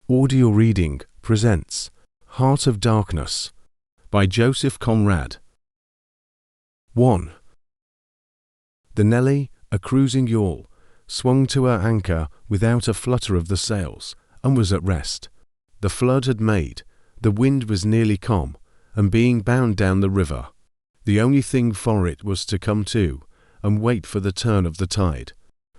Audio Reading presents Heart of Darkness by Joseph Conrad. 1. The Nelly, a cruising yawl, swung to her anchor without a flutter of the sails, and was at rest. The flood had made, the wind was nearly calm, and being bound down the river. The only thing for it was to come to, and wait for the turn of the tide.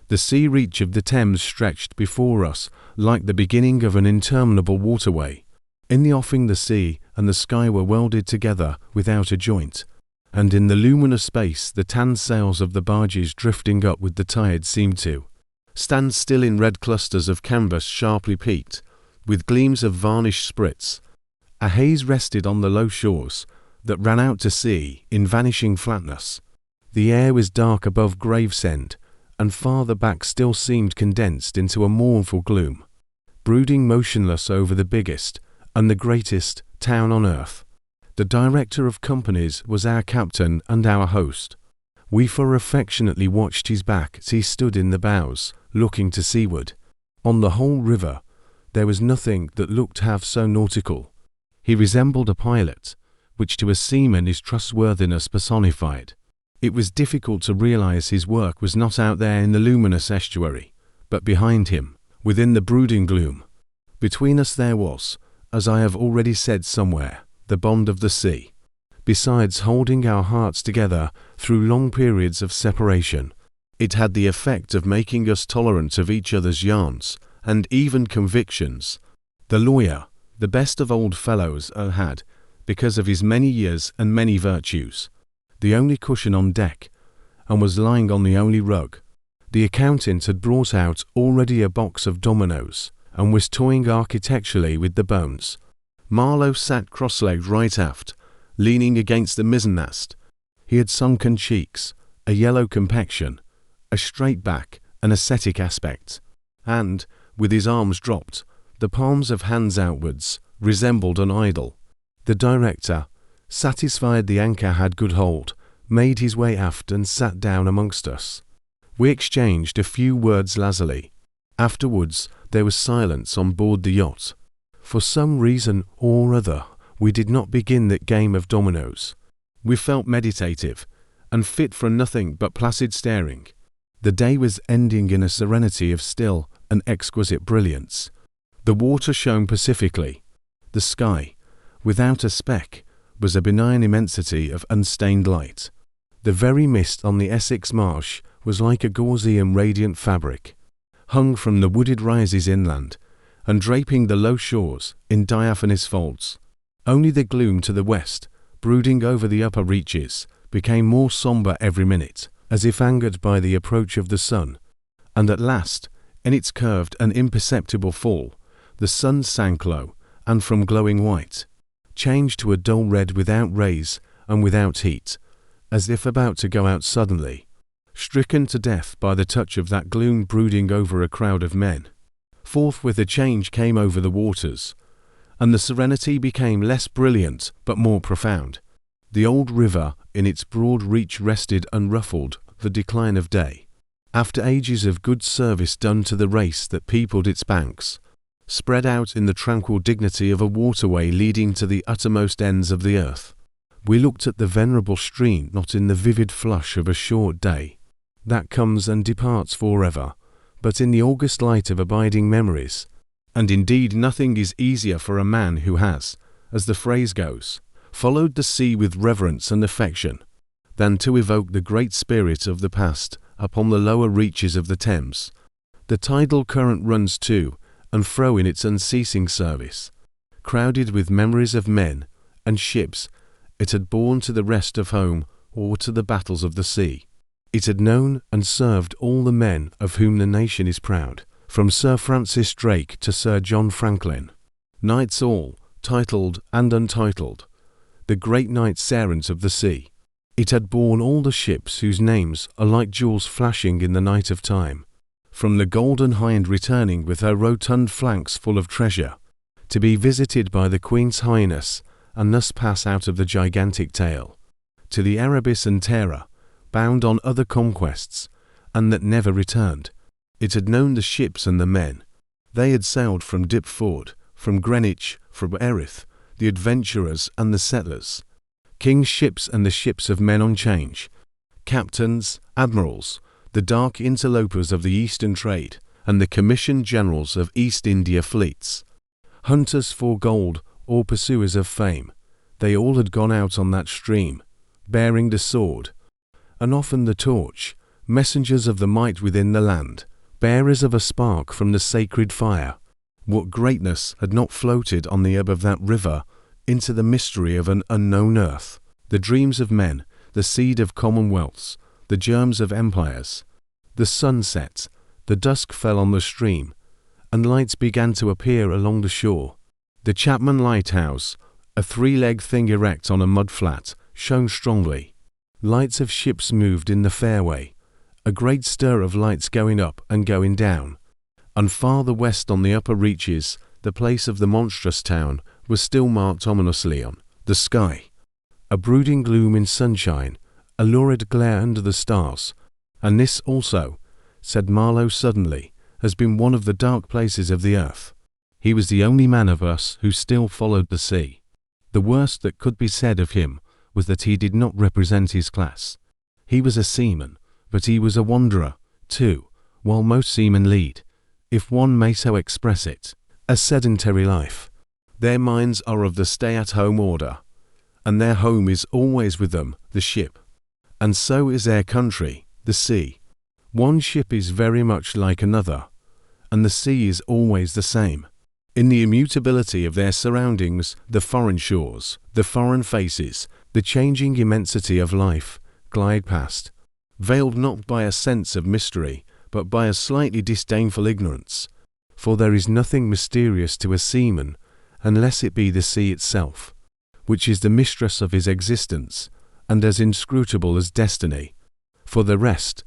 The sea reach of the Thames stretched before us like the beginning of an interminable waterway. In the offing the sea and the sky were welded together without a joint, and in the luminous space the tanned sails of the barges drifting up with the tide seemed to stand still in red clusters of canvas sharply peaked, with gleams of varnished sprits. A haze rested on the low shores that ran out to sea in vanishing flatness. The air was dark above Gravesend, and farther back still seemed condensed into a mournful gloom, brooding motionless over the biggest and the greatest town on earth. The director of companies was our captain and our host. We affectionately watched his back as he stood in the bows, looking to seaward. On the whole river, there was nothing that looked half so nautical. He resembled a pilot, which to a seaman is trustworthiness personified. It was difficult to realize his work was not out there in the luminous estuary, but behind him, within the brooding gloom. Between us there was, as I have already said somewhere, the bond of the sea. Besides holding our hearts together through long periods of separation, it had the effect of making us tolerant of each other's yarns and even convictions. The lawyer, the best of old fellows, had, because of his many years and many virtues, the only cushion on deck, and was lying on the only rug. The accountant had brought out already a box of dominoes, and was toying architecturally with the bones. Marlow sat cross-legged right aft, leaning against the mizzenmast. He had sunken cheeks, a yellow complexion, a straight back, an ascetic aspect, and, with his arms dropped, the palms of hands outwards, resembled an idol. The director, satisfied the anchor had good hold, made his way aft and sat down amongst us. We exchanged a few words lazily. Afterwards there was silence on board the yacht. For some reason or other, we did not begin that game of dominoes. We felt meditative, and fit for nothing but placid staring. The day was ending in a serenity of still and exquisite brilliance. The water shone pacifically. The sky, without a speck, was a benign immensity of unstained light. The very mist on the Essex marsh was like a gauzy and radiant fabric, hung from the wooded rises inland, and draping the low shores in diaphanous folds. Only the gloom to the west, brooding over the upper reaches, became more sombre every minute, as if angered by the approach of the sun, and at last, in its curved and imperceptible fall, the sun sank low, and from glowing white, changed to a dull red without rays and without heat, as if about to go out suddenly, stricken to death by the touch of that gloom brooding over a crowd of men. Forthwith a change came over the waters, and the serenity became less brilliant but more profound. The old river in its broad reach rested unruffled the decline of day, after ages of good service done to the race that peopled its banks, spread out in the tranquil dignity of a waterway leading to the uttermost ends of the earth. We looked at the venerable stream not in the vivid flush of a short day, that comes and departs forever, but in the august light of abiding memories. And indeed nothing is easier for a man who has, as the phrase goes, followed the sea with reverence and affection, than to evoke the great spirit of the past upon the lower reaches of the Thames. The tidal current runs to and fro in its unceasing service, crowded with memories of men and ships it had borne to the rest of home or to the battles of the sea. It had known and served all the men of whom the nation is proud, from Sir Francis Drake to Sir John Franklin, knights all, titled and untitled, the great knights errant of the sea. It had borne all the ships whose names are like jewels flashing in the night of time, from the Golden Hind returning with her rotund flanks full of treasure, to be visited by the Queen's Highness and thus pass out of the gigantic tale, to the Erebus and Terror, bound on other conquests, and that never returned. It had known the ships and the men, They had sailed from Dipford, from Greenwich, from Erith, the adventurers and the settlers, king's ships and the ships of men on change, captains, admirals, the dark interlopers of the Eastern trade, and the commissioned generals of East India fleets, hunters for gold or pursuers of fame. They all had gone out on that stream, bearing the sword, and often the torch, messengers of the might within the land, bearers of a spark from the sacred fire. What greatness had not floated on the ebb of that river into the mystery of an unknown earth, the dreams of men, the seed of commonwealths, the germs of empires. The sun set, the dusk fell on the stream, and lights began to appear along the shore. The Chapman Lighthouse, a three-legged thing erect on a mud flat, shone strongly. Lights of ships moved in the fairway, a great stir of lights going up and going down. And farther west on the upper reaches, the place of the monstrous town was still marked ominously on the sky. A brooding gloom in sunshine, a lurid glare under the stars. And this also, said Marlow suddenly, has been one of the dark places of the earth. He was the only man of us who still followed the sea. The worst that could be said of him was that he did not represent his class. He was a seaman, but he was a wanderer, too, while most seamen lead, if one may so express it, a sedentary life. Their minds are of the stay-at-home order, and their home is always with them, the ship. And so is their country, the sea. One ship is very much like another, and the sea is always the same. In the immutability of their surroundings, the foreign shores, the foreign faces, the changing immensity of life, glide past, veiled not by a sense of mystery, but by a slightly disdainful ignorance. For there is nothing mysterious to a seaman, unless it be the sea itself, which is the mistress of his existence, and as inscrutable as destiny. For the rest,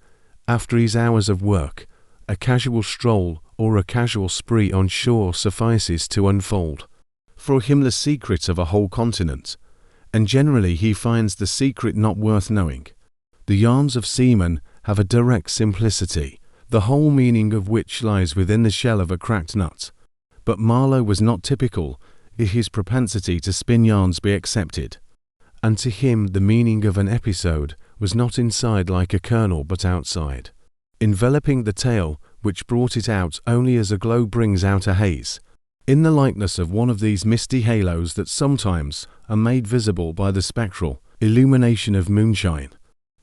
after his hours of work, a casual stroll or a casual spree on shore suffices to unfold for him the secret of a whole continent, and generally he finds the secret not worth knowing. The yarns of seamen have a direct simplicity, the whole meaning of which lies within the shell of a cracked nut. But Marlow was not typical, if his propensity to spin yarns be accepted, and to him the meaning of an episode was not inside like a kernel but outside, enveloping the tale which brought it out only as a glow brings out a haze, in the likeness of one of these misty halos that sometimes are made visible by the spectral illumination of moonshine.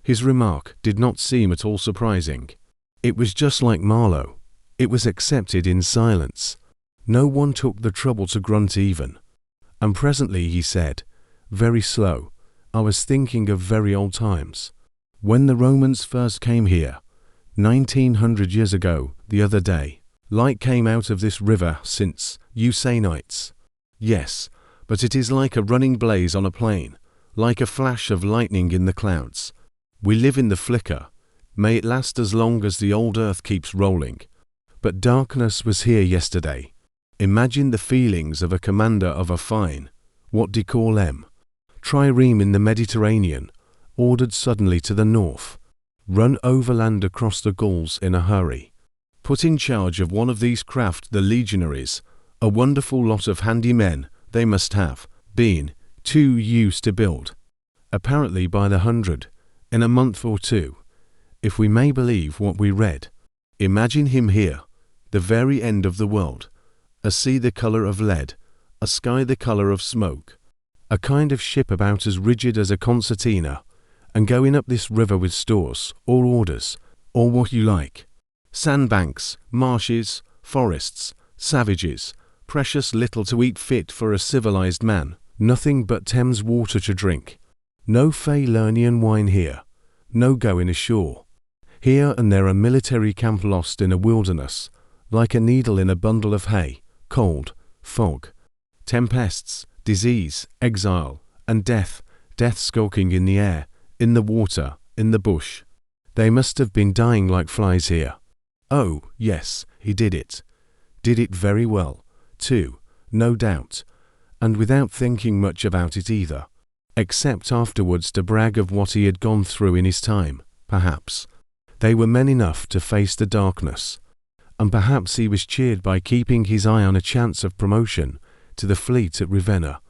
His remark did not seem at all surprising. It was just like Marlow. It was accepted in silence. No one took the trouble to grunt even. And presently he said, very slow, I was thinking of very old times. When the Romans first came here, 1900 years ago, the other day, light came out of this river since, you say nights. Yes, but it is like a running blaze on a plain, like a flash of lightning in the clouds. We live in the flicker. May it last as long as the old earth keeps rolling. But darkness was here yesterday. Imagine the feelings of a commander of a fine, what d'ye call them, trireme in the Mediterranean, ordered suddenly to the north, run overland across the gulls in a hurry, put in charge of one of these craft the legionaries, a wonderful lot of handy men they must have been too used to build, apparently by the hundred, in a month or two, if we may believe what we read. Imagine him here, the very end of the world, a sea the colour of lead, a sky the colour of smoke, a kind of ship about as rigid as a concertina, and going up this river with stores, or orders, or what you like. Sandbanks, marshes, forests, savages, precious little to eat fit for a civilized man, nothing but Thames water to drink. No Falernian wine here, no going ashore. Here and there a military camp lost in a wilderness, like a needle in a bundle of hay, cold, fog, tempests, disease, exile, and death skulking in the air, in the water, in the bush. They must have been dying like flies here. Oh, yes, he did it very well, too, no doubt, and without thinking much about it either, except afterwards to brag of what he had gone through in his time, perhaps. They were men enough to face the darkness, and perhaps he was cheered by keeping his eye on a chance of promotion to the fleet at Ravenna,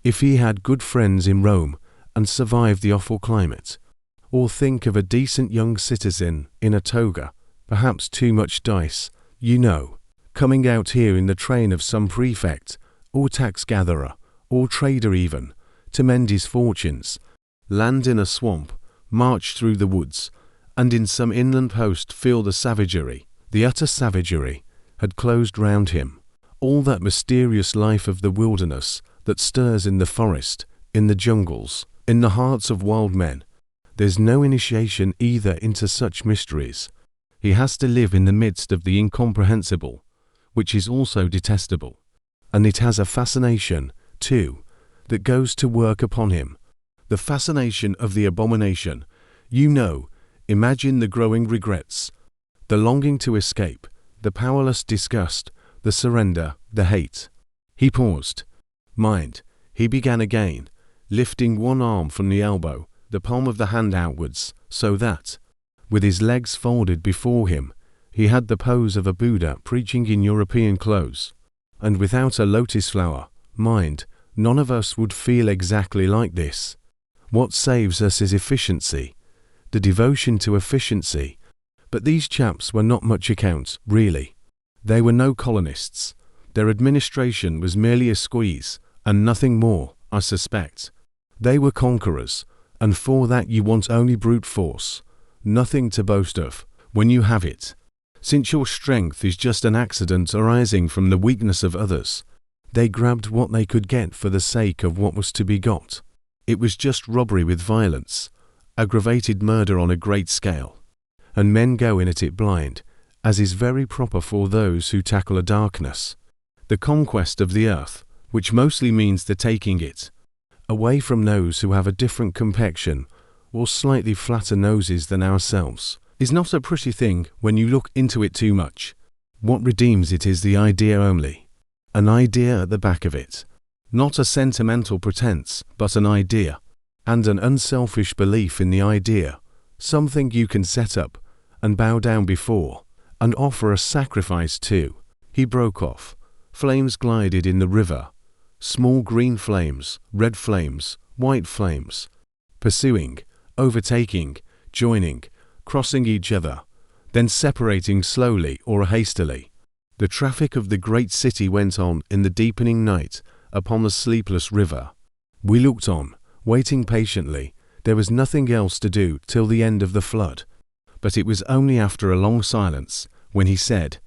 if he had good friends in Rome and survived the awful climate. Or think of a decent young citizen in a toga, perhaps too much dice, coming out here in the train of some prefect, or tax gatherer, or trader even, to mend his fortunes, land in a swamp, march through the woods, and in some inland post feel the savagery, the utter savagery, had closed round him. All that mysterious life of the wilderness that stirs in the forest, in the jungles, in the hearts of wild men. There's no initiation either into such mysteries. He has to live in the midst of the incomprehensible, which is also detestable. And it has a fascination, too, that goes to work upon him. The fascination of the abomination. Imagine the growing regrets, the longing to escape, the powerless disgust, the surrender, the hate. He paused. He began again, lifting one arm from the elbow, the palm of the hand outwards, so that, with his legs folded before him, he had the pose of a Buddha preaching in European clothes. And without a lotus flower, none of us would feel exactly like this. What saves us is efficiency, the devotion to efficiency. But these chaps were not much account, really. They were no colonists. Their administration was merely a squeeze, and nothing more, I suspect. They were conquerors, and for that you want only brute force. Nothing to boast of, when you have it. Since your strength is just an accident arising from the weakness of others, they grabbed what they could get for the sake of what was to be got. It was just robbery with violence, aggravated murder on a great scale. And men go in at it blind, as is very proper for those who tackle a darkness. The conquest of the earth, which mostly means the taking it, away from those who have a different complexion or slightly flatter noses than ourselves, is not a pretty thing when you look into it too much. What redeems it is the idea only. An idea at the back of it. Not a sentimental pretense, but an idea, and an unselfish belief in the idea, something you can set up, and bow down before, and offer a sacrifice to. He broke off. Flames glided in the river. Small green flames, red flames, white flames. Pursuing, overtaking, joining, crossing each other, then separating slowly or hastily. The traffic of the great city went on in the deepening night upon the sleepless river. We looked on, waiting patiently. There was nothing else to do till the end of the flood. But it was only after a long silence, when he said,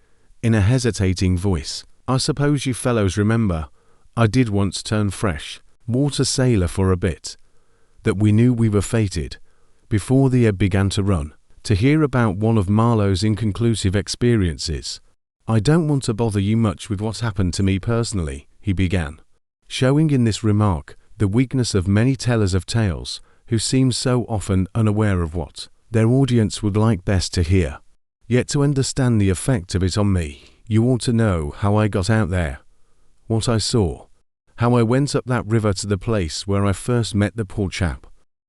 in a hesitating voice, "I suppose you fellows remember, I did once turn fresh water sailor for a bit, that we knew we were fated, before the ebb began to run, to hear about one of Marlow's inconclusive experiences. I don't want to bother you much with what's happened to me personally," he began, showing in this remark the weakness of many tellers of tales who seem so often unaware of what their audience would like best to hear. Yet to understand the effect of it on me, you ought to know how I got out there, what I saw, how I went up that river to the place where I first met the poor chap.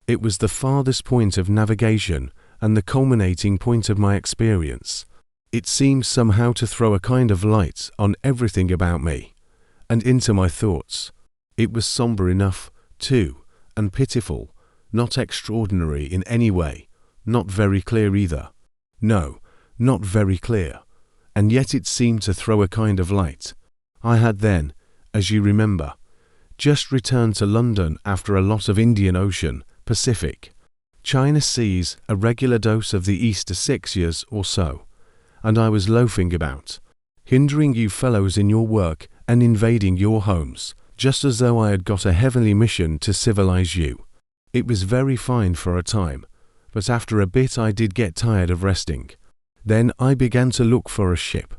It was the farthest point of navigation and the culminating point of my experience. It seemed somehow to throw a kind of light on everything about me, and into my thoughts. It was sombre enough, too, and pitiful, not extraordinary in any way, not very clear either. No, not very clear. And yet it seemed to throw a kind of light. I had then, as you remember, just returned to London after a lot of Indian Ocean, Pacific, China Seas, a regular dose of the Easter 6 years or so, and I was loafing about, hindering you fellows in your work and invading your homes, just as though I had got a heavenly mission to civilize you. It was very fine for a time, but after a bit I did get tired of resting. Then I began to look for a ship.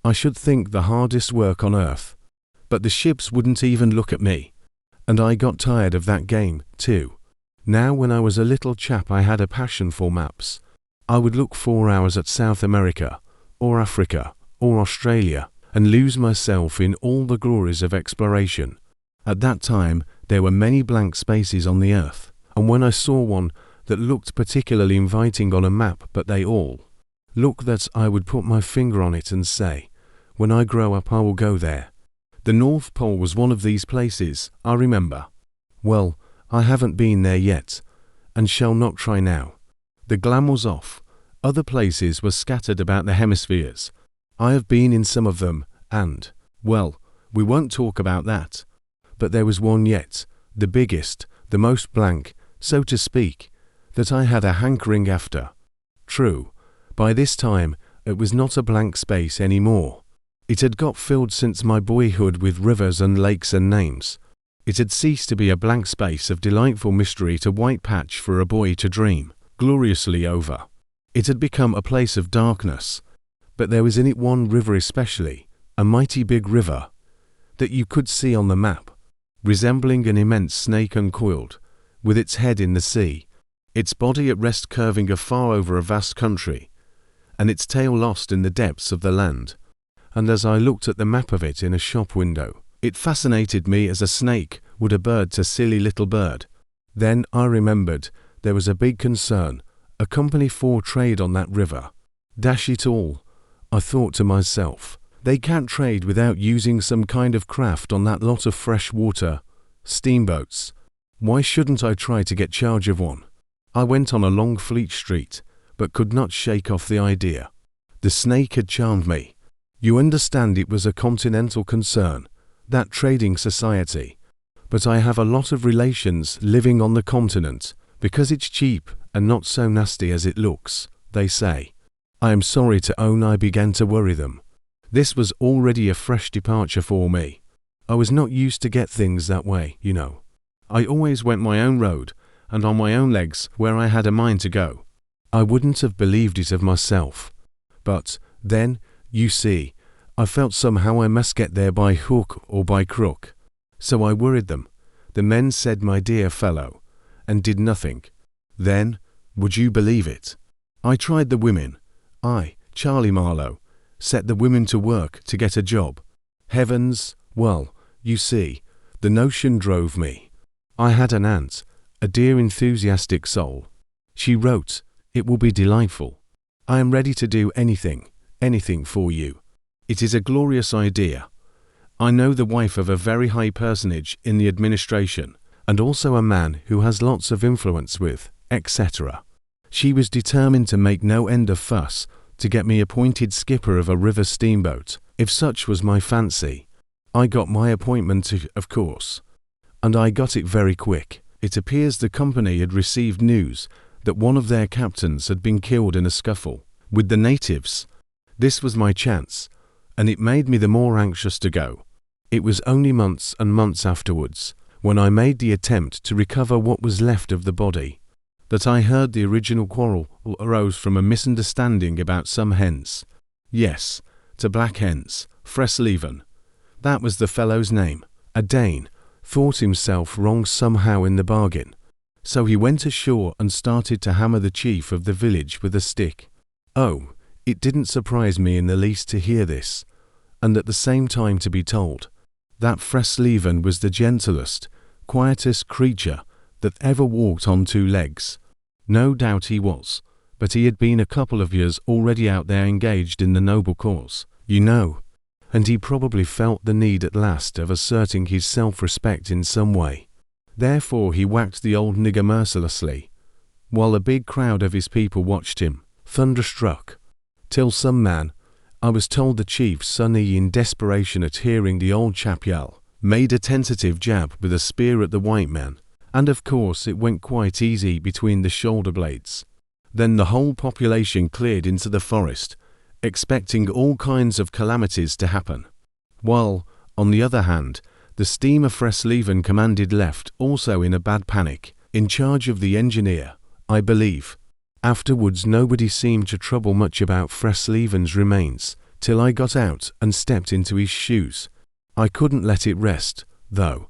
I should think the hardest work on earth. But the ships wouldn't even look at me. And I got tired of that game, too. Now when I was a little chap I had a passion for maps. I would look 4 hours at South America, or Africa, or Australia, and lose myself in all the glories of exploration. At that time there were many blank spaces on the earth, and when I saw one that looked particularly inviting on a map, but they all, Look that I would put my finger on it and say, when I grow up I will go there. The North Pole was one of these places, I remember. Well, I haven't been there yet, and shall not try now. The glam was off. Other places were scattered about the hemispheres. I have been in some of them, and, well, we won't talk about that. But there was one yet, the biggest, the most blank, so to speak, that I had a hankering after. True, by this time it was not a blank space any more. It had got filled since my boyhood with rivers and lakes and names. It had ceased to be a blank space of delightful mystery to white patch for a boy to dream gloriously over. It had become a place of darkness, but there was in it one river especially, a mighty big river, that you could see on the map, resembling an immense snake uncoiled, with its head in the sea, its body at rest curving afar over a vast country, and its tail lost in the depths of the land. And as I looked at the map of it in a shop window, it fascinated me as a snake would a bird to silly little bird. Then I remembered there was a big concern, a company for trade on that river. Dash it all, I thought to myself, they can't trade without using some kind of craft on that lot of fresh water, steamboats. Why shouldn't I try to get charge of one? I went on along Fleet Street, but could not shake off the idea. The snake had charmed me. You understand, it was a continental concern, that trading society. But I have a lot of relations living on the continent, because it's cheap and not so nasty as it looks, they say. I am sorry to own I began to worry them. This was already a fresh departure for me. I was not used to get things that way, you know. I always went my own road, and on my own legs where I had a mind to go. I wouldn't have believed it of myself. But, then, you see, I felt somehow I must get there by hook or by crook. So I worried them. The men said, my dear fellow, and did nothing. Then, would you believe it? I tried the women. I, Charlie Marlow, set the women to work to get a job. Heavens, well, you see, the notion drove me. I had an aunt, a dear enthusiastic soul. She wrote, it will be delightful. I am ready to do anything for you. It is a glorious idea. I know the wife of a very high personage in the administration, and also a man who has lots of influence with, etc. She was determined to make no end of fuss to get me appointed skipper of a river steamboat, if such was my fancy. I got my appointment, of course, and I got it very quick. It appears the company had received news that one of their captains had been killed in a scuffle with the natives. This was my chance, and it made me the more anxious to go. It was only months and months afterwards, when I made the attempt to recover what was left of the body, that I heard the original quarrel arose from a misunderstanding about some hens. Yes, to black hens, Fresleven. That was the fellow's name. A Dane, thought himself wrong somehow in the bargain. So he went ashore and started to hammer the chief of the village with a stick. Oh, it didn't surprise me in the least to hear this, and at the same time to be told that Fresleven was the gentlest, quietest creature that ever walked on two legs. No doubt he was, but he had been a couple of years already out there engaged in the noble cause, you know, and he probably felt the need at last of asserting his self-respect in some way. Therefore he whacked the old nigger mercilessly, while a big crowd of his people watched him, thunderstruck, till some man, I was told the chief's sonny in desperation at hearing the old chap yell, made a tentative jab with a spear at the white man, and of course it went quite easy between the shoulder blades. Then the whole population cleared into the forest, expecting all kinds of calamities to happen, while, on the other hand, the steamer Fresleven commanded left also in a bad panic, in charge of the engineer, I believe. Afterwards nobody seemed to trouble much about Fresleven's remains, till I got out and stepped into his shoes. I couldn't let it rest, though.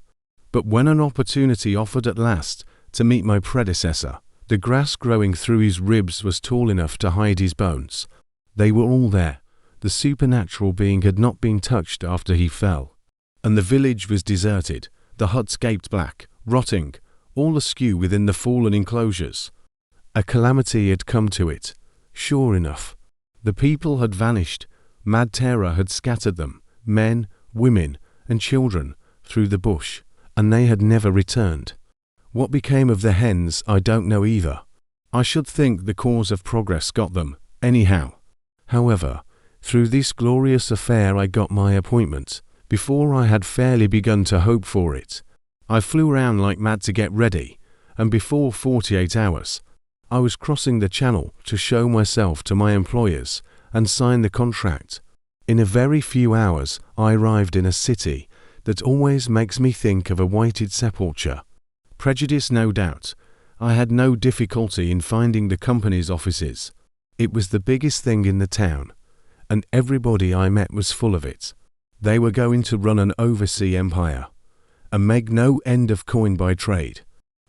But when an opportunity offered at last to meet my predecessor, the grass growing through his ribs was tall enough to hide his bones. They were all there. The supernatural being had not been touched after he fell. And the village was deserted, the huts gaped black, rotting, all askew within the fallen enclosures. A calamity had come to it, sure enough. The people had vanished. Mad terror had scattered them, men, women, and children, through the bush, and they had never returned. What became of the hens I don't know either. I should think the cause of progress got them, anyhow. However, through this glorious affair I got my appointment, before I had fairly begun to hope for it. I flew round like mad to get ready, and before 48 hours, I was crossing the channel to show myself to my employers and sign the contract. In a very few hours I arrived in a city that always makes me think of a whited sepulchre. Prejudice, no doubt. I had no difficulty in finding the company's offices. It was the biggest thing in the town, and everybody I met was full of it. They were going to run an overseas empire, and make no end of coin by trade.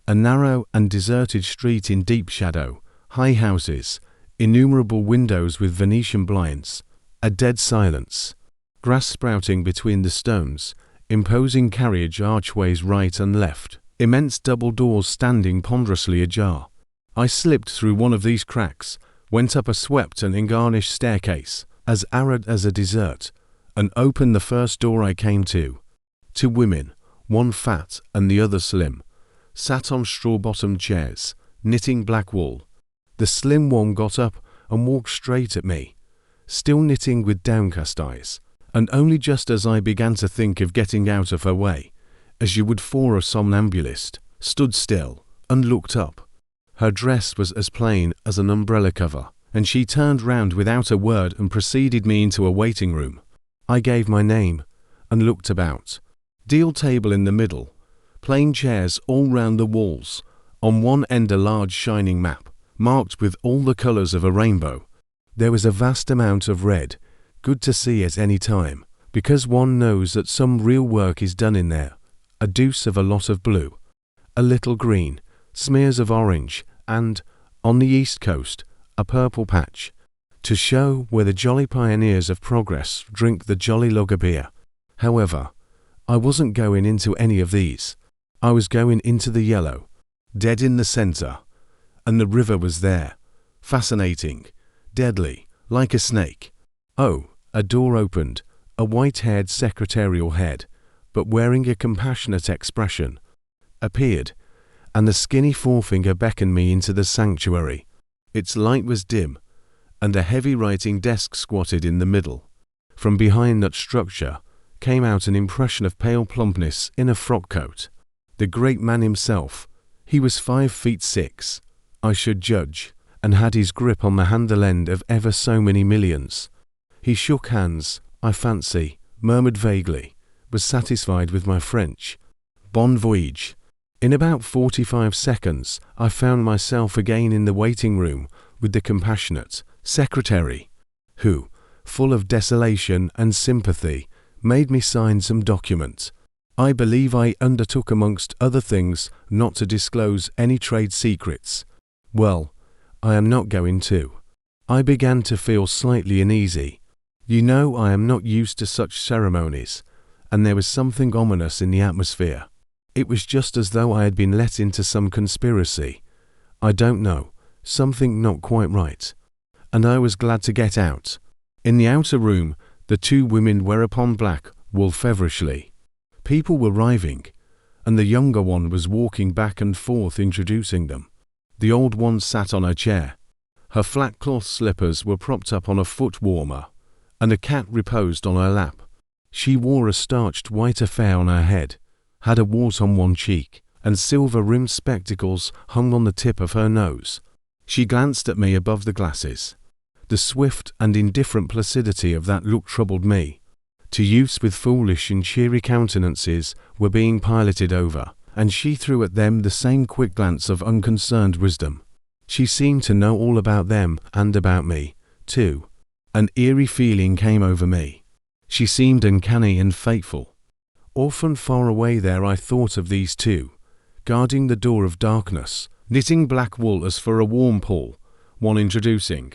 A narrow and deserted street in deep shadow, high houses, innumerable windows with Venetian blinds, a dead silence, grass sprouting between the stones, imposing carriage archways right and left, immense double doors standing ponderously ajar. I slipped through one of these cracks, went up a swept and ungarnished staircase, as arid as a desert, and opened the first door I came to. Two women, one fat and the other slim, sat on straw-bottomed chairs, knitting black wool. The slim one got up and walked straight at me, still knitting with downcast eyes, and only just as I began to think of getting out of her way, as you would for a somnambulist, stood still and looked up. Her dress was as plain as an umbrella cover, and she turned round without a word and preceded me into a waiting room. I gave my name and looked about. Deal table in the middle, plain chairs all round the walls, on one end a large shining map, marked with all the colours of a rainbow. There was a vast amount of red, good to see at any time, because one knows that some real work is done in there. A deuce of a lot of blue, a little green, smears of orange, and, on the east coast, a purple patch, to show where the jolly pioneers of progress drink the jolly lager beer. However, I wasn't going into any of these. I was going into the yellow, dead in the centre, and the river was there, fascinating, deadly, like a snake. Oh, a door opened, a white-haired secretarial head, but wearing a compassionate expression, appeared, and the skinny forefinger beckoned me into the sanctuary. Its light was dim, and a heavy writing desk squatted in the middle. From behind that structure came out an impression of pale plumpness in a frock coat. The great man himself. He was 5'6", I should judge, and had his grip on the handle end of ever so many millions. He shook hands, I fancy, murmured vaguely, was satisfied with my French. Bon voyage. In about 45 seconds I found myself again in the waiting room with the compassionate secretary, who, full of desolation and sympathy, made me sign some document. I believe I undertook amongst other things not to disclose any trade secrets. Well, I am not going to. I began to feel slightly uneasy. You know I am not used to such ceremonies, and there was something ominous in the atmosphere. It was just as though I had been let into some conspiracy. I don't know, something not quite right. And I was glad to get out. In the outer room, the two women were upon black wool feverishly. People were arriving, and the younger one was walking back and forth introducing them. The old one sat on her chair. Her flat cloth slippers were propped up on a foot warmer, and a cat reposed on her lap. She wore a starched white affair on her head, had a wart on one cheek, and silver-rimmed spectacles hung on the tip of her nose. She glanced at me above the glasses. The swift and indifferent placidity of that look troubled me. To use with foolish and cheery countenances were being piloted over, and she threw at them the same quick glance of unconcerned wisdom. She seemed to know all about them and about me, too. An eerie feeling came over me. She seemed uncanny and fateful. Often far away there I thought of these two, guarding the door of darkness, knitting black wool as for a warm pall, one introducing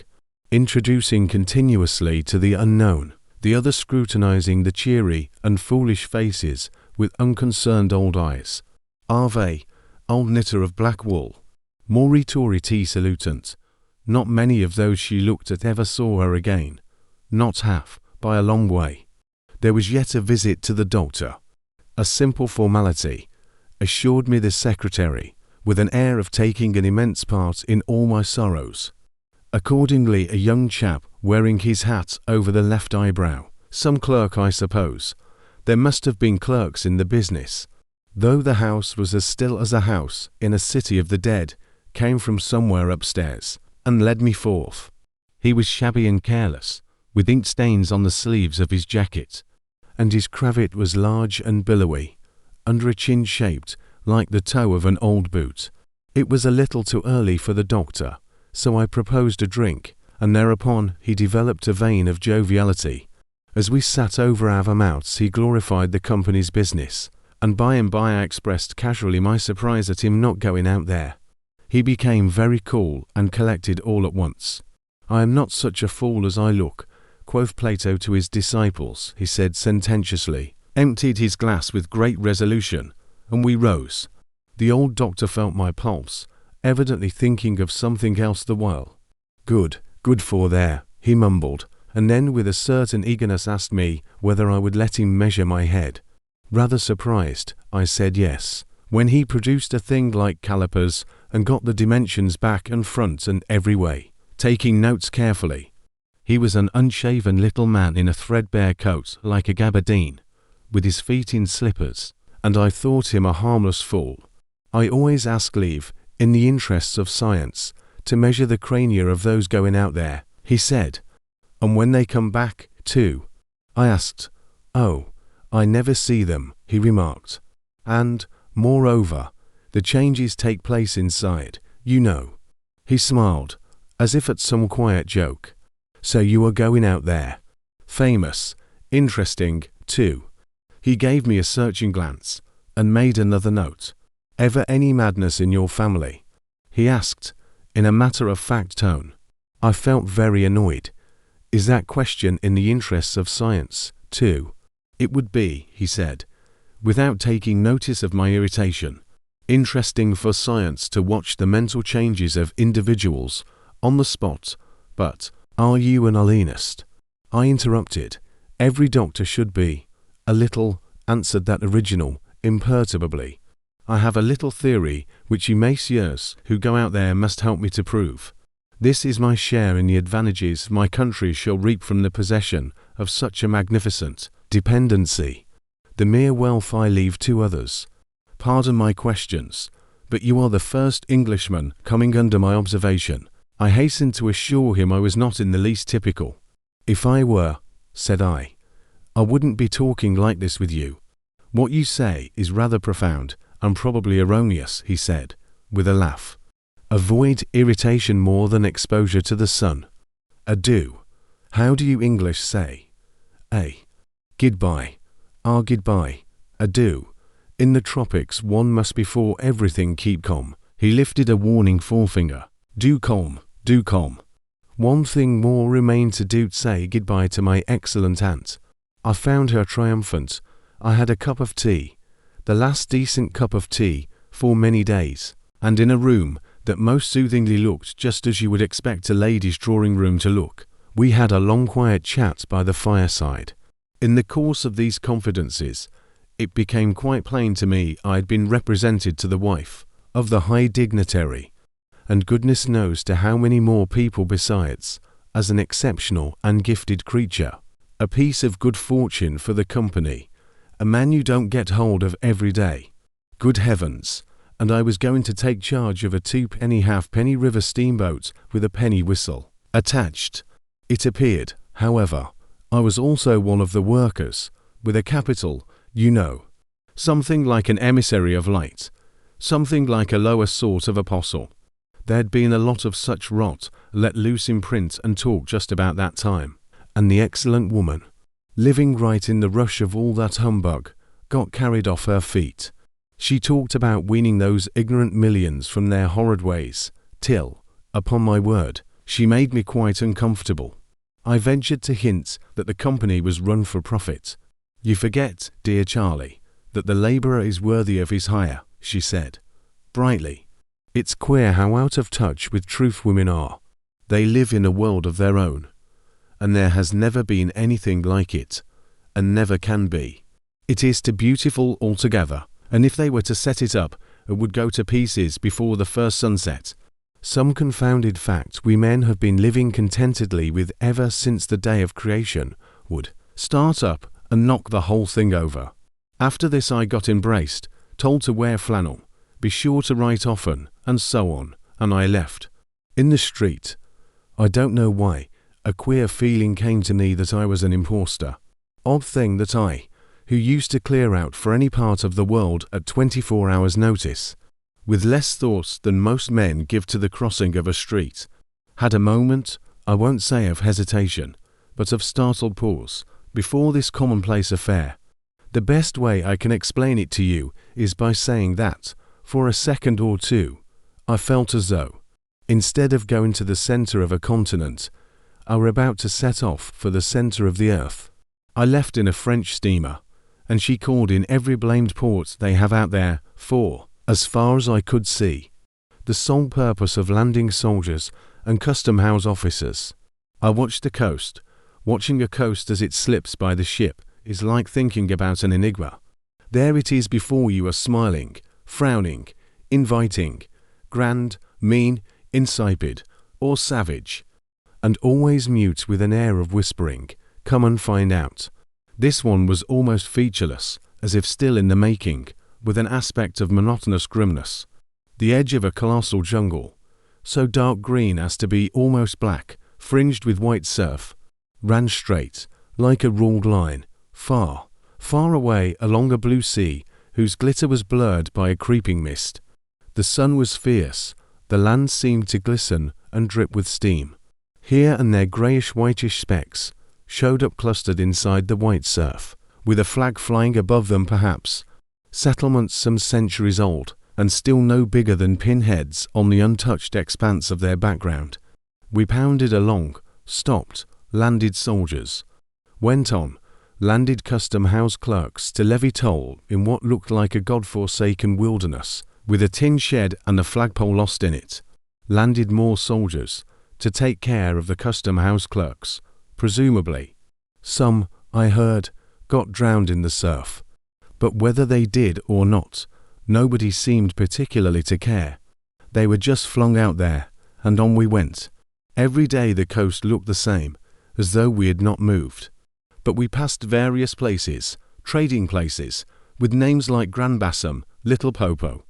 continuously to the unknown, the other scrutinizing the cheery and foolish faces with unconcerned old eyes. Ave, old knitter of black wool. Moritori salutant. Not many of those she looked at ever saw her again. Not half, by a long way. There was yet a visit to the doctor. A simple formality, assured me the secretary, with an air of taking an immense part in all my sorrows. Accordingly, a young chap wearing his hat over the left eyebrow, some clerk I suppose. There must have been clerks in the business. Though the house was as still as a house in a city of the dead, came from somewhere upstairs, and led me forth. He was shabby and careless, with ink stains on the sleeves of his jacket, and his cravat was large and billowy, under a chin shaped like the toe of an old boot. It was a little too early for the doctor, so I proposed a drink, and thereupon he developed a vein of joviality. As we sat over our mouths he glorified the company's business, and by and by I expressed casually my surprise at him not going out there. He became very cool and collected all at once. "I am not such a fool as I look," quoth Plato to his disciples, he said sententiously, emptied his glass with great resolution, and we rose. The old doctor felt my pulse, evidently thinking of something else the while. Good for there," he mumbled, and then with a certain eagerness asked me whether I would let him measure my head. Rather surprised, I said yes, when he produced a thing like calipers and got the dimensions back and front and every way, taking notes carefully. He was an unshaven little man in a threadbare coat like a gabardine, with his feet in slippers, and I thought him a harmless fool. "I always ask leave, in the interests of science, to measure the crania of those going out there," he said. "And when they come back, too?" I asked. "Oh, I never see them," he remarked. "And, moreover, the changes take place inside, you know." He smiled, as if at some quiet joke. "So you are going out there. Famous, interesting, too." He gave me a searching glance, and made another note. "Ever any madness in your family?" he asked, in a matter-of-fact tone. I felt very annoyed. Is that question in the interests of science, too? "It would be," he said, without taking notice of my irritation, "interesting for science to watch the mental changes of individuals on the spot, but are you an alienist?" I interrupted. "Every doctor should be." "A little," answered that original, imperturbably. "I have a little theory which you messieurs who go out there must help me to prove. This is my share in the advantages my country shall reap from the possession of such a magnificent dependency. The mere wealth I leave to others. Pardon my questions, but you are the first Englishman coming under my observation." I hastened to assure him I was not in the least typical. "If I were," said I wouldn't be talking like this with you. What you say is rather profound, and probably erroneous," he said, with a laugh. "Avoid irritation more than exposure to the sun. Adieu. How do you English say? Goodbye. Goodbye. Adieu. In the tropics one must before everything keep calm." He lifted a warning forefinger. Do calm. One thing more remained to do: say goodbye to my excellent aunt. I found her triumphant. I had a cup of tea, the last decent cup of tea for many days, and in a room that most soothingly looked just as you would expect a lady's drawing room to look. We had a long quiet chat by the fireside. In the course of these confidences, it became quite plain to me I had been represented to the wife of the high dignitary, and goodness knows to how many more people besides, as an exceptional and gifted creature. A piece of good fortune for the company, a man you don't get hold of every day. Good heavens! And I was going to take charge of a 2-penny halfpenny river steamboat with a penny whistle attached. It appeared, however, I was also one of the workers, with a capital, you know. Something like an emissary of light, something like a lower sort of apostle. There'd been a lot of such rot let loose in print and talk just about that time. And the excellent woman, living right in the rush of all that humbug, got carried off her feet. She talked about weaning those ignorant millions from their horrid ways, till, upon my word, she made me quite uncomfortable. I ventured to hint that the company was run for profit. "You forget, dear Charlie, that the labourer is worthy of his hire," she said, brightly. "It's queer how out of touch with truth women are. They live in a world of their own, and there has never been anything like it, and never can be. It is too beautiful altogether, and if they were to set it up, it would go to pieces before the first sunset. Some confounded fact we men have been living contentedly with ever since the day of creation would start up and knock the whole thing over. After this I got embraced, told to wear flannel, be sure to write often, and so on, and I left. In the street, I don't know why, a queer feeling came to me that I was an impostor. Odd thing that I, who used to clear out for any part of the world at 24 hours notice, with less thoughts than most men give to the crossing of a street, had a moment, I won't say of hesitation, but of startled pause, before this commonplace affair. The best way I can explain it to you is by saying that, for a second or two, I felt as though, instead of going to the center of a continent, I were about to set off for the center of the earth. I left in a French steamer, and she called in every blamed port they have out there for, as far as I could see, the sole purpose of landing soldiers and custom house officers. I watched the coast. Watching a coast as it slips by the ship is like thinking about an enigma. There it is before you, are smiling, frowning, inviting, grand, mean, insipid, or savage, and always mute with an air of whispering, "Come and find out." This one was almost featureless, as if still in the making, with an aspect of monotonous grimness. The edge of a colossal jungle, so dark green as to be almost black, fringed with white surf, ran straight, like a ruled line, far, far away along a blue sea whose glitter was blurred by a creeping mist. The sun was fierce, the land seemed to glisten and drip with steam. Here and there greyish-whitish specks showed up clustered inside the white surf, with a flag flying above them perhaps, settlements some centuries old, and still no bigger than pinheads on the untouched expanse of their background. We pounded along, stopped, landed soldiers, went on, landed custom house clerks to levy toll in what looked like a god-forsaken wilderness, with a tin shed and a flagpole lost in it, landed more soldiers, to take care of the custom house clerks, presumably. Some, I heard, got drowned in the surf, but whether they did or not, nobody seemed particularly to care. They were just flung out there, and on we went. Every day the coast looked the same, as though we had not moved. But we passed various places, trading places, with names like Grand Bassam, Little Popo,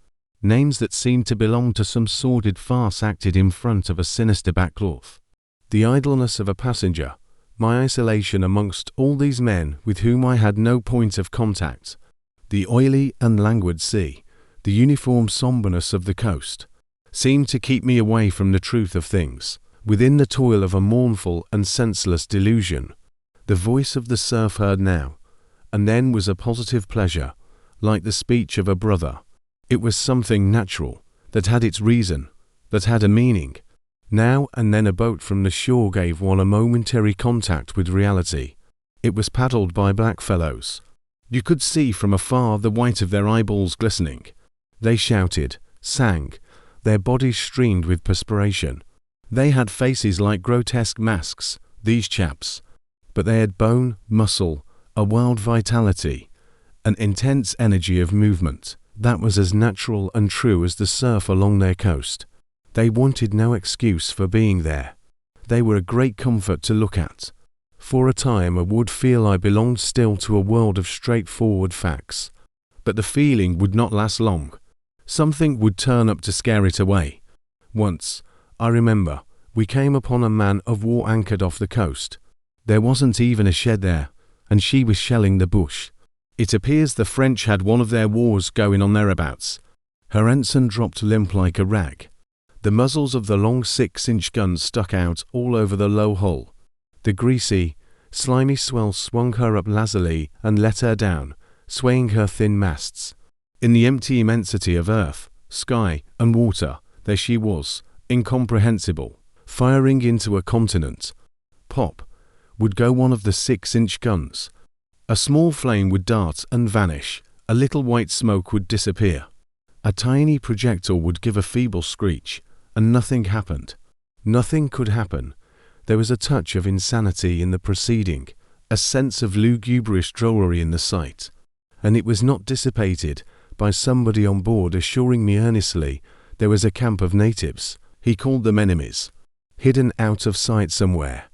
names that seemed to belong to some sordid farce acted in front of a sinister backcloth. The idleness of a passenger, my isolation amongst all these men with whom I had no point of contact, the oily and languid sea, the uniform sombreness of the coast, seemed to keep me away from the truth of things. Within the toil of a mournful and senseless delusion, the voice of the surf heard now, and then was a positive pleasure, like the speech of a brother. It was something natural, that had its reason, that had a meaning. Now and then a boat from the shore gave one a momentary contact with reality. It was paddled by black fellows. You could see from afar the white of their eyeballs glistening. They shouted, sang, their bodies streamed with perspiration. They had faces like grotesque masks, these chaps, but they had bone, muscle, a wild vitality, an intense energy of movement that was as natural and true as the surf along their coast. They wanted no excuse for being there. They were a great comfort to look at. For a time I would feel I belonged still to a world of straightforward facts. But the feeling would not last long. Something would turn up to scare it away. Once, I remember, we came upon a man of war anchored off the coast. There wasn't even a shed there, and she was shelling the bush. It appears the French had one of their wars going on thereabouts. Her ensign dropped limp like a rag. The muzzles of the long 6-inch guns stuck out all over the low hull. The greasy, slimy swell swung her up lazily and let her down, swaying her thin masts. In the empty immensity of earth, sky, and water, there she was, incomprehensible, firing into a continent. Pop would go one of the 6-inch guns. A small flame would dart and vanish, a little white smoke would disappear. A tiny projectile would give a feeble screech, and nothing happened. Nothing could happen. There was a touch of insanity in the proceeding, a sense of lugubrious drollery in the sight, and it was not dissipated by somebody on board assuring me earnestly there was a camp of natives, he called them enemies, hidden out of sight somewhere.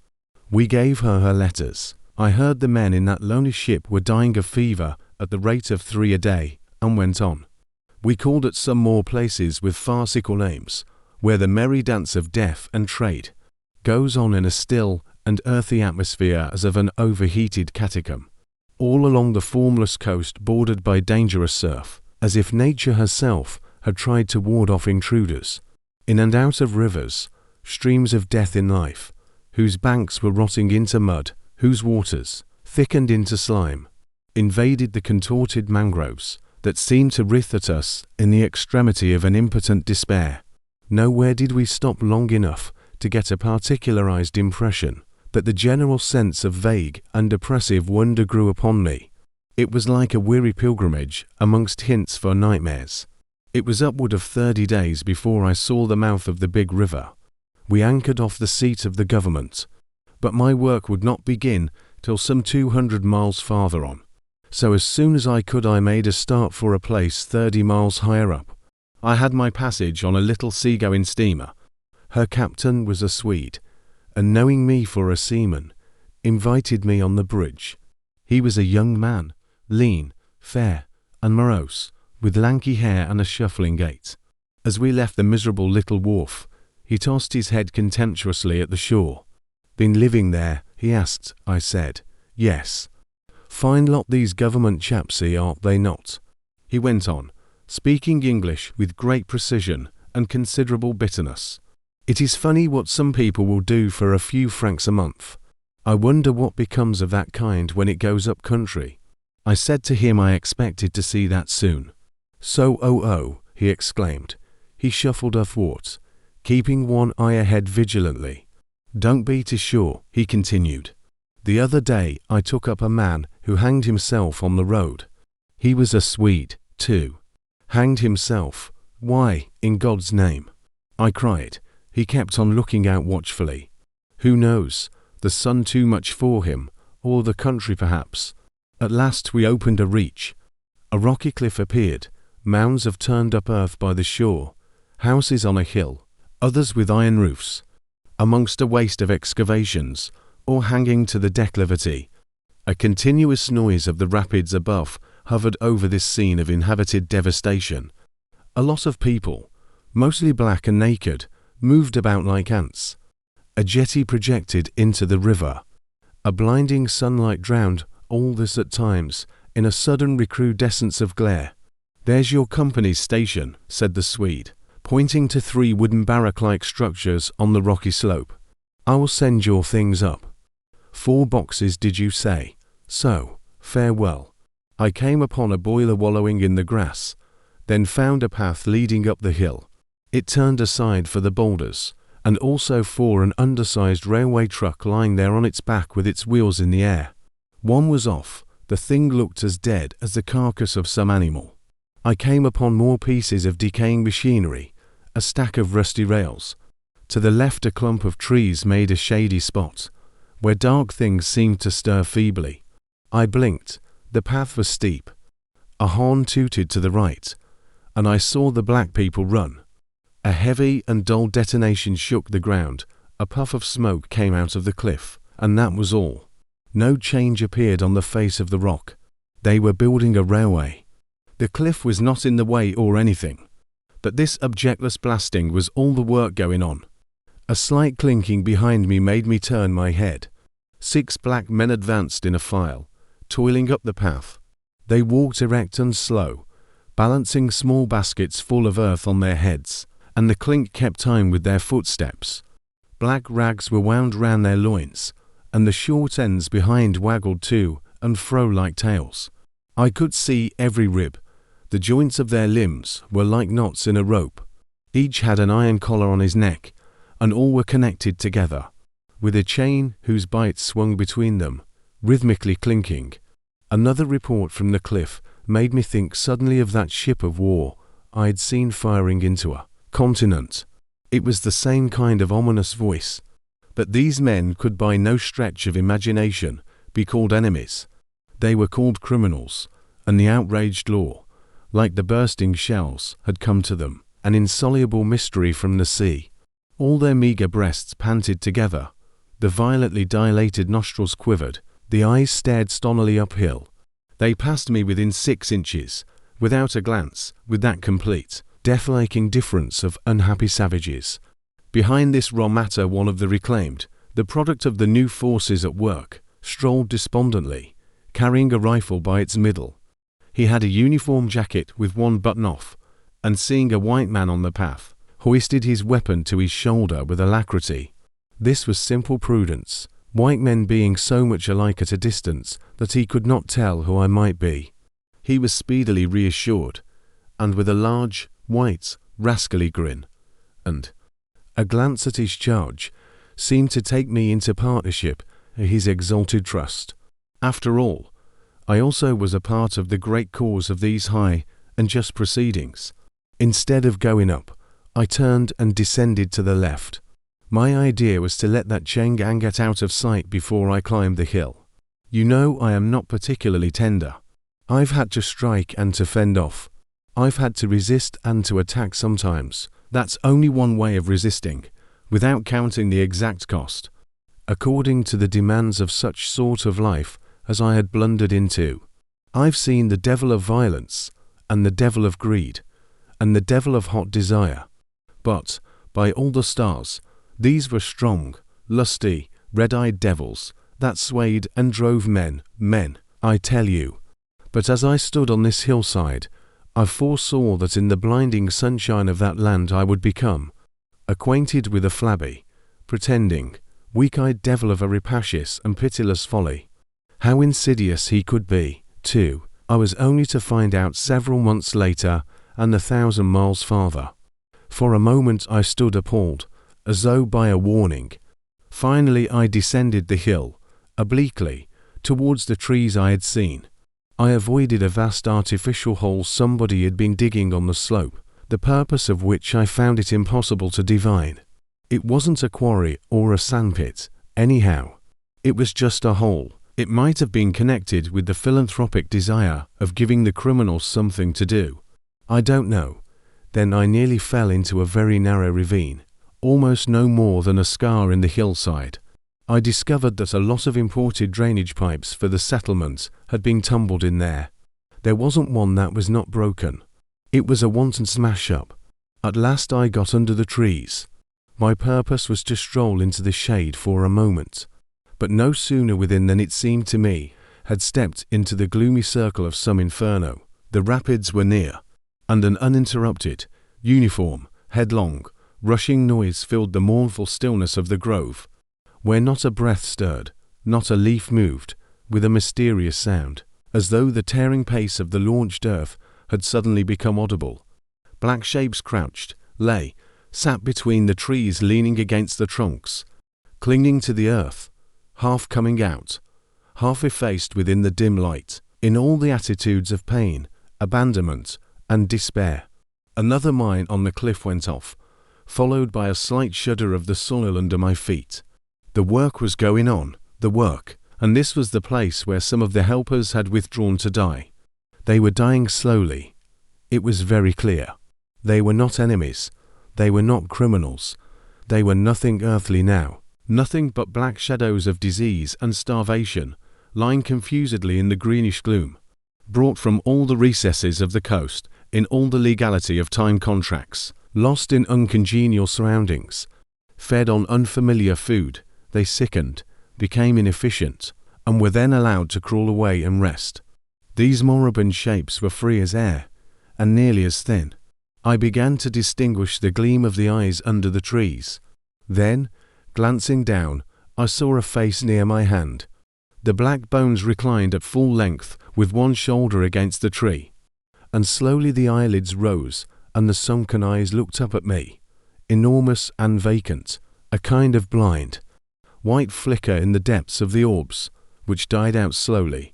We gave her her letters. I heard the men in that lonely ship were dying of fever at the rate of 3 a day, and went on. We called at some more places with farcical names, where the merry dance of death and trade goes on in a still and earthy atmosphere as of an overheated catacomb. All along the formless coast bordered by dangerous surf, as if nature herself had tried to ward off intruders. In and out of rivers, streams of death in life, whose banks were rotting into mud, whose waters, thickened into slime, invaded the contorted mangroves that seemed to writhe at us in the extremity of an impotent despair. Nowhere did we stop long enough to get a particularized impression, but the general sense of vague and oppressive wonder grew upon me. It was like a weary pilgrimage amongst hints for nightmares. It was upward of 30 days before I saw the mouth of the big river. We anchored off the seat of the government, but my work would not begin till some 200 miles farther on. So as soon as I could I made a start for a place 30 miles higher up. I had my passage on a little sea-going steamer. Her captain was a Swede, and knowing me for a seaman, invited me on the bridge. He was a young man, lean, fair, and morose, with lanky hair and a shuffling gait. As we left the miserable little wharf, he tossed his head contemptuously at the shore. "Been living there?" he asked. I said, "Yes." "Fine lot these government chapsy, are they not?" He went on, speaking English with great precision and considerable bitterness. "It is funny what some people will do for a few francs a month. I wonder what becomes of that kind when it goes up country." I said to him I expected to see that soon. "So, he exclaimed. He shuffled athwart, keeping one eye ahead vigilantly. "Don't be too sure," he continued. "The other day I took up a man who hanged himself on the road. He was a Swede, too. Hanged himself? Why, in God's name?" I cried. He kept on looking out watchfully. Who knows, the sun too much for him, or the country perhaps. At last we opened a reach. A rocky cliff appeared, mounds of turned-up earth by the shore, houses on a hill, others with iron roofs. Amongst a waste of excavations, or hanging to the declivity, a continuous noise of the rapids above hovered over this scene of inhabited devastation. A lot of people, mostly black and naked, moved about like ants. A jetty projected into the river. A blinding sunlight drowned all this at times in a sudden recrudescence of glare. "There's your company's station," said the Swede, pointing to 3 wooden barrack-like structures on the rocky slope. "I will send your things up." 4 boxes, did you say? So, farewell. I came upon a boiler wallowing in the grass, then found a path leading up the hill. It turned aside for the boulders, and also for an undersized railway truck lying there on its back with its wheels in the air. One was off. The thing looked as dead as the carcass of some animal. I came upon more pieces of decaying machinery, a stack of rusty rails. To the left a clump of trees made a shady spot, where dark things seemed to stir feebly. I blinked. The path was steep. A horn tooted to the right, and I saw the black people run. A heavy and dull detonation shook the ground. A puff of smoke came out of the cliff, and that was all. No change appeared on the face of the rock. They were building a railway. The cliff was not in the way or anything, but this objectless blasting was all the work going on. A slight clinking behind me made me turn my head. 6 black men advanced in a file, toiling up the path. They walked erect and slow, balancing small baskets full of earth on their heads, and the clink kept time with their footsteps. Black rags were wound round their loins, and the short ends behind waggled to and fro like tails. I could see every rib. The joints of their limbs were like knots in a rope. Each had an iron collar on his neck, and all were connected together, with a chain whose bites swung between them, rhythmically clinking. Another report from the cliff made me think suddenly of that ship of war I had seen firing into a continent. It was the same kind of ominous voice. But these men could by no stretch of imagination be called enemies. They were called criminals, and the outraged law, like the bursting shells, had come to them, an insoluble mystery from the sea. All their meagre breasts panted together, the violently dilated nostrils quivered, the eyes stared stonily uphill. They passed me within 6 inches, without a glance, with that complete, death-like indifference of unhappy savages. Behind this raw matter one of the reclaimed, the product of the new forces at work, strolled despondently, carrying a rifle by its middle. He had a uniform jacket with one button off, and seeing a white man on the path, hoisted his weapon to his shoulder with alacrity. This was simple prudence, white men being so much alike at a distance that he could not tell who I might be. He was speedily reassured, and with a large, white, rascally grin, and a glance at his charge, seemed to take me into partnership in his exalted trust. After all, I also was a part of the great cause of these high and just proceedings. Instead of going up, I turned and descended to the left. My idea was to let that Cheng-Ang get out of sight before I climbed the hill. You know I am not particularly tender. I've had to strike and to fend off. I've had to resist and to attack sometimes. That's only one way of resisting, without counting the exact cost, according to the demands of such sort of life as I had blundered into. I've seen the devil of violence, and the devil of greed, and the devil of hot desire. But, by all the stars, these were strong, lusty, red-eyed devils that swayed and drove men, I tell you. But as I stood on this hillside, I foresaw that in the blinding sunshine of that land I would become acquainted with a flabby, pretending, weak-eyed devil of a rapacious and pitiless folly. How insidious he could be, too, I was only to find out several months later and 1,000 miles farther. For a moment I stood appalled, as though by a warning. Finally I descended the hill, obliquely, towards the trees I had seen. I avoided a vast artificial hole somebody had been digging on the slope, the purpose of which I found it impossible to divine. It wasn't a quarry or a sandpit, anyhow. It was just a hole. It might have been connected with the philanthropic desire of giving the criminals something to do. I don't know. Then I nearly fell into a very narrow ravine, almost no more than a scar in the hillside. I discovered that a lot of imported drainage pipes for the settlement had been tumbled in there. There wasn't one that was not broken. It was a wanton smash-up. At last I got under the trees. My purpose was to stroll into the shade for a moment, but no sooner within than it seemed to me had stepped into the gloomy circle of some inferno. The rapids were near, and an uninterrupted, uniform, headlong, rushing noise filled the mournful stillness of the grove, where not a breath stirred, not a leaf moved, with a mysterious sound, as though the tearing pace of the launched earth had suddenly become audible. Black shapes crouched, lay, sat between the trees leaning against the trunks, clinging to the earth, half coming out, half effaced within the dim light, in all the attitudes of pain, abandonment, and despair. Another mine on the cliff went off, followed by a slight shudder of the soil under my feet. The work was going on, the work, and this was the place where some of the helpers had withdrawn to die. They were dying slowly. It was very clear. They were not enemies. They were not criminals. They were nothing earthly now. Nothing but black shadows of disease and starvation, lying confusedly in the greenish gloom, brought from all the recesses of the coast, in all the legality of time contracts, lost in uncongenial surroundings, fed on unfamiliar food. They sickened, became inefficient, and were then allowed to crawl away and rest. These moribund shapes were free as air, and nearly as thin. I began to distinguish the gleam of the eyes under the trees. Then, glancing down, I saw a face near my hand. The black bones reclined at full length with one shoulder against the tree, and slowly the eyelids rose and the sunken eyes looked up at me, enormous and vacant, a kind of blind, white flicker in the depths of the orbs, which died out slowly.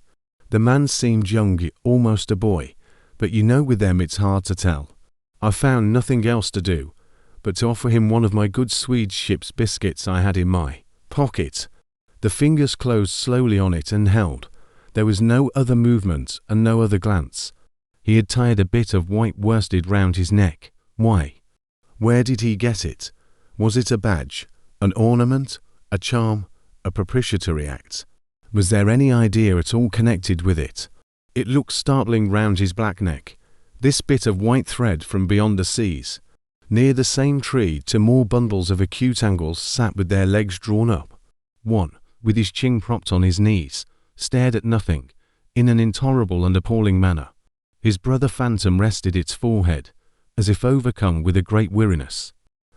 The man seemed young, almost a boy, but you know with them it's hard to tell. I found nothing else to do, but to offer him one of my good Swede ship's biscuits I had in my pocket. The fingers closed slowly on it and held. There was no other movement and no other glance. He had tied a bit of white worsted round his neck. Why? Where did he get it? Was it a badge, an ornament, a charm, a propitiatory act? Was there any idea at all connected with it? It looked startling round his black neck. This bit of white thread from beyond the seas. Near the same tree, two more bundles of acute angles sat with their legs drawn up. One, with his chin propped on his knees, stared at nothing, in an intolerable and appalling manner. His brother phantom rested its forehead, as if overcome with a great weariness.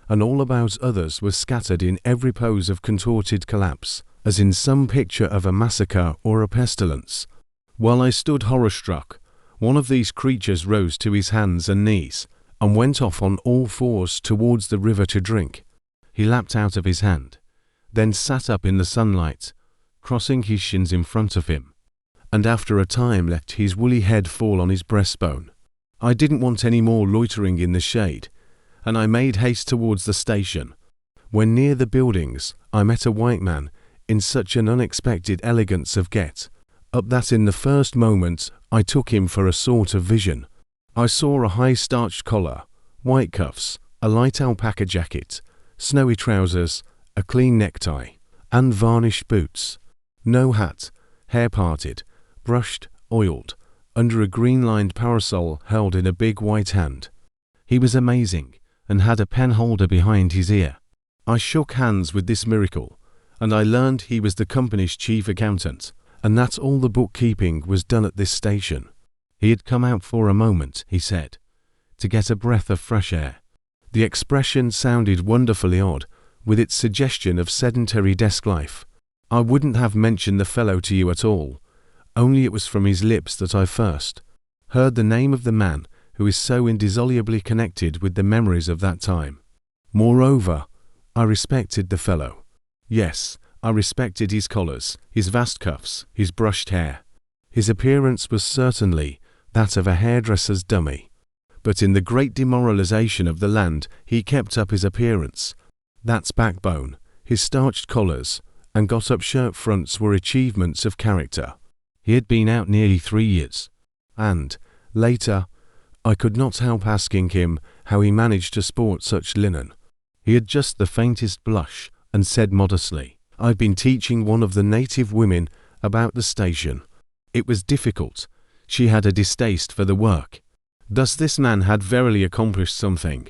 And all about others were scattered in every pose of contorted collapse, as in some picture of a massacre or a pestilence. While I stood horror-struck, one of these creatures rose to his hands and knees, and went off on all fours towards the river to drink. He lapped out of his hand, then sat up in the sunlight, crossing his shins in front of him, and after a time let his woolly head fall on his breastbone. I didn't want any more loitering in the shade, and I made haste towards the station. When near the buildings, I met a white man in such an unexpected elegance of get-up that in the first moment I took him for a sort of vision. I saw a high starched collar, white cuffs, a light alpaca jacket, snowy trousers, a clean necktie, and varnished boots. No hat, hair parted, brushed, oiled, under a green-lined parasol held in a big white hand. He was amazing, and had a pen holder behind his ear. I shook hands with this miracle, and I learned he was the company's chief accountant, and that all the bookkeeping was done at this station. He had come out for a moment, he said, to get a breath of fresh air. The expression sounded wonderfully odd, with its suggestion of sedentary desk life. I wouldn't have mentioned the fellow to you at all, only it was from his lips that I first heard the name of the man who is so indissolubly connected with the memories of that time. Moreover, I respected the fellow. Yes, I respected his collars, his vast cuffs, his brushed hair. His appearance was certainly that of a hairdresser's dummy. But in the great demoralization of the land he kept up his appearance. That backbone, his starched collars, and got-up shirt fronts were achievements of character. He had been out nearly 3 years. And, later, I could not help asking him how he managed to sport such linen. He had just the faintest blush, and said modestly, "I've been teaching one of the native women about the station. It was difficult. She had a distaste for the work." Thus this man had verily accomplished something,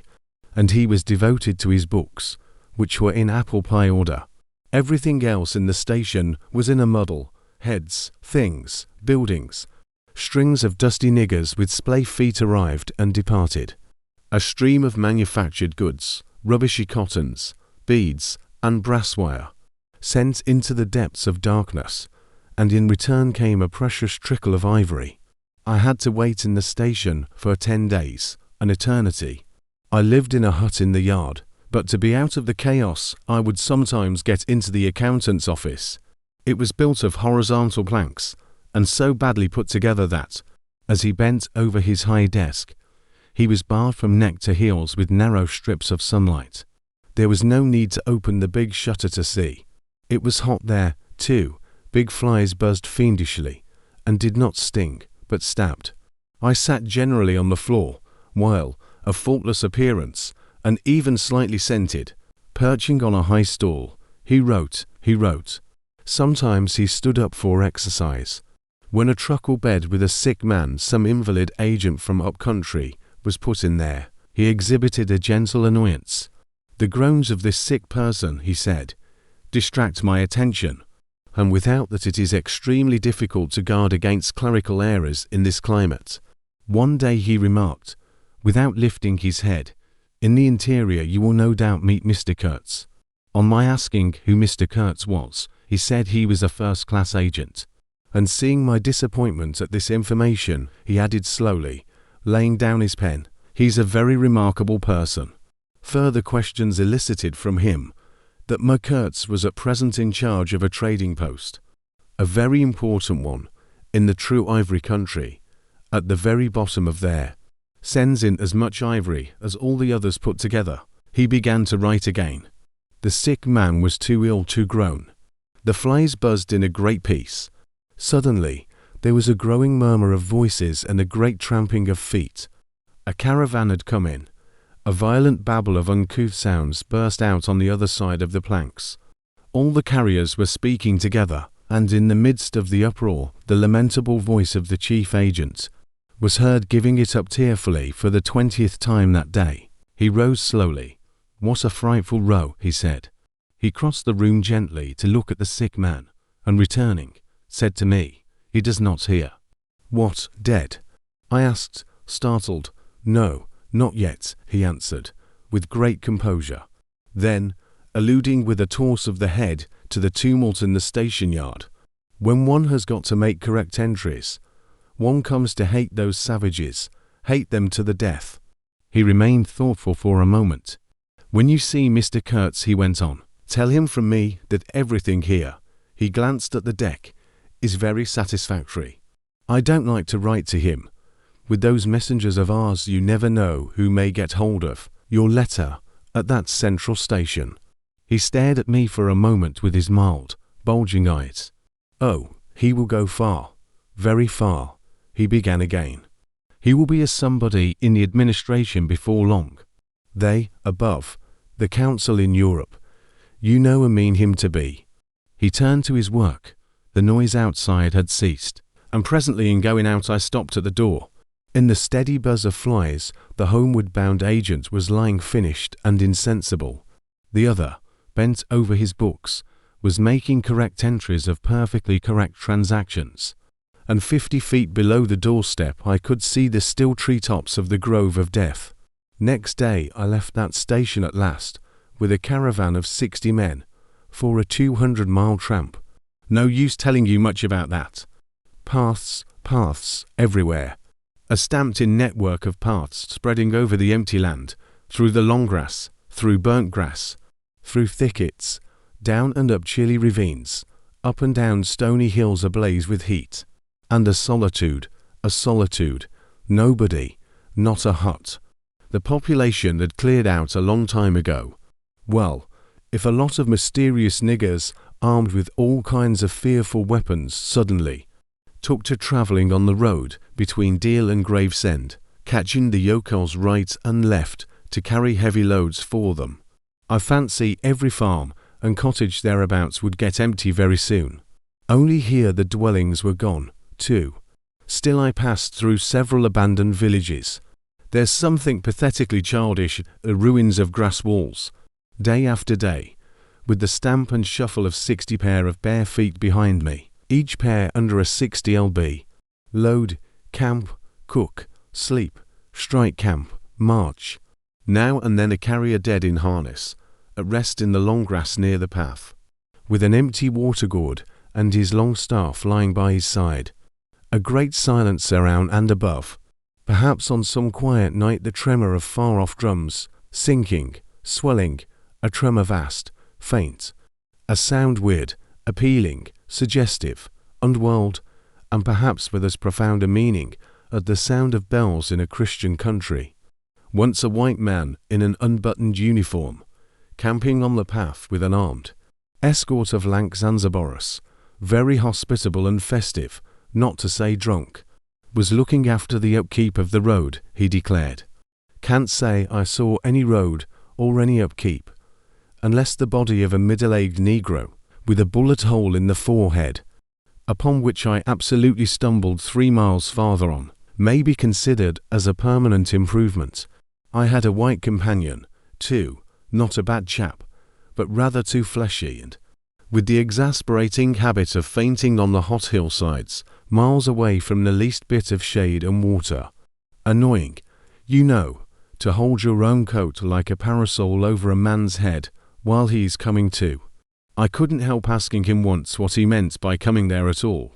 and he was devoted to his books, which were in apple pie order. Everything else in the station was in a muddle: heads, things, buildings. Strings of dusty niggers with splay feet arrived and departed. A stream of manufactured goods, rubbishy cottons, beads, and brass wire, sent into the depths of darkness, and in return came a precious trickle of ivory. I had to wait in the station for 10 days, an eternity. I lived in a hut in the yard, but to be out of the chaos I would sometimes get into the accountant's office. It was built of horizontal planks, and so badly put together that, as he bent over his high desk, he was barred from neck to heels with narrow strips of sunlight. There was no need to open the big shutter to see. It was hot there, too. Big flies buzzed fiendishly, and did not sting, but stabbed. I sat generally on the floor, while, of faultless appearance, and even slightly scented, perching on a high stool, he wrote. Sometimes he stood up for exercise. When a truckle bed with a sick man, some invalid agent from up country, was put in there, he exhibited a gentle annoyance. "The groans of this sick person," he said, "distract my attention, and without that it is extremely difficult to guard against clerical errors in this climate." One day he remarked, without lifting his head, "In the interior you will no doubt meet Mr. Kurtz." On my asking who Mr. Kurtz was, he said he was a first-class agent. And seeing my disappointment at this information, he added slowly, laying down his pen, "He's a very remarkable person." Further questions elicited from him that my Kurtz was at present in charge of a trading post, a very important one, in the true ivory country, at the very bottom of there, sends in as much ivory as all the others put together. He began to write again. The sick man was too ill to groan. The flies buzzed in a great peace. Suddenly, there was a growing murmur of voices and a great tramping of feet. A caravan had come in. A violent babble of uncouth sounds burst out on the other side of the planks. All the carriers were speaking together, and in the midst of the uproar, the lamentable voice of the chief agent was heard giving it up tearfully for the 20th time that day. He rose slowly. "What a frightful row," he said. He crossed the room gently to look at the sick man, and returning, said to me, "He does not hear." "What, dead?" I asked, startled. "No, not yet," he answered, with great composure. Then, alluding with a toss of the head to the tumult in the station yard, "When one has got to make correct entries, one comes to hate those savages, hate them to the death." He remained thoughtful for a moment. "When you see Mr. Kurtz," he went on, "tell him from me that everything here," he glanced at the deck, "is very satisfactory. I don't like to write to him. With those messengers of ours you never know who may get hold of your letter at that central station." He stared at me for a moment with his mild, bulging eyes. "Oh, he will go far, very far," he began again. "He will be a somebody in the administration before long. They, above, the council in Europe, you know and mean him to be." He turned to his work. The noise outside had ceased, and presently in going out I stopped at the door. In the steady buzz of flies, the homeward-bound agent was lying finished and insensible. The other, bent over his books, was making correct entries of perfectly correct transactions. And 50 feet below the doorstep I could see the still treetops of the Grove of Death. Next day I left that station at last, with a caravan of 60 men, for a 200-mile tramp. No use telling you much about that. Paths, everywhere. A stamped-in network of paths spreading over the empty land, through the long grass, through burnt grass, through thickets, down and up chilly ravines, up and down stony hills ablaze with heat. And a solitude, nobody, not a hut. The population had cleared out a long time ago. Well, if a lot of mysterious niggers, armed with all kinds of fearful weapons, suddenly took to travelling on the road between Deal and Gravesend, catching the yokels right and left to carry heavy loads for them, I fancy every farm and cottage thereabouts would get empty very soon. Only here the dwellings were gone, too. Still I passed through several abandoned villages. There's something pathetically childish, the ruins of grass walls, day after day, with the stamp and shuffle of 60 pair of bare feet behind me, each pair under a 60 lb. Load, camp, cook, sleep, strike camp, march. Now and then a carrier dead in harness, at rest in the long grass near the path, with an empty water gourd and his long staff lying by his side. A great silence around and above. Perhaps on some quiet night the tremor of far-off drums, sinking, swelling, a tremor vast, faint, a sound weird, appealing, suggestive, unworld, and perhaps with as profound a meaning as the sound of bells in a Christian country. Once a white man in an unbuttoned uniform, camping on the path with an armed escort of lank Zanzibaris, very hospitable and festive, not to say drunk, was looking after the upkeep of the road, he declared. Can't say I saw any road or any upkeep, unless the body of a middle-aged Negro, with a bullet hole in the forehead, upon which I absolutely stumbled 3 miles farther on, may be considered as a permanent improvement. I had a white companion, too, not a bad chap, but rather too fleshy and with the exasperating habit of fainting on the hot hillsides, miles away from the least bit of shade and water. Annoying, you know, to hold your own coat like a parasol over a man's head while he's coming to. I couldn't help asking him once what he meant by coming there at all.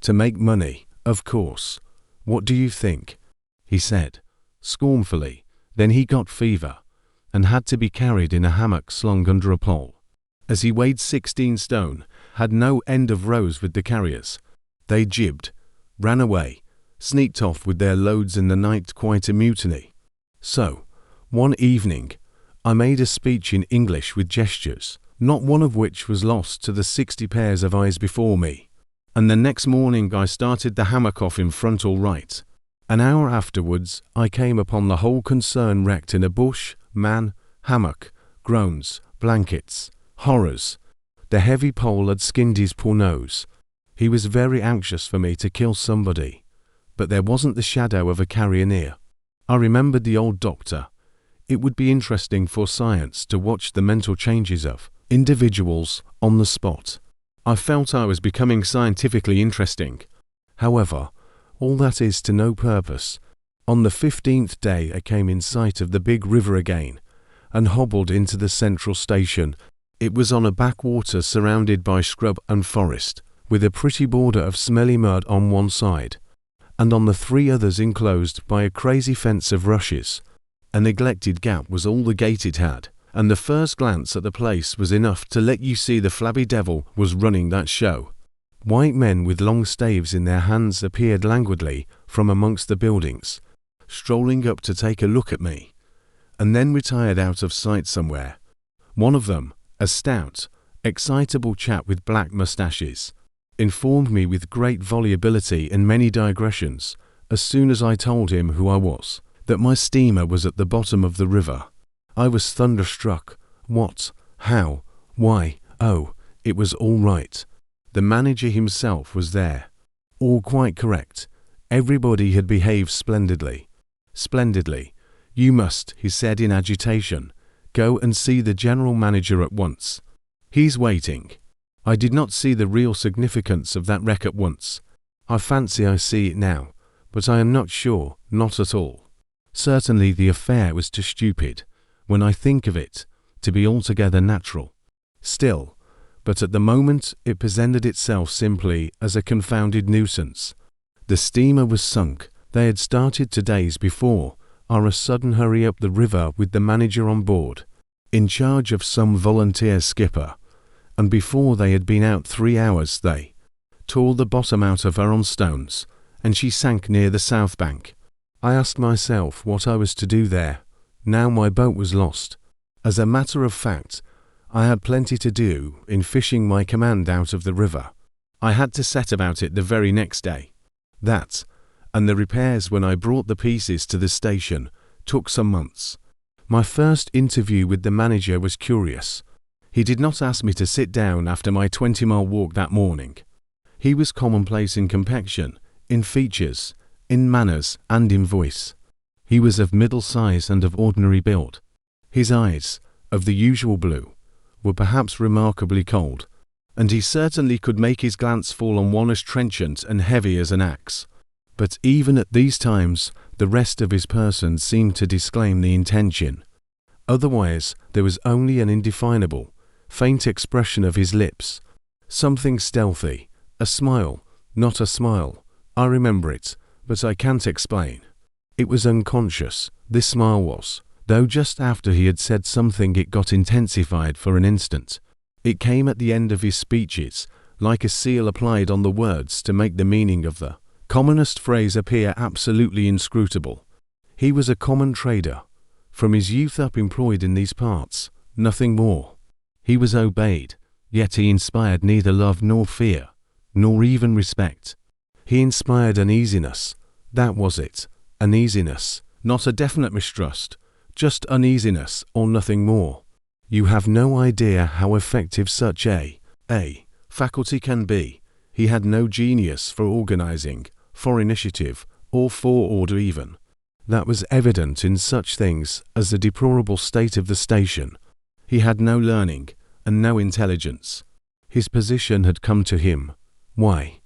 To make money, of course. What do you think? He said, scornfully. Then he got fever, and had to be carried in a hammock slung under a pole. As he weighed 16 stone, had no end of rows with the carriers. They jibbed, ran away, sneaked off with their loads in the night, quite a mutiny. So, one evening, I made a speech in English with gestures, not one of which was lost to the 60 pairs of eyes before me. And the next morning I started the hammock off in front all right. An hour afterwards I came upon the whole concern wrecked in a bush, man, hammock, groans, blankets, horrors. The heavy pole had skinned his poor nose. He was very anxious for me to kill somebody, but there wasn't the shadow of a carrier near. I remembered the old doctor. It would be interesting for science to watch the mental changes of individuals on the spot. I felt I was becoming scientifically interesting. However, all that is to no purpose. On the 15th day I came in sight of the big river again, and hobbled into the central station. It was on a backwater surrounded by scrub and forest, with a pretty border of smelly mud on one side, and on the 3 others enclosed by a crazy fence of rushes. A neglected gap was all the gate it had, and the first glance at the place was enough to let you see the flabby devil was running that show. White men with long staves in their hands appeared languidly from amongst the buildings, strolling up to take a look at me, and then retired out of sight somewhere. One of them, a stout, excitable chap with black moustaches, informed me with great volubility and many digressions, as soon as I told him who I was, that my steamer was at the bottom of the river. I was thunderstruck. What? How? Why? Oh, it was all right. The manager himself was there. All quite correct. Everybody had behaved splendidly. Splendidly. You must, he said in agitation, go and see the general manager at once. He's waiting. I did not see the real significance of that wreck at once. I fancy I see it now, but I am not sure, not at all. Certainly the affair was too stupid, when I think of it, to be altogether natural. Still, but at the moment it presented itself simply as a confounded nuisance. The steamer was sunk. They had started 2 days before, or a sudden hurry up the river with the manager on board, in charge of some volunteer skipper, and before they had been out 3 hours they tore the bottom out of her on stones, and she sank near the south bank. I asked myself what I was to do there, now my boat was lost. As a matter of fact, I had plenty to do in fishing my command out of the river. I had to set about it the very next day. That, and the repairs when I brought the pieces to the station, took some months. My first interview with the manager was curious. He did not ask me to sit down after my 20-mile walk that morning. He was commonplace in complexion, in features, in manners, and in voice. He was of middle size and of ordinary build. His eyes, of the usual blue, were perhaps remarkably cold, and he certainly could make his glance fall on one as trenchant and heavy as an axe. But even at these times the rest of his person seemed to disclaim the intention. Otherwise there was only an indefinable, faint expression of his lips, something stealthy, a smile, not a smile. I remember it, but I can't explain. It was unconscious, this smile was, though just after he had said something it got intensified for an instant. It came at the end of his speeches, like a seal applied on the words to make the meaning of the commonest phrase appear absolutely inscrutable. He was a common trader, from his youth up employed in these parts, nothing more. He was obeyed, yet he inspired neither love nor fear, nor even respect. He inspired uneasiness, that was it, uneasiness, not a definite mistrust, just uneasiness or nothing more. You have no idea how effective such a faculty can be. He had no genius for organizing, for initiative, or for order even. That was evident in such things as the deplorable state of the station. He had no learning, and no intelligence. His position had come to him. Why?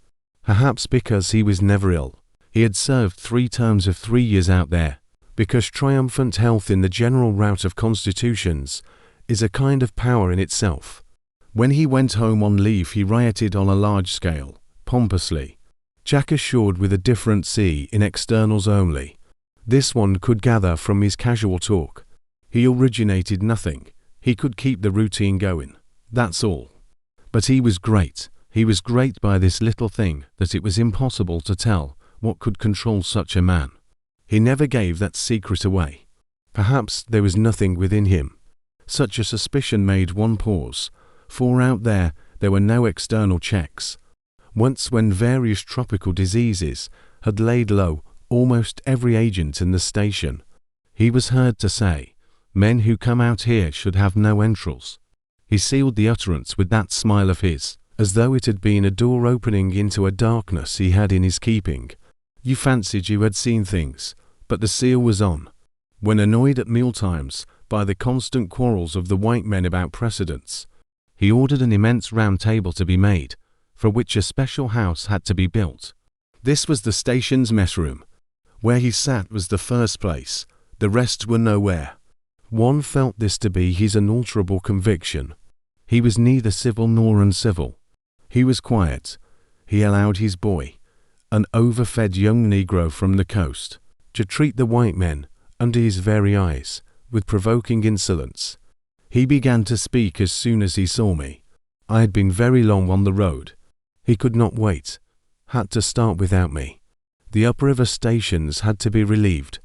Perhaps because he was never ill. He had served 3 terms of 3 years out there. Because triumphant health in the general rout of constitutions is a kind of power in itself. When he went home on leave he rioted on a large scale, pompously. Jack assured with a different sea in externals only. This one could gather from his casual talk. He originated nothing. He could keep the routine going. That's all. But he was great. He was great by this little thing that it was impossible to tell what could control such a man. He never gave that secret away. Perhaps there was nothing within him. Such a suspicion made one pause, for out there were no external checks. Once when various tropical diseases had laid low almost every agent in the station, he was heard to say, "Men who come out here should have no entrails." He sealed the utterance with that smile of his, as though it had been a door opening into a darkness he had in his keeping. You fancied you had seen things, but the seal was on. When annoyed at mealtimes by the constant quarrels of the white men about precedence, he ordered an immense round table to be made, for which a special house had to be built. This was the station's mess room. Where he sat was the first place, the rest were nowhere. One felt this to be his unalterable conviction. He was neither civil nor uncivil. He was quiet. He allowed his boy, an overfed young Negro from the coast, to treat the white men, under his very eyes, with provoking insolence. He began to speak as soon as he saw me. I had been very long on the road. He could not wait. Had to start without me. The upriver stations had to be relieved.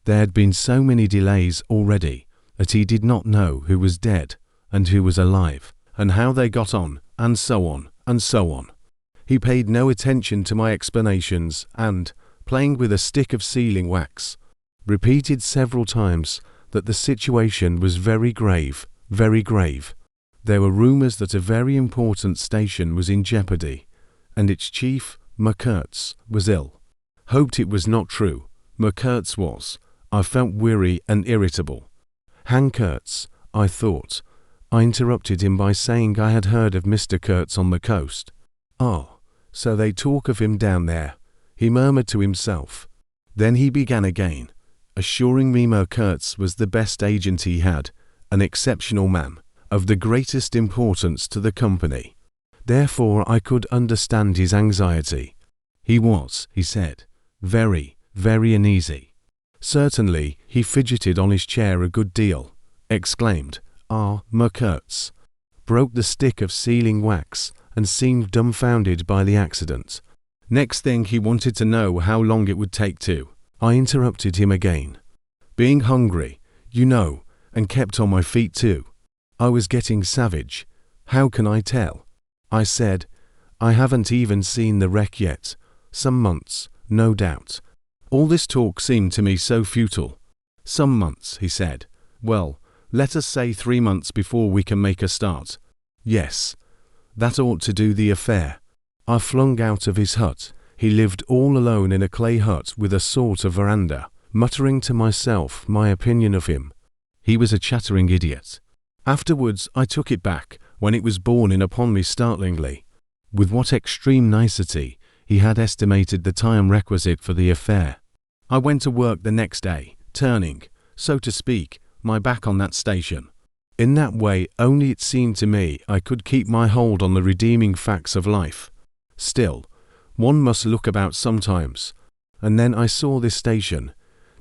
There had been so many delays already that he did not know who was dead and who was alive, and how they got on, and so on, and so on. He paid no attention to my explanations and, playing with a stick of sealing wax, repeated several times that the situation was very grave, very grave. There were rumors that a very important station was in jeopardy, and its chief, Kurtz, was ill. Hoped it was not true. Kurtz was. I felt weary and irritable. Hang Kurtz, I thought. I interrupted him by saying I had heard of Mr. Kurtz on the coast. "Oh, so they talk of him down there," he murmured to himself. Then he began again, assuring me Kurtz was the best agent he had, an exceptional man, of the greatest importance to the company. Therefore I could understand his anxiety. He was, he said, very, very uneasy. Certainly, he fidgeted on his chair a good deal, exclaimed, "Ah, Kurtz," broke the stick of sealing wax, and seemed dumbfounded by the accident. Next thing he wanted to know how long it would take to. I interrupted him again. Being hungry, you know, and kept on my feet too. I was getting savage. How can I tell? I said, "I haven't even seen the wreck yet. Some months, no doubt." All this talk seemed to me so futile. "Some months," he said. "Well, let us say 3 months before we can make a start." Yes, that ought to do the affair. I flung out of his hut. He lived all alone in a clay hut with a sort of veranda, muttering to myself my opinion of him. He was a chattering idiot. Afterwards I took it back when it was borne in upon me startlingly. With what extreme nicety he had estimated the time requisite for the affair. I went to work the next day, turning, so to speak, my back on that station. In that way only it seemed to me I could keep my hold on the redeeming facts of life. Still, one must look about sometimes, and then I saw this station,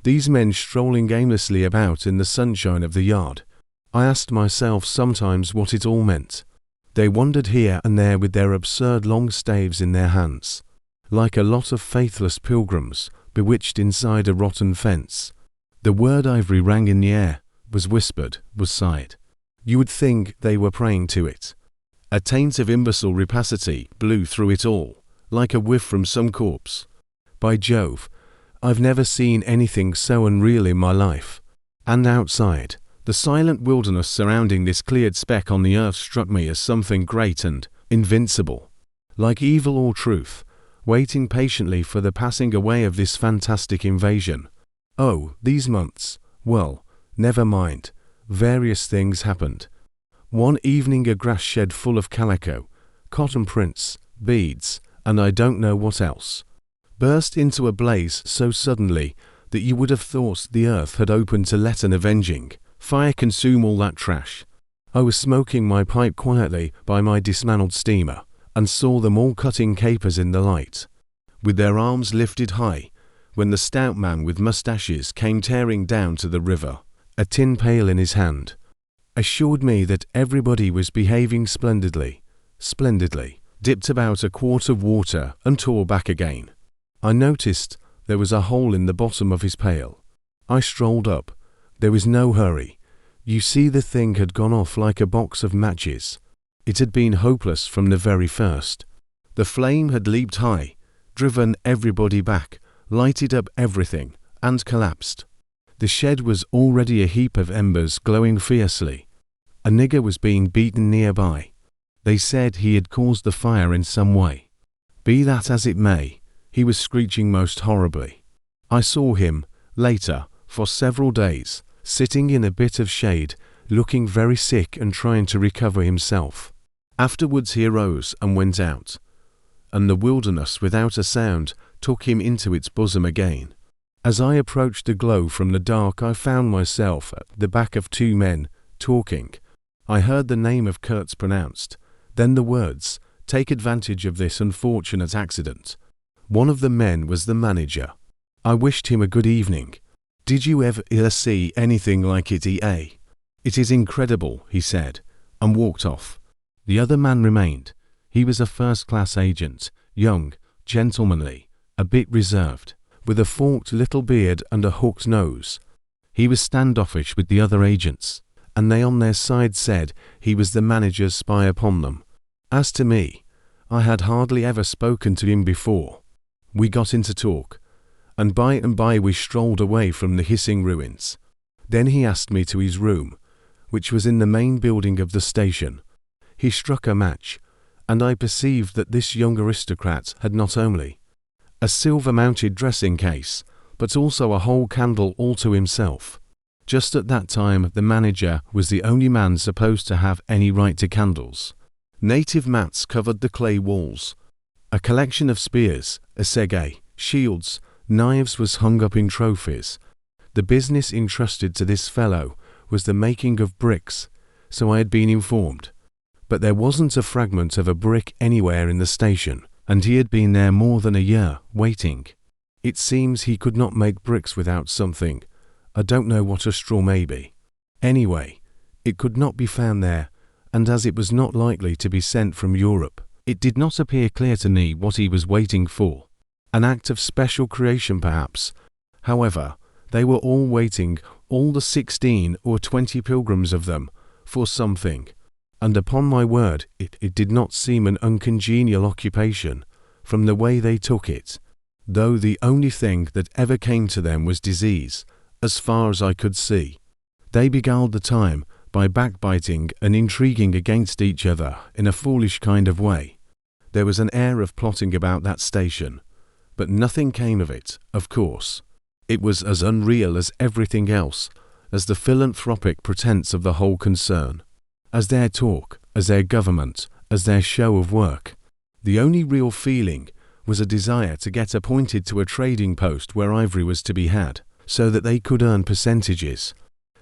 these men strolling aimlessly about in the sunshine of the yard. I asked myself sometimes what it all meant. They wandered here and there with their absurd long staves in their hands, like a lot of faithless pilgrims bewitched inside a rotten fence. The word ivory rang in the air, was whispered, was sighed. You would think they were praying to it. A taint of imbecile rapacity blew through it all, like a whiff from some corpse. By Jove, I've never seen anything so unreal in my life. And outside, the silent wilderness surrounding this cleared speck on the earth struck me as something great and invincible, like evil or truth, waiting patiently for the passing away of this fantastic invasion. Oh, these months, well, never mind. Various things happened. One evening a grass shed full of calico, cotton prints, beads, and I don't know what else, burst into a blaze so suddenly that you would have thought the earth had opened to let an avenging fire consume all that trash. I was smoking my pipe quietly by my dismantled steamer, and saw them all cutting capers in the light, with their arms lifted high, when the stout man with moustaches came tearing down to the river, a tin pail in his hand, assured me that everybody was behaving splendidly, dipped about a quart of water and tore back again. I noticed there was a hole in the bottom of his pail. I strolled up. There was no hurry. You see, the thing had gone off like a box of matches. It had been hopeless from the very first. The flame had leaped high, driven everybody back, lighted up everything, and collapsed. The shed was already a heap of embers glowing fiercely. A nigger was being beaten nearby. They said he had caused the fire in some way. Be that as it may, he was screeching most horribly. I saw him, later, for several days, sitting in a bit of shade, looking very sick and trying to recover himself. Afterwards he arose and went out, and the wilderness without a sound took him into its bosom again. As I approached the glow from the dark, I found myself at the back of two men, talking. I heard the name of Kurtz pronounced, then the words, "Take advantage of this unfortunate accident." One of the men was the manager. I wished him a good evening. "Did you ever see anything like it, EA? It is incredible," he said, and walked off. The other man remained. He was a first-class agent, young, gentlemanly, a bit reserved, with a forked little beard and a hooked nose. He was standoffish with the other agents, and they on their side said he was the manager's spy upon them. As to me, I had hardly ever spoken to him before. We got into talk, and by we strolled away from the hissing ruins. Then he asked me to his room, which was in the main building of the station. He struck a match, and I perceived that this young aristocrat had not only a silver-mounted dressing case, but also a whole candle all to himself. Just at that time the manager was the only man supposed to have any right to candles. Native mats covered the clay walls. A collection of spears, assegai, shields, knives was hung up in trophies. The business entrusted to this fellow was the making of bricks, so I had been informed. But there wasn't a fragment of a brick anywhere in the station, and he had been there more than a year, waiting. It seems he could not make bricks without something. I don't know what a straw may be. Anyway, it could not be found there, and as it was not likely to be sent from Europe, it did not appear clear to me what he was waiting for. An act of special creation perhaps. However, they were all waiting, all the 16 or 20 pilgrims of them, for something. And upon my word, it did not seem an uncongenial occupation, from the way they took it, though the only thing that ever came to them was disease, as far as I could see. They beguiled the time by backbiting and intriguing against each other in a foolish kind of way. There was an air of plotting about that station, but nothing came of it, of course. It was as unreal as everything else, as the philanthropic pretense of the whole concern, as their talk, as their government, as their show of work. The only real feeling was a desire to get appointed to a trading post where ivory was to be had, so that they could earn percentages.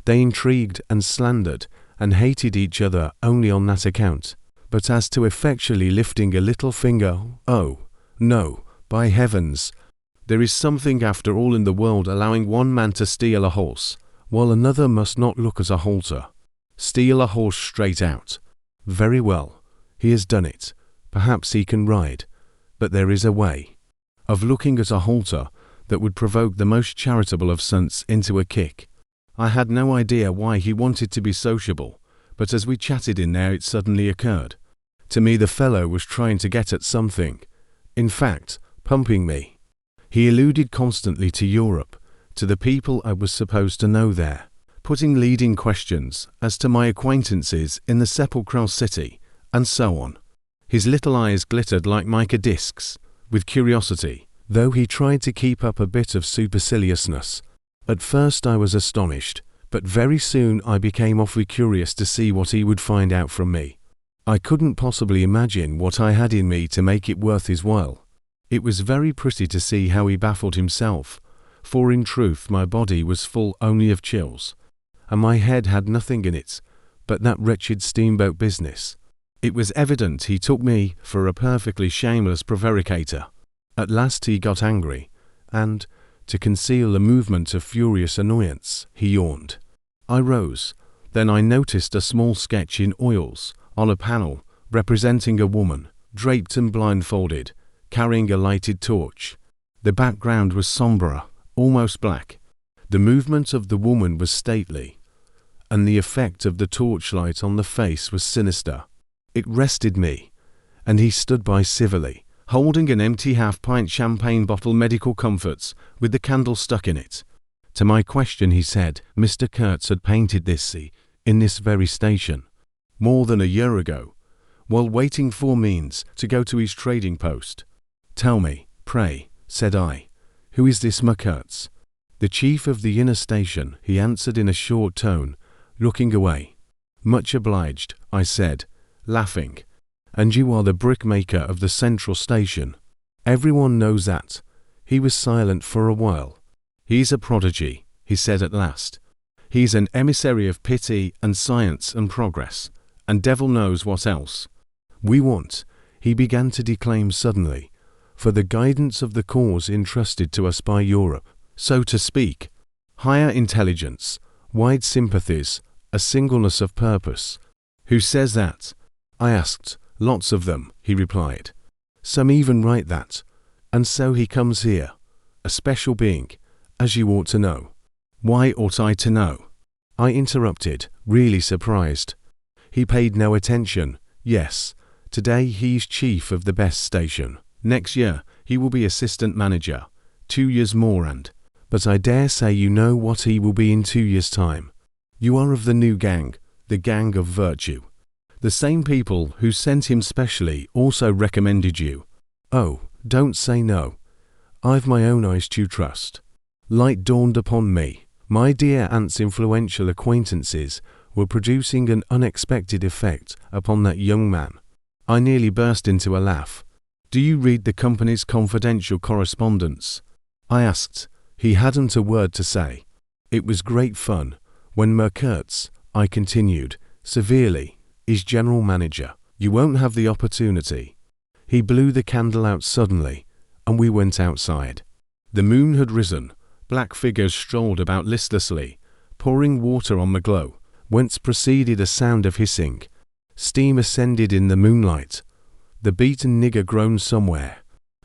They intrigued and slandered and hated each other only on that account. But as to effectually lifting a little finger, oh, no, by heavens! There is something after all in the world allowing one man to steal a horse, while another must not look at a halter. Steal a horse straight out. Very well, he has done it. Perhaps he can ride. But there is a way of looking at a halter that would provoke the most charitable of sons into a kick. I had no idea why he wanted to be sociable, but as we chatted in there it suddenly occurred. To me the fellow was trying to get at something. In fact, pumping me. He alluded constantly to Europe, to the people I was supposed to know there, putting leading questions as to my acquaintances in the sepulchral city, and so on. His little eyes glittered like mica discs, with curiosity, though he tried to keep up a bit of superciliousness. At first I was astonished, but very soon I became awfully curious to see what he would find out from me. I couldn't possibly imagine what I had in me to make it worth his while. It was very pretty to see how he baffled himself, for in truth my body was full only of chills, and my head had nothing in it but that wretched steamboat business. It was evident he took me for a perfectly shameless prevaricator. At last he got angry, and, to conceal a movement of furious annoyance, he yawned. I rose. Then I noticed a small sketch in oils, on a panel, representing a woman, draped and blindfolded, carrying a lighted torch. The background was sombre, almost black. The movement of the woman was stately. and the effect of the torchlight on the face was sinister. It rested me, and he stood by civilly, holding an empty half-pint champagne bottle medical comforts with the candle stuck in it. To my question he said, Mr. Kurtz had painted this sea in this very station, more than a year ago, while waiting for means to go to his trading post. Tell me, pray, said I, who is this Kurtz? The chief of the inner station, he answered in a short tone, looking away. Much obliged, I said, laughing. And you are the brickmaker of the central station. Everyone knows that. He was silent for a while. He's a prodigy, he said at last. He's an emissary of pity and science and progress, and devil knows what else. We want, he began to declaim suddenly, for the guidance of the cause entrusted to us by Europe, so to speak, higher intelligence, wide sympathies, a singleness of purpose. Who says that? I asked. Lots of them, he replied. Some even write that. And so he comes here, a special being, as you ought to know. Why ought I to know? I interrupted, really surprised. He paid no attention. Yes, today he's chief of the best station. Next year he will be assistant manager. 2 years more but I dare say you know what he will be in 2 years' time. You are of the new gang, the gang of virtue. The same people who sent him specially also recommended you. Oh, don't say no. I've my own eyes to trust. Light dawned upon me. My dear aunt's influential acquaintances were producing an unexpected effect upon that young man. I nearly burst into a laugh. Do you read the company's confidential correspondence? I asked. He hadn't a word to say. It was great fun when Kurtz, I continued, severely, is general manager. You won't have the opportunity. He blew the candle out suddenly, and we went outside. The moon had risen. Black figures strolled about listlessly, pouring water on the glow, whence proceeded a sound of hissing. Steam ascended in the moonlight. The beaten nigger groaned somewhere.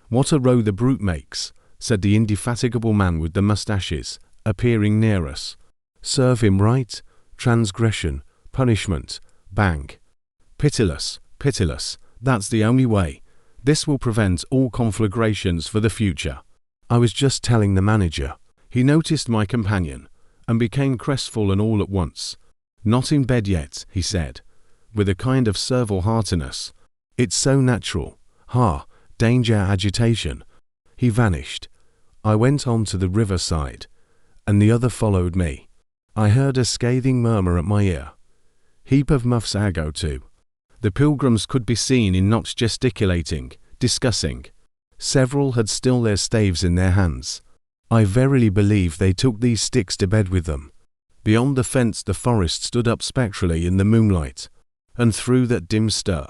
What a row the brute makes, said the indefatigable man with the moustaches, appearing near us. Serve him right, transgression, punishment, bang. Pitiless, pitiless, that's the only way. This will prevent all conflagrations for the future. I was just telling the manager. He noticed my companion, and became crestfallen all at once. Not in bed yet, he said, with a kind of servile heartiness. It's so natural. Ha, danger, agitation. He vanished. I went on to the riverside, and the other followed me. I heard a scathing murmur at my ear. Heap of muffs I go to. The pilgrims could be seen in knots gesticulating, discussing. Several had still their staves in their hands. I verily believe they took these sticks to bed with them. Beyond the fence the forest stood up spectrally in the moonlight, and through that dim stir,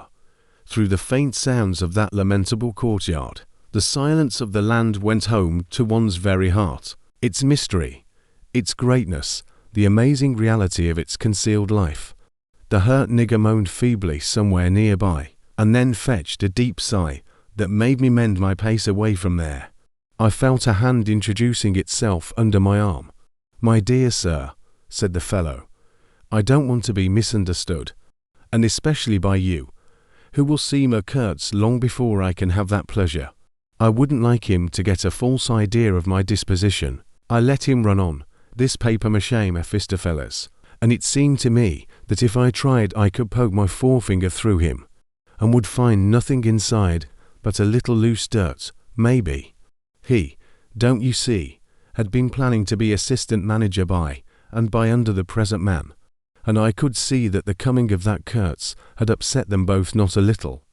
through the faint sounds of that lamentable courtyard, the silence of the land went home to one's very heart. Its mystery, its greatness, the amazing reality of its concealed life. The hurt nigger moaned feebly somewhere nearby, and then fetched a deep sigh that made me mend my pace away from there. I felt a hand introducing itself under my arm. My dear sir, said the fellow, I don't want to be misunderstood, and especially by you, who will see Kurtz long before I can have that pleasure. I wouldn't like him to get a false idea of my disposition. I let him run on, this papier-mâché Mephistopheles, and it seemed to me that if I tried I could poke my forefinger through him, and would find nothing inside but a little loose dirt, maybe. He, don't you see, had been planning to be assistant manager by and by under the present man, and I could see that the coming of that Kurtz had upset them both not a little.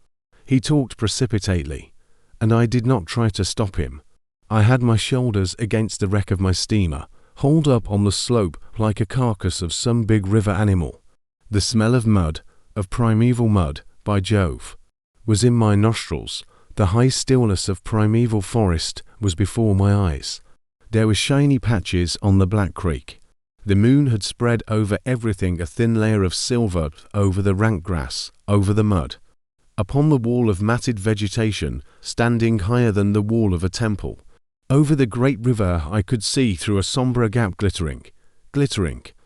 He talked precipitately, and I did not try to stop him. I had my shoulders against the wreck of my steamer, hauled up on the slope like a carcass of some big river animal. The smell of mud, of primeval mud, by Jove, was in my nostrils. The high stillness of primeval forest was before my eyes. There were shiny patches on the Black Creek. The moon had spread over everything a thin layer of silver, over the rank grass, over the mud. Upon the wall of matted vegetation, standing higher than the wall of a temple. Over the great river I could see through a sombre gap glittering,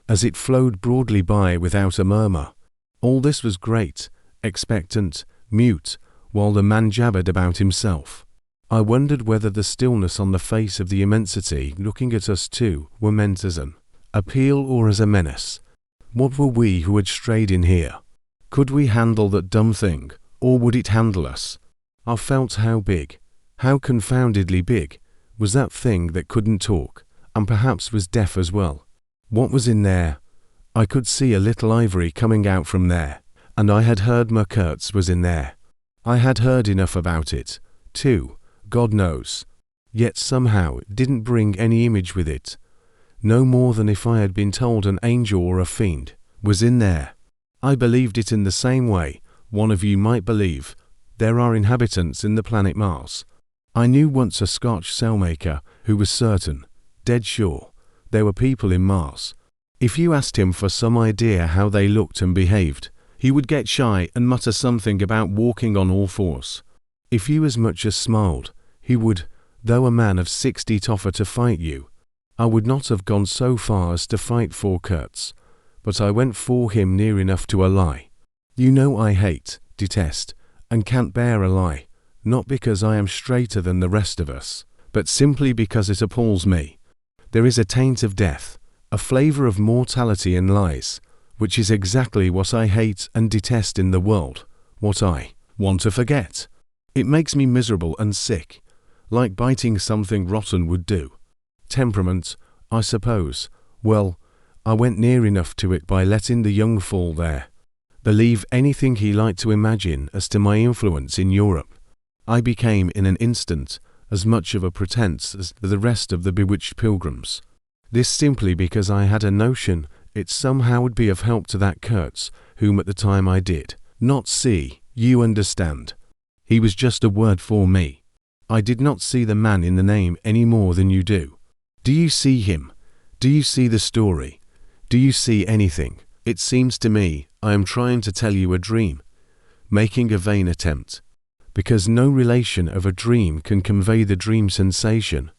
as it flowed broadly by without a murmur. All this was great, expectant, mute, while the man jabbered about himself. I wondered whether the stillness on the face of the immensity looking at us too were meant as an appeal or as a menace. What were we who had strayed in here? Could we handle that dumb thing, or would it handle us? I felt how big, how confoundedly big, was that thing that couldn't talk, and perhaps was deaf as well. What was in there? I could see a little ivory coming out from there, and I had heard Kurtz was in there. I had heard enough about it, too, God knows. Yet somehow it didn't bring any image with it. No more than if I had been told an angel or a fiend was in there. I believed it in the same way one of you might believe there are inhabitants in the planet Mars. I knew once a Scotch sailmaker who was certain, dead sure, there were people in Mars. If you asked him for some idea how they looked and behaved, he would get shy and mutter something about walking on all fours. If you as much as smiled, he would, though a man of 60, offer to fight you. I would not have gone so far as to fight for Kurtz, but I went for him near enough to a lie. You know I hate, detest, and can't bear a lie, not because I am straighter than the rest of us, but simply because it appalls me. There is a taint of death, a flavour of mortality in lies, which is exactly what I hate and detest in the world, what I want to forget. It makes me miserable and sick, like biting something rotten would do. Temperament, I suppose. Well, I went near enough to it by letting the young fall there. Believe anything he liked to imagine as to my influence in Europe. I became in an instant as much of a pretense as the rest of the bewitched pilgrims. This simply because I had a notion it somehow would be of help to that Kurtz, whom at the time I did not see, you understand. He was just a word for me. I did not see the man in the name any more than you do. Do you see him? Do you see the story? Do you see anything? It seems to me I am trying to tell you a dream, making a vain attempt, because no relation of a dream can convey the dream sensation,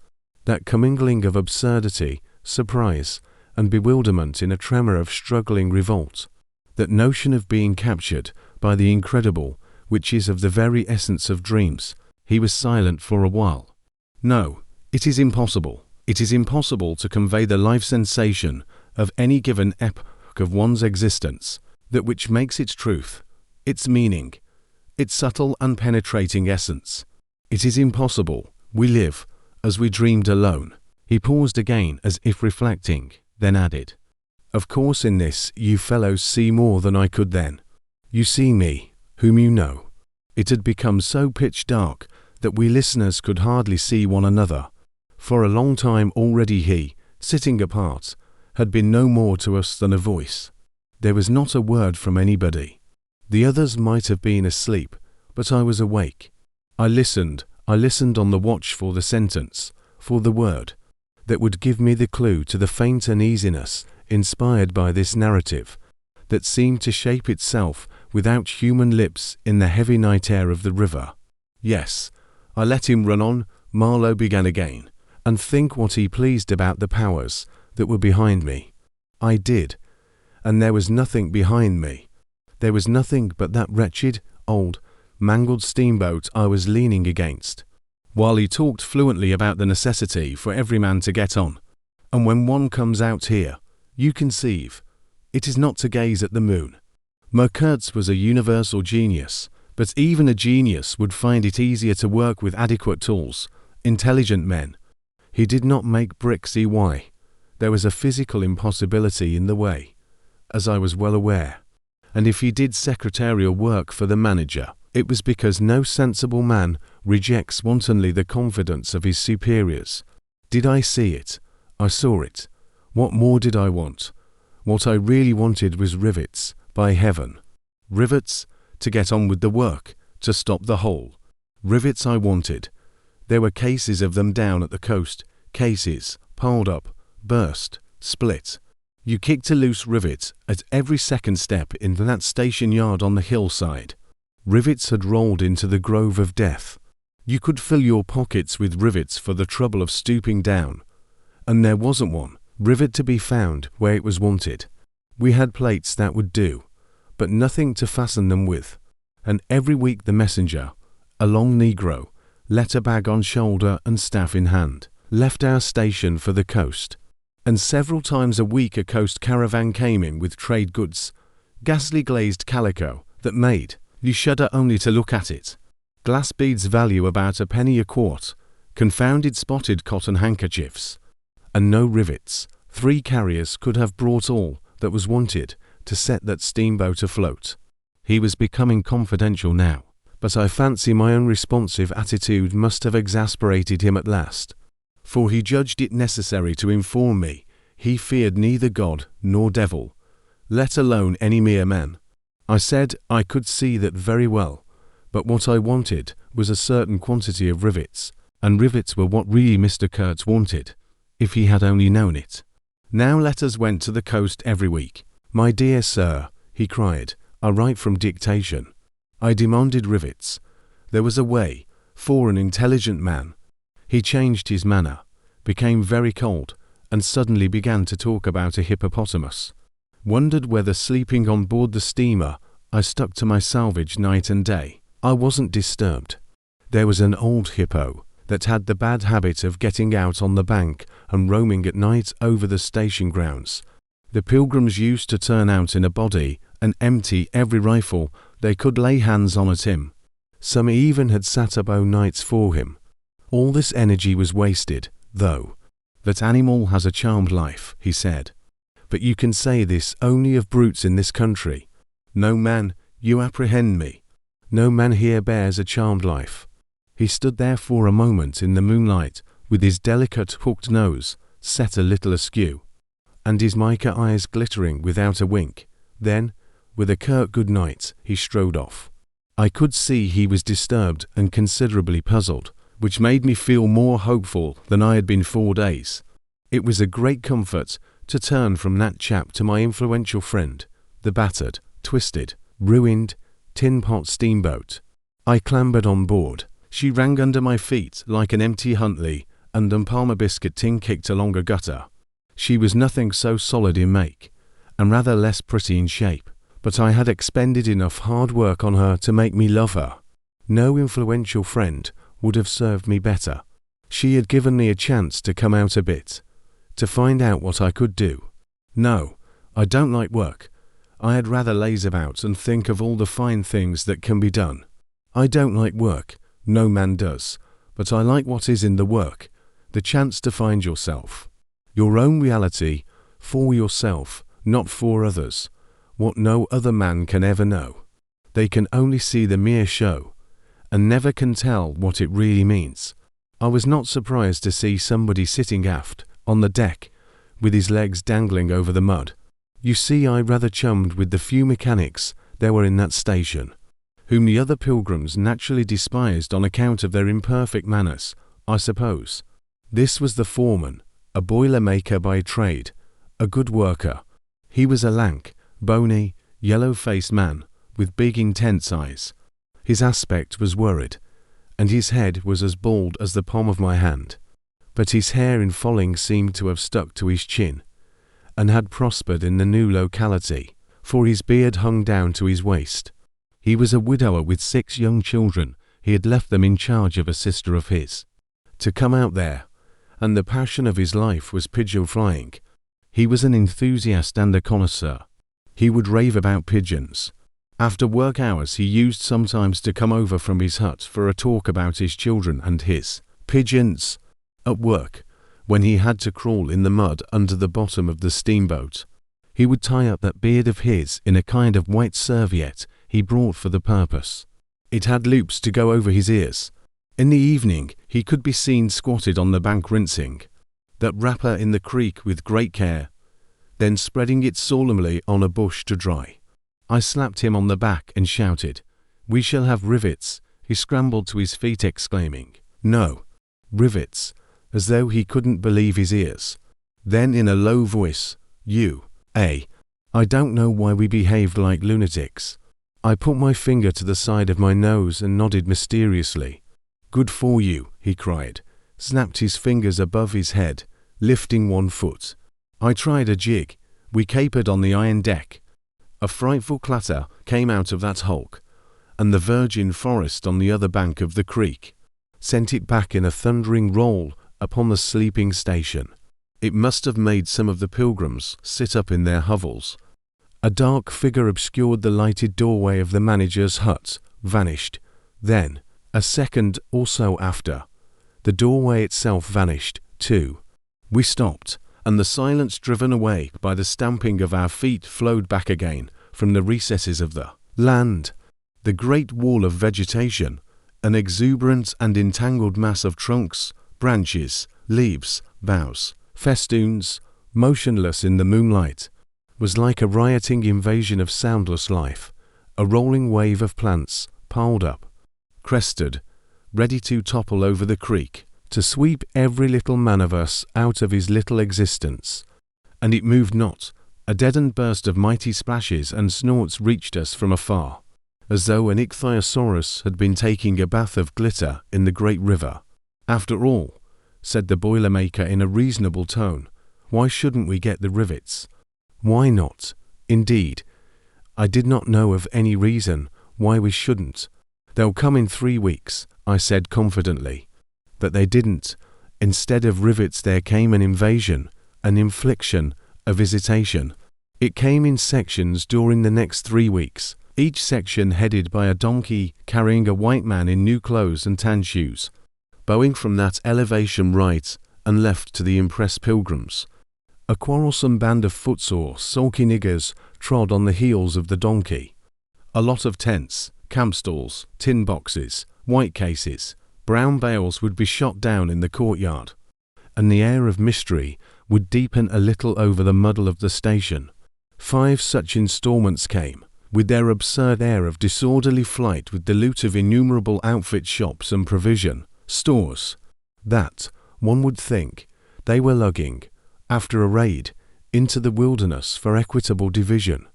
that commingling of absurdity, surprise, and bewilderment in a tremor of struggling revolt, that notion of being captured by the incredible, which is of the very essence of dreams. He was silent for a while. No, it is impossible. It is impossible to convey the life sensation of any given epoch of one's existence, that which makes its truth, its meaning, its subtle and penetrating essence. It is impossible. We live, as we dreamed alone. He paused again as if reflecting, then added, Of course in this you fellows see more than I could then. You see me, whom you know. It had become so pitch dark that we listeners could hardly see one another. For a long time already he, sitting apart, had been no more to us than a voice. There was not a word from anybody. The others might have been asleep, but I was awake. I listened on the watch for the sentence, for the word, that would give me the clue to the faint uneasiness inspired by this narrative, that seemed to shape itself without human lips in the heavy night air of the river. Yes, I let him run on, Marlow began again, and think what he pleased about the powers that were behind me. I did, and there was nothing behind me. There was nothing but that wretched, old, mangled steamboat I was leaning against, while he talked fluently about the necessity for every man to get on. And when one comes out here, you conceive, it is not to gaze at the moon. Kurtz was a universal genius, but even a genius would find it easier to work with adequate tools, intelligent men. He did not make bricks EY. There was a physical impossibility in the way, as I was well aware. And if he did secretarial work for the manager, it was because no sensible man rejects wantonly the confidence of his superiors. Did I see it? I saw it. What more did I want? What I really wanted was rivets, by heaven. Rivets, to get on with the work, to stop the hole. Rivets I wanted. There were cases of them down at the coast, cases, piled up, burst, split. You kicked a loose rivet at every second step into that station yard on the hillside. Rivets had rolled into the grove of death. You could fill your pockets with rivets for the trouble of stooping down. And there wasn't one, Rivet to be found where it was wanted. We had plates that would do, but nothing to fasten them with. And every week the messenger, a long negro, letter bag on shoulder and staff in hand, left our station for the coast. And several times a week a coast caravan came in with trade goods, ghastly glazed calico that made you shudder only to look at it, glass beads value about a penny a quart, confounded spotted cotton handkerchiefs, and no rivets. 3 carriers could have brought all that was wanted to set that steamboat afloat. He was becoming confidential now, but I fancy my unresponsive attitude must have exasperated him at last, for he judged it necessary to inform me he feared neither God nor devil, let alone any mere man. I said I could see that very well, but what I wanted was a certain quantity of rivets, and rivets were what really Mr. Kurtz wanted, if he had only known it. Now letters went to the coast every week. "My dear sir," he cried, "I write from dictation." I demanded rivets. There was a way, for an intelligent man. He changed his manner, became very cold, and suddenly began to talk about a hippopotamus. Wondered whether sleeping on board the steamer I stuck to my salvage night and day. I wasn't disturbed. There was an old hippo that had the bad habit of getting out on the bank and roaming at night over the station grounds. The pilgrims used to turn out in a body and empty every rifle they could lay hands on at him. Some even had sat up o' nights for him. All this energy was wasted, though. That animal has a charmed life, he said. But you can say this only of brutes in this country. No man, you apprehend me. No man here bears a charmed life. He stood there for a moment in the moonlight, with his delicate hooked nose set a little askew, and his mica eyes glittering without a wink. Then, with a curt good night, he strode off. I could see he was disturbed and considerably puzzled, which made me feel more hopeful than I had been 4 days. It was a great comfort to turn from that chap to my influential friend, the battered, twisted, ruined, tin-pot steamboat. I clambered on board. She rang under my feet like an empty Huntley and an Palmer biscuit tin kicked along a gutter. She was nothing so solid in make, and rather less pretty in shape, but I had expended enough hard work on her to make me love her. No influential friend would have served me better. She had given me a chance to come out a bit, to find out what I could do. No, I don't like work. I had rather laze about and think of all the fine things that can be done. I don't like work, no man does, but I like what is in the work, the chance to find yourself. Your own reality, for yourself, not for others, what no other man can ever know. They can only see the mere show, and never can tell what it really means. I was not surprised to see somebody sitting aft, on the deck, with his legs dangling over the mud. You see, I rather chummed with the few mechanics there were in that station, whom the other pilgrims naturally despised on account of their imperfect manners, I suppose. This was the foreman, a boiler-maker by trade, a good worker. He was a lank, bony, yellow-faced man, with big intense eyes. His aspect was worried, and his head was as bald as the palm of my hand. But his hair in falling seemed to have stuck to his chin, and had prospered in the new locality, for his beard hung down to his waist. He was a widower with 6 young children. He had left them in charge of a sister of his. To come out there, and the passion of his life was pigeon flying. He was an enthusiast and a connoisseur. He would rave about pigeons. After work hours he used sometimes to come over from his hut for a talk about his children and his pigeons. At work, when he had to crawl in the mud under the bottom of the steamboat, he would tie up that beard of his in a kind of white serviette he brought for the purpose. It had loops to go over his ears. In the evening he could be seen squatted on the bank rinsing that wrapper in the creek with great care, then spreading it solemnly on a bush to dry. I slapped him on the back and shouted, "We shall have rivets." He scrambled to his feet exclaiming, "No, rivets," as though he couldn't believe his ears. Then in a low voice, I don't know why we behaved like lunatics." I put my finger to the side of my nose and nodded mysteriously. "Good for you," he cried, snapped his fingers above his head, lifting one foot. I tried a jig. We capered on the iron deck. A frightful clatter came out of that hulk, and the virgin forest on the other bank of the creek sent it back in a thundering roll upon the sleeping station. It must have made some of the pilgrims sit up in their hovels. A dark figure obscured the lighted doorway of the manager's hut, vanished. Then, a second or so after, the doorway itself vanished, too. We stopped, and the silence driven away by the stamping of our feet flowed back again from the recesses of the land. The great wall of vegetation, an exuberant and entangled mass of trunks, branches, leaves, boughs, festoons, motionless in the moonlight, was like a rioting invasion of soundless life, a rolling wave of plants, piled up, crested, ready to topple over the creek, to sweep every little man of us out of his little existence. And it moved not. A deadened burst of mighty splashes and snorts reached us from afar, as though an ichthyosaurus had been taking a bath of glitter in the great river. After all, said the boilermaker in a reasonable tone, why shouldn't we get the rivets? Why not? Indeed, I did not know of any reason why we shouldn't. They'll come in 3 weeks, I said confidently. But they didn't. Instead of rivets there came an invasion, an infliction, a visitation. It came in sections during the next 3 weeks, each section headed by a donkey carrying a white man in new clothes and tan shoes, bowing from that elevation right and left to the impressed pilgrims. A quarrelsome band of footsore, sulky niggers trod on the heels of the donkey. A lot of tents, camp stalls, tin boxes, white cases, brown bales would be shot down in the courtyard, and the air of mystery would deepen a little over the muddle of the station. 5 such installments came, with their absurd air of disorderly flight with the loot of innumerable outfit shops and provision stores, that, one would think, they were lugging, after a raid, into the wilderness for equitable division.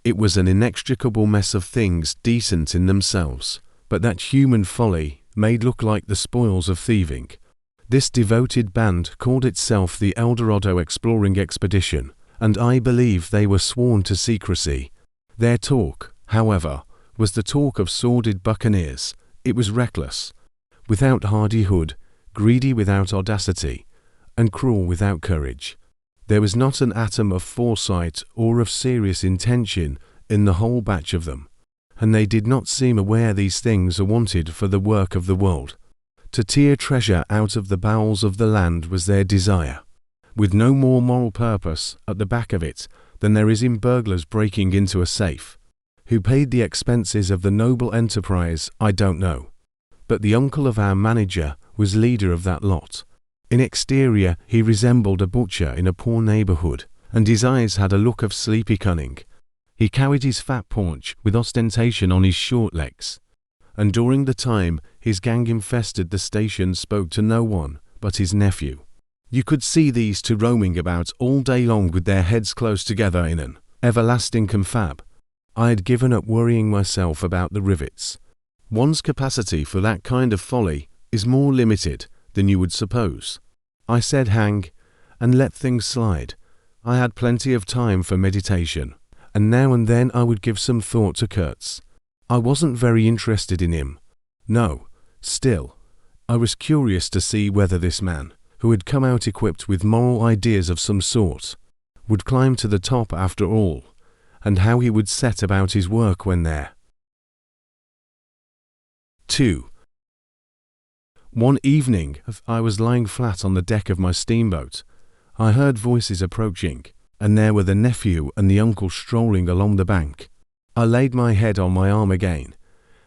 It was an inextricable mess of things decent in themselves, but that human folly made look like the spoils of thieving. This devoted band called itself the El Dorado Exploring Expedition, and I believe they were sworn to secrecy. Their talk, however, was the talk of sordid buccaneers. It was reckless, without hardihood, greedy without audacity, and cruel without courage. There was not an atom of foresight or of serious intention in the whole batch of them, and they did not seem aware these things are wanted for the work of the world. To tear treasure out of the bowels of the land was their desire, with no more moral purpose at the back of it than there is in burglars breaking into a safe. Who paid the expenses of the noble enterprise, I don't know, but the uncle of our manager was leader of that lot. In exterior he resembled a butcher in a poor neighborhood, and his eyes had a look of sleepy cunning. He carried his fat paunch with ostentation on his short legs, and during the time his gang infested the station spoke to no one but his nephew. You could see these two roaming about all day long with their heads close together in an everlasting confab. I had given up worrying myself about the rivets. One's capacity for that kind of folly is more limited than you would suppose. I said hang, and let things slide. I had plenty of time for meditation, and now and then I would give some thought to Kurtz. I wasn't very interested in him. No, still, I was curious to see whether this man, who had come out equipped with moral ideas of some sort, would climb to the top after all, and how he would set about his work when there. 2. One evening, I was lying flat on the deck of my steamboat. I heard voices approaching, and there were the nephew and the uncle strolling along the bank. I laid my head on my arm again,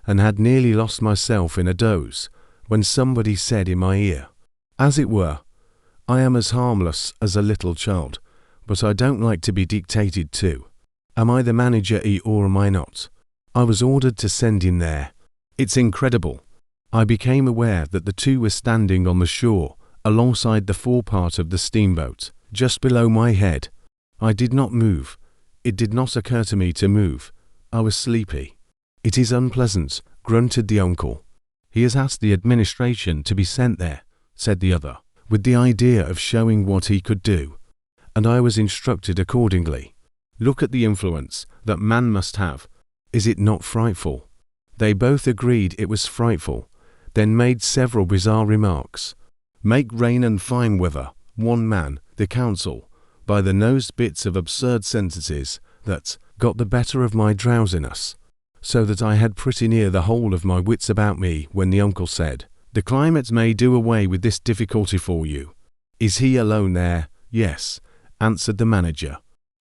and had nearly lost myself in a doze, when somebody said in my ear, as it were, I am as harmless as a little child, but I don't like to be dictated to. Am I the manager or am I not? I was ordered to send him there. It's incredible. I became aware that the two were standing on the shore, alongside the forepart of the steamboat, just below my head. I did not move. It did not occur to me to move. I was sleepy. It is unpleasant, grunted the uncle. He has asked the administration to be sent there, said the other, with the idea of showing what he could do. and I was instructed accordingly. Look at the influence that man must have. Is it not frightful? They both agreed it was frightful, then made several bizarre remarks. Make rain and fine weather, one man, the counsel, by the nose bits of absurd sentences that got the better of my drowsiness, so that I had pretty near the whole of my wits about me when the uncle said, "The climate may do away with this difficulty for you." "Is he alone there?" "Yes," answered the manager.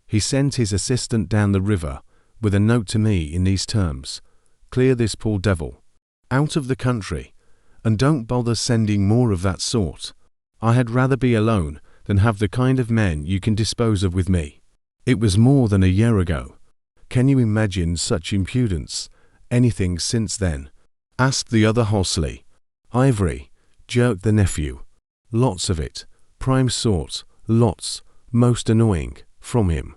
He sent his assistant down the river with a note to me in these terms: "Clear this poor devil out of the country, and don't bother sending more of that sort. I had rather be alone than have the kind of men you can dispose of with me." It was more than a year ago. Can you imagine such impudence? Anything since then? Asked the other hoarsely. "Ivory," jerked the nephew. "Lots of it. Prime sort. Lots. Most annoying. From him."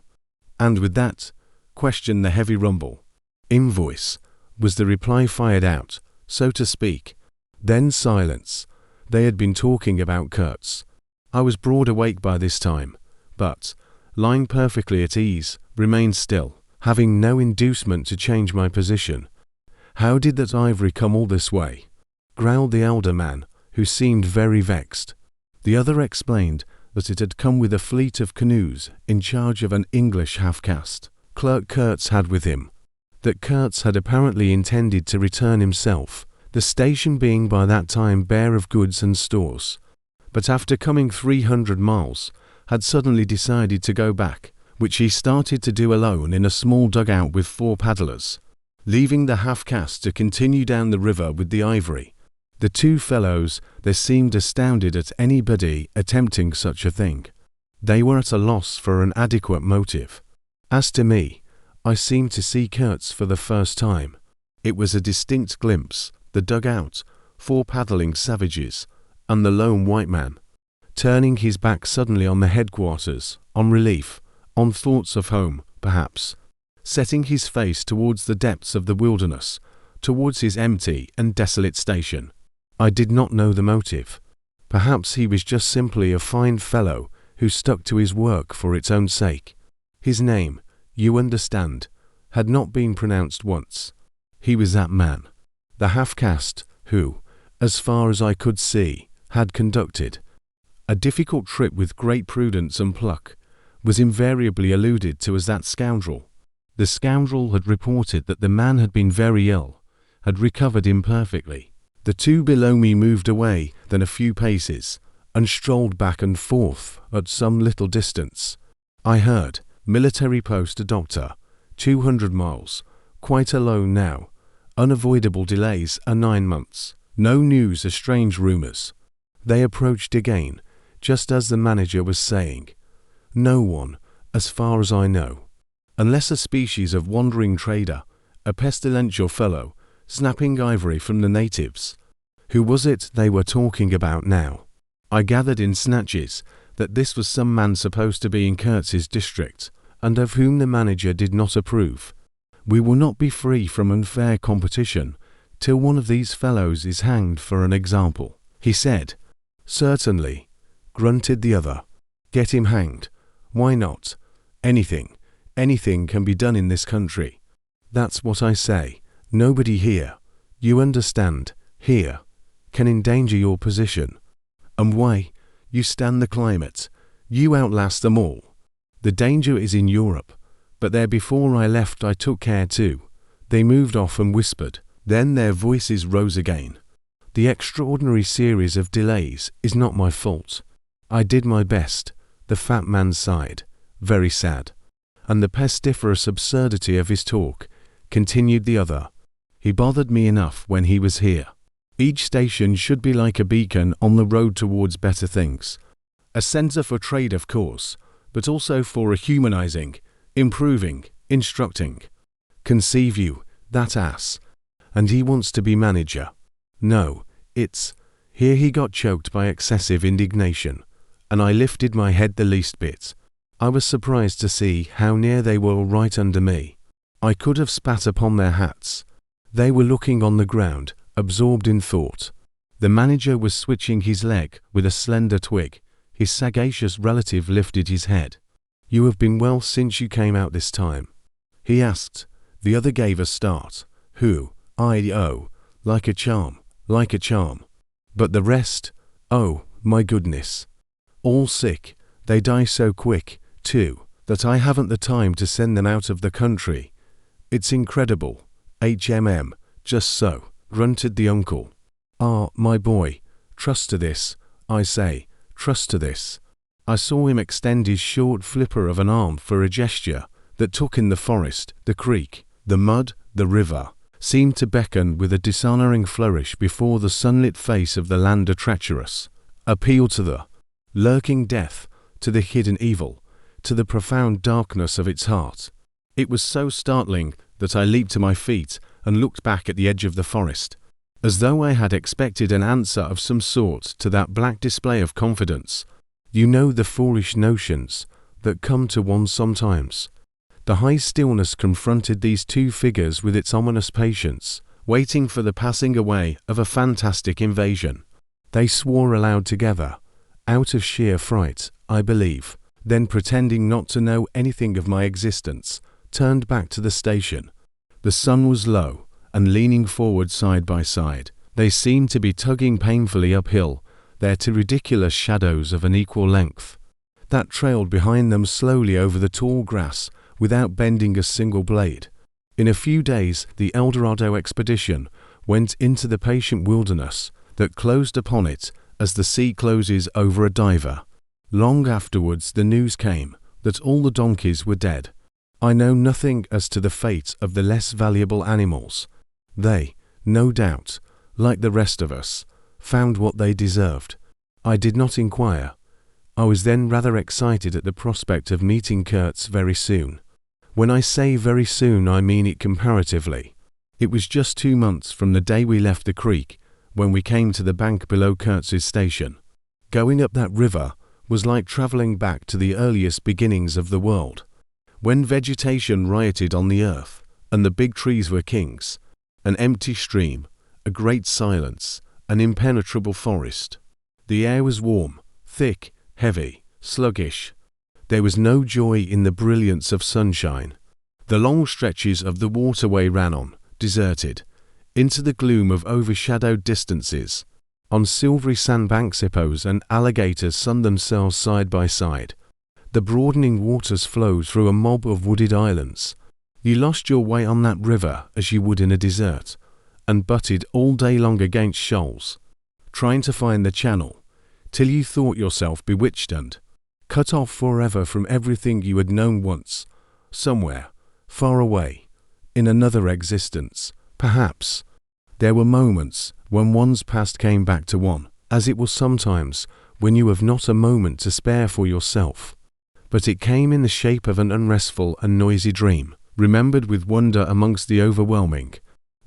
"And with that?" questioned the heavy rumble. "Invoice," was the reply, fired out, so to speak. Then silence. They had been talking about Kurtz. I was broad awake by this time, but, lying perfectly at ease, remained still, having no inducement to change my position. "How did that ivory come all this way?" growled the elder man, who seemed very vexed. The other explained that it had come with a fleet of canoes in charge of an English half-caste clerk Kurtz had with him, that Kurtz had apparently intended to return himself, the station being by that time bare of goods and stores, but after coming 300 miles, had suddenly decided to go back, which he started to do alone in a small dugout with 4 paddlers, leaving the half-caste to continue down the river with the ivory. The 2 fellows, they seemed astounded at anybody attempting such a thing. They were at a loss for an adequate motive. As to me, I seemed to see Kurtz for the first time. It was a distinct glimpse, the dugout, 4 paddling savages, and the lone white man, turning his back suddenly on the headquarters, on relief, on thoughts of home, perhaps, setting his face towards the depths of the wilderness, towards his empty and desolate station. I did not know the motive. Perhaps he was just simply a fine fellow who stuck to his work for its own sake. His name, you understand, had not been pronounced once. He was that man, the half-caste, who, as far as I could see, had conducted a difficult trip with great prudence and pluck, was invariably alluded to as that scoundrel. The scoundrel had reported that the man had been very ill, had recovered imperfectly. The 2 below me moved away then a few paces, and strolled back and forth at some little distance. I heard, military post, a doctor, 200 miles, quite alone now, unavoidable delays are 9 months, no news are strange rumours. They approached again, just as the manager was saying. No one, as far as I know, unless a species of wandering trader, a pestilential fellow, snapping ivory from the natives. Who was it they were talking about now? I gathered in snatches that this was some man supposed to be in Kurtz's district, and of whom the manager did not approve. We will not be free from unfair competition till one of these fellows is hanged for an example, he said. Certainly, grunted the other. Get him hanged. Why not? Anything can be done in this country. That's what I say. Nobody here, you understand, here, can endanger your position. And why? You stand the climate. You outlast them all. The danger is in Europe. But there before I left I took care too. They moved off and whispered. Then their voices rose again. The extraordinary series of delays is not my fault. I did my best. The fat man sighed. Very sad. And the pestiferous absurdity of his talk, continued the other. He bothered me enough when he was here. Each station should be like a beacon on the road towards better things. A centre for trade, of course, but also for a humanizing, improving, instructing. Conceive you, that ass. And he wants to be manager. No, it's... Here he got choked by excessive indignation, and I lifted my head the least bit. I was surprised to see how near they were right under me. I could have spat upon their hats. They were looking on the ground, absorbed in thought. The manager was switching his leg with a slender twig. His sagacious relative lifted his head. You have been well since you came out this time?" he asked. The other gave a start. "Who? I, oh, like a charm, like a charm. But the rest? Oh, my goodness. All sick, they die so quick, too, that I haven't the time to send them out of the country. It's incredible. Just so," grunted the uncle. "Ah, my boy, trust to this, I say, trust to this." I saw him extend his short flipper of an arm for a gesture that took in the forest, the creek, the mud, the river, seemed to beckon with a dishonouring flourish before the sunlit face of the lander treacherous, appeal to the lurking death, to the hidden evil, to the profound darkness of its heart. It was so startling that I leaped to my feet and looked back at the edge of the forest, as though I had expected an answer of some sort to that black display of confidence. You know the foolish notions that come to one sometimes. The high stillness confronted these two figures with its ominous patience, waiting for the passing away of a fantastic invasion. They swore aloud together, out of sheer fright, I believe, then pretending not to know anything of my existence, turned back to the station. The sun was low, and leaning forward side by side, they seemed to be tugging painfully uphill, their two ridiculous shadows of an equal length, that trailed behind them slowly over the tall grass without bending a single blade. In a few days the Eldorado expedition went into the patient wilderness that closed upon it as the sea closes over a diver. Long afterwards the news came that all the donkeys were dead. I know nothing as to the fate of the less valuable animals. They, no doubt, like the rest of us, found what they deserved. I did not inquire. I was then rather excited at the prospect of meeting Kurtz very soon. When I say very soon, I mean it comparatively. It was just 2 months from the day we left the creek when we came to the bank below Kurtz's station. Going up that river was like travelling back to the earliest beginnings of the world, when vegetation rioted on the earth and the big trees were kings, an empty stream, a great silence, an impenetrable forest. The air was warm, thick, heavy, sluggish. There was no joy in the brilliance of sunshine. The long stretches of the waterway ran on, deserted, into the gloom of overshadowed distances. On silvery sandbanks hippos and alligators sunned themselves side by side. The broadening waters flowed through a mob of wooded islands. You lost your way on that river as you would in a desert, and butted all day long against shoals, trying to find the channel, till you thought yourself bewitched and cut off forever from everything you had known once, somewhere, far away, in another existence, perhaps. There were moments when one's past came back to one, as it will sometimes when you have not a moment to spare for yourself. But it came in the shape of an unrestful and noisy dream, remembered with wonder amongst the overwhelming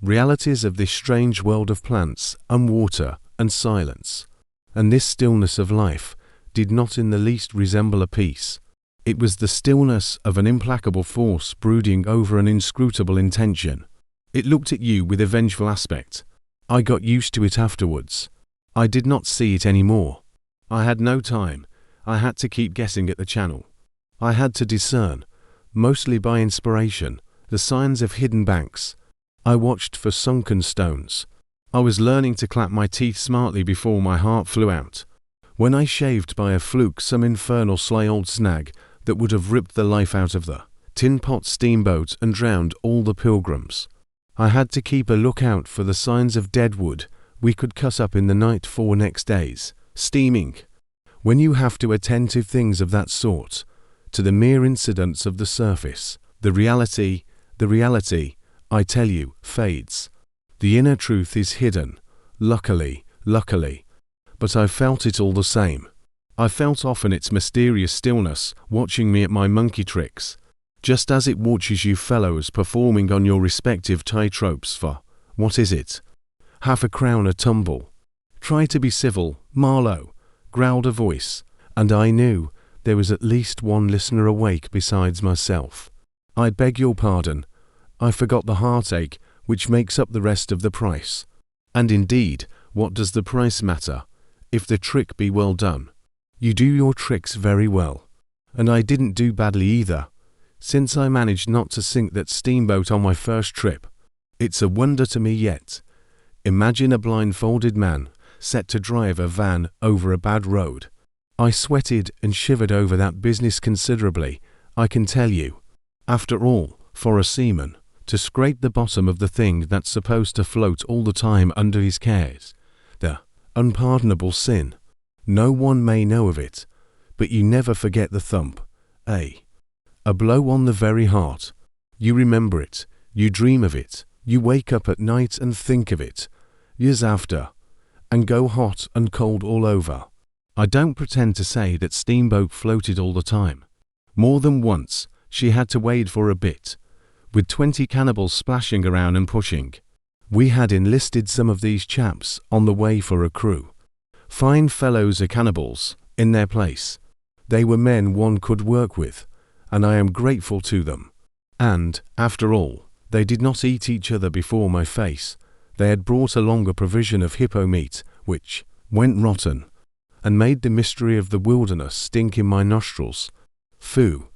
realities of this strange world of plants and water and silence. And this stillness of life did not in the least resemble a peace. It was the stillness of an implacable force brooding over an inscrutable intention. It looked at you with a vengeful aspect. I got used to it afterwards. I did not see it any more. I had no time. I had to keep guessing at the channel. I had to discern, mostly by inspiration, the signs of hidden banks. I watched for sunken stones. I was learning to clap my teeth smartly before my heart flew out. When I shaved by a fluke some infernal sly old snag that would have ripped the life out of the tin pot steamboat and drowned all the pilgrims. I had to keep a lookout for the signs of dead wood we could cut up in the night for next days, steaming. When you have to attend to things of that sort, to the mere incidents of the surface, the reality, I tell you, fades. The inner truth is hidden, luckily, but I felt it all the same. I felt often its mysterious stillness watching me at my monkey tricks, just as it watches you fellows performing on your respective titropes for, what is it? Half a crown a tumble. Try to be civil, Marlow, growled a voice, and I knew there was at least one listener awake besides myself. I beg your pardon. I forgot the heartache which makes up the rest of the price. And indeed, what does the price matter, if the trick be well done? You do your tricks very well. And I didn't do badly either, since I managed not to sink that steamboat on my first trip. It's a wonder to me yet. Imagine a blindfolded man set to drive a van over a bad road. I sweated and shivered over that business considerably, I can tell you. After all, for a seaman, to scrape the bottom of the thing that's supposed to float all the time under his cares, the unpardonable sin. No one may know of it, but you never forget the thump, a blow on the very heart. You remember it, you dream of it, you wake up at night and think of it, years after, and go hot and cold all over. I don't pretend to say that Steamboat floated all the time. More than once, she had to wade for a bit, with 20 cannibals splashing around and pushing. We had enlisted some of these chaps on the way for a crew. Fine fellows are cannibals, in their place. They were men one could work with, and I am grateful to them. And, after all, they did not eat each other before my face. They had brought along a provision of hippo meat, which went rotten, and made the mystery of the wilderness stink in my nostrils. Phoo!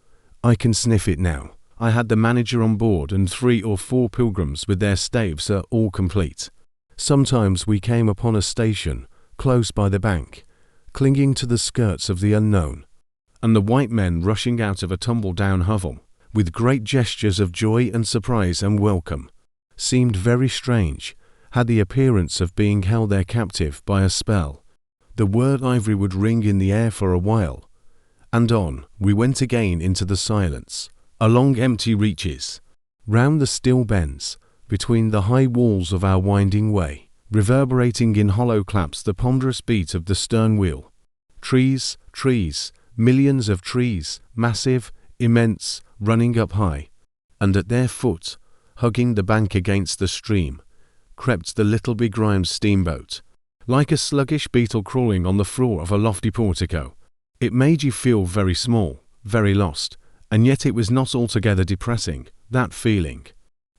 I can sniff it now. I had the manager on board and 3 or 4 pilgrims with their staves all complete. Sometimes we came upon a station, close by the bank, clinging to the skirts of the unknown, and the white men rushing out of a tumble-down hovel, with great gestures of joy and surprise and welcome, seemed very strange, had the appearance of being held there captive by a spell. The word ivory would ring in the air for a while, and on we went again into the silence, along empty reaches, round the still bends, between the high walls of our winding way, reverberating in hollow claps the ponderous beat of the stern wheel. Trees, trees, millions of trees, massive, immense, running up high, and at their foot, hugging the bank against the stream, crept the little begrimed steamboat, like a sluggish beetle crawling on the floor of a lofty portico. It made you feel very small, very lost, and yet it was not altogether depressing, that feeling.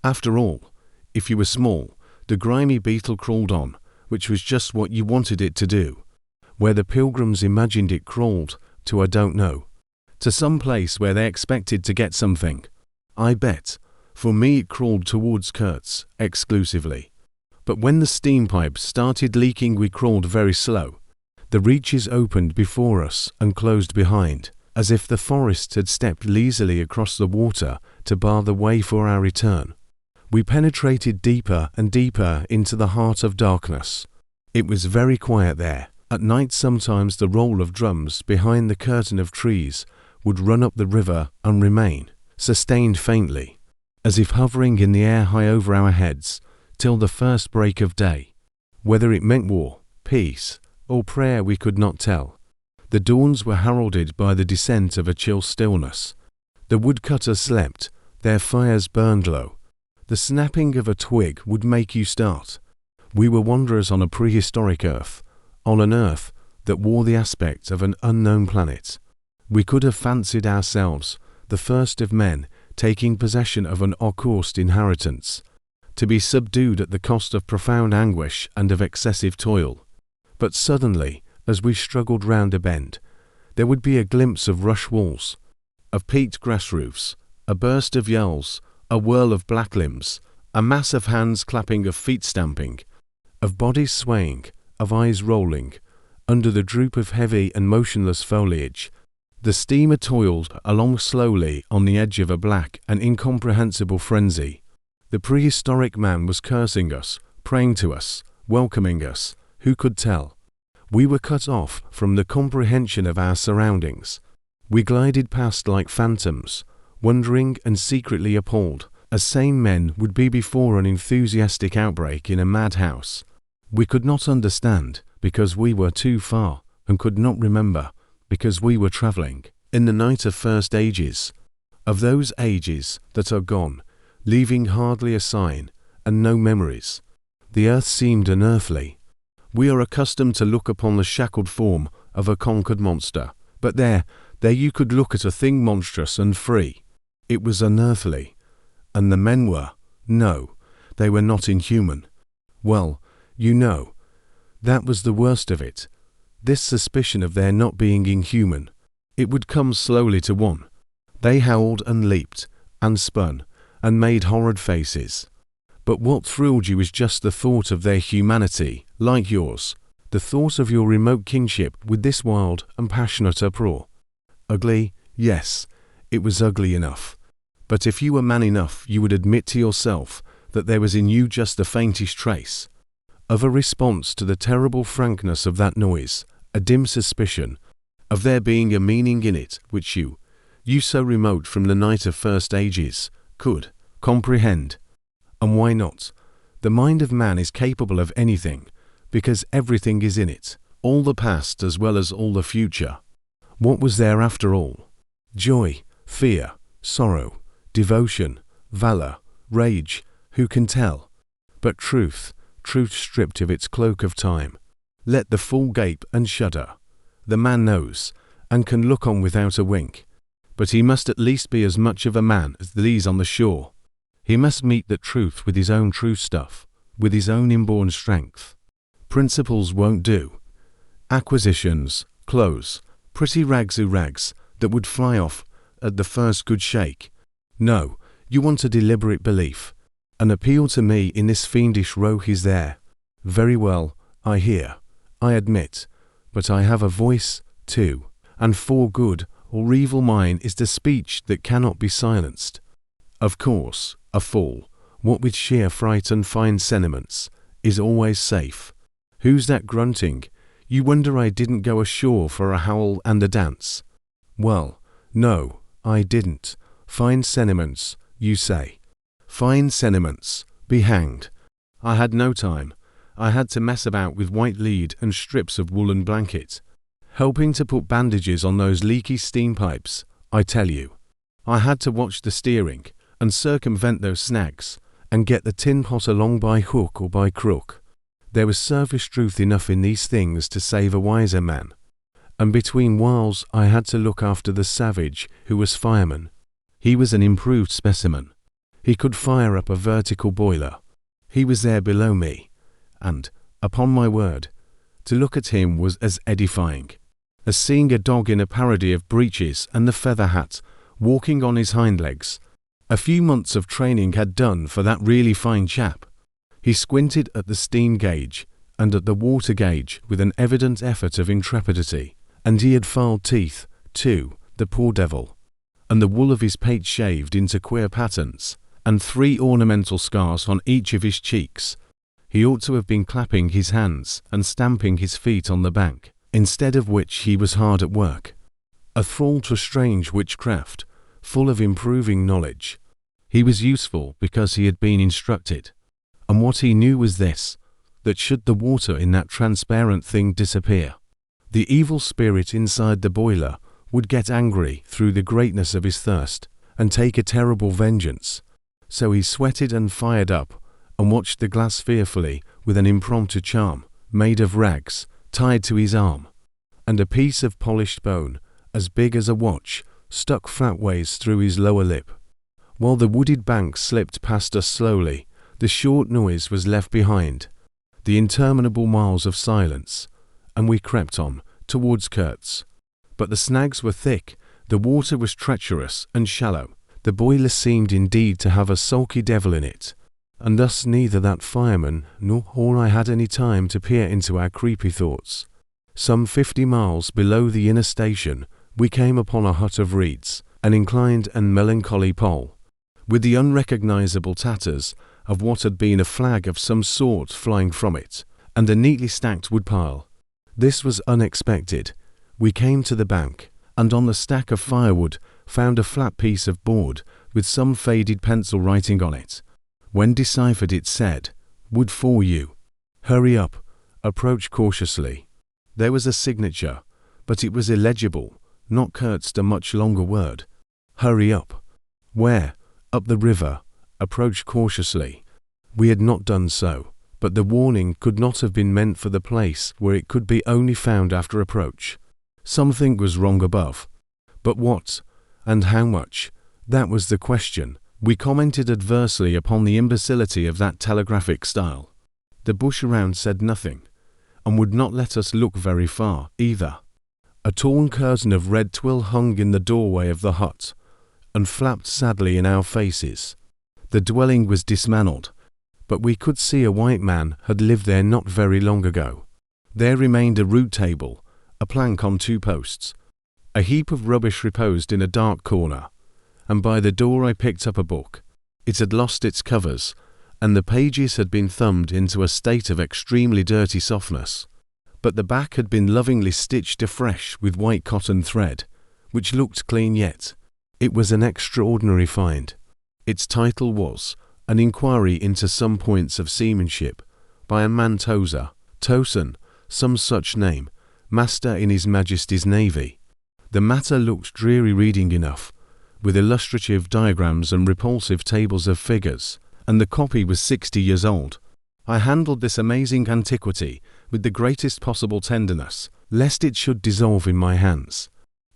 After all, if you were small, the grimy beetle crawled on, which was just what you wanted it to do. Where the pilgrims imagined it crawled to, I don't know. To some place where they expected to get something. I bet. For me it crawled towards Kurtz, exclusively. But when the steam pipes started leaking we crawled very slow. The reaches opened before us and closed behind, as if the forest had stepped lazily across the water to bar the way for our return. We penetrated deeper and deeper into the heart of darkness. It was very quiet there. At night sometimes the roll of drums behind the curtain of trees would run up the river and remain, sustained faintly, as if hovering in the air high over our heads, till the first break of day. Whether it meant war, peace, or prayer we could not tell. The dawns were heralded by the descent of a chill stillness. The woodcutters slept, their fires burned low. The snapping of a twig would make you start. We were wanderers on a prehistoric earth, on an earth that wore the aspect of an unknown planet. We could have fancied ourselves the first of men taking possession of an accursed inheritance, to be subdued at the cost of profound anguish and of excessive toil. But suddenly, as we struggled round a bend, there would be a glimpse of rush walls, of peaked grass roofs, a burst of yells, a whirl of black limbs, a mass of hands clapping, of feet stamping, of bodies swaying, of eyes rolling, under the droop of heavy and motionless foliage. The steamer toiled along slowly on the edge of a black and incomprehensible frenzy. The prehistoric man was cursing us, praying to us, welcoming us. Who could tell? We were cut off from the comprehension of our surroundings. We glided past like phantoms, wondering and secretly appalled, as sane men would be before an enthusiastic outbreak in a madhouse. We could not understand, because we were too far, and could not remember, because we were travelling in the night of first ages, of those ages that are gone, leaving hardly a sign, and no memories. The earth seemed unearthly. We are accustomed to look upon the shackled form of a conquered monster, but there you could look at a thing monstrous and free. It was unearthly, and the men were, no, they were not inhuman. Well, you know, that was the worst of it, this suspicion of their not being inhuman. It would come slowly to one. They howled and leaped, and spun, and made horrid faces. But what thrilled you is just the thought of their humanity, like yours, the thought of your remote kinship with this wild and passionate uproar. Ugly, yes, it was ugly enough. But if you were man enough, you would admit to yourself that there was in you just the faintest trace of a response to the terrible frankness of that noise, a dim suspicion of there being a meaning in it which you so remote from the night of first ages, could comprehend. And why not? The mind of man is capable of anything, because everything is in it, all the past as well as all the future. What was there after all? Joy, fear, sorrow, devotion, valor, rage, who can tell? But truth stripped of its cloak of time. Let the fool gape and shudder. The man knows, and can look on without a wink. But he must at least be as much of a man as these on the shore. He must meet the truth with his own true stuff, with his own inborn strength. Principles won't do. Acquisitions, clothes, pretty rags that would fly off at the first good shake. No, you want a deliberate belief. An appeal to me in this fiendish row is there. Very well, I hear, I admit, but I have a voice, too, and for good or evil mine is the speech that cannot be silenced. Of course, a fool, what with sheer fright and fine sentiments, is always safe. Who's that grunting? You wonder I didn't go ashore for a howl and a dance. Well, no, I didn't. Fine sentiments, you say. Fine sentiments, be hanged. I had no time. I had to mess about with white lead and strips of woolen blanket, helping to put bandages on those leaky steam pipes, I tell you. I had to watch the steering, and circumvent those snags, and get the tin pot along by hook or by crook. There was service truth enough in these things to save a wiser man. And between whiles I had to look after the savage who was fireman. He was an improved specimen. He could fire up a vertical boiler. He was there below me, and, upon my word, to look at him was as edifying as seeing a dog in a parody of breeches and the feather hat, walking on his hind legs. A few months of training had done for that really fine chap. He squinted at the steam gauge and at the water gauge with an evident effort of intrepidity, and he had filed teeth, too, the poor devil, and the wool of his pate shaved into queer patterns, and 3 ornamental scars on each of his cheeks. He ought to have been clapping his hands and stamping his feet on the bank, instead of which he was hard at work, a thrall to strange witchcraft, full of improving knowledge. He was useful because he had been instructed, and what he knew was this, that should the water in that transparent thing disappear, the evil spirit inside the boiler would get angry through the greatness of his thirst and take a terrible vengeance. So he sweated and fired up, and watched the glass fearfully with an impromptu charm, made of rags, tied to his arm, and a piece of polished bone, as big as a watch, stuck flatways through his lower lip. While the wooded bank slipped past us slowly, the short noise was left behind, the interminable miles of silence, and we crept on, towards Kurtz. But the snags were thick, the water was treacherous and shallow. The boiler seemed indeed to have a sulky devil in it, and thus neither that fireman nor I had any time to peer into our creepy thoughts. Some 50 miles below the inner station, we came upon a hut of reeds, an inclined and melancholy pole, with the unrecognizable tatters of what had been a flag of some sort flying from it, and a neatly stacked woodpile. This was unexpected. We came to the bank, and on the stack of firewood found a flat piece of board with some faded pencil writing on it. When deciphered it said, "Wood for you. Hurry up. Approach cautiously." There was a signature, but it was illegible, not Kurtz a much longer word. Hurry up. Where? Up the river. Approach cautiously. We had not done so, but the warning could not have been meant for the place where it could be only found after approach. Something was wrong above. But what? And how much? That was the question. We commented adversely upon the imbecility of that telegraphic style. The bush around said nothing, and would not let us look very far, either. A torn curtain of red twill hung in the doorway of the hut, and flapped sadly in our faces. The dwelling was dismantled, but we could see a white man had lived there not very long ago. There remained a rude table, a plank on 2 posts. A heap of rubbish reposed in a dark corner, and by the door I picked up a book. It had lost its covers, and the pages had been thumbed into a state of extremely dirty softness, but the back had been lovingly stitched afresh with white cotton thread, which looked clean yet. It was an extraordinary find. Its title was An Inquiry into Some Points of Seamanship, by a man Towson, some such name, Master in His Majesty's Navy. The matter looked dreary reading enough, with illustrative diagrams and repulsive tables of figures, and the copy was 60 years old. I handled this amazing antiquity with the greatest possible tenderness, lest it should dissolve in my hands.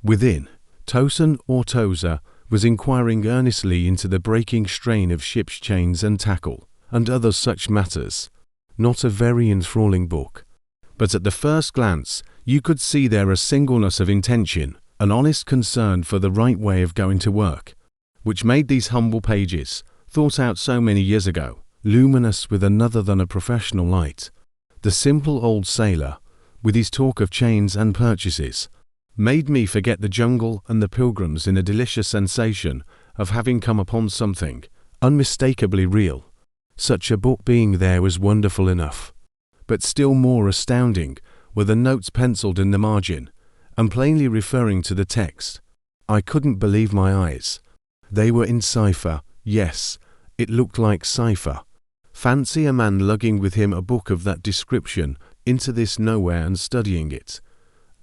Within, Towson or Tozer was inquiring earnestly into the breaking strain of ship's chains and tackle, and other such matters. Not a very enthralling book, but at the first glance you could see there a singleness of intention, an honest concern for the right way of going to work, which made these humble pages, thought out so many years ago, luminous with another than a professional light. The simple old sailor, with his talk of chains and purchases, made me forget the jungle and the pilgrims in a delicious sensation of having come upon something unmistakably real. Such a book being there was wonderful enough, but still more astounding were the notes penciled in the margin, and plainly referring to the text. I couldn't believe my eyes. They were in cipher. Yes, it looked like cipher. Fancy a man lugging with him a book of that description into this nowhere and studying it,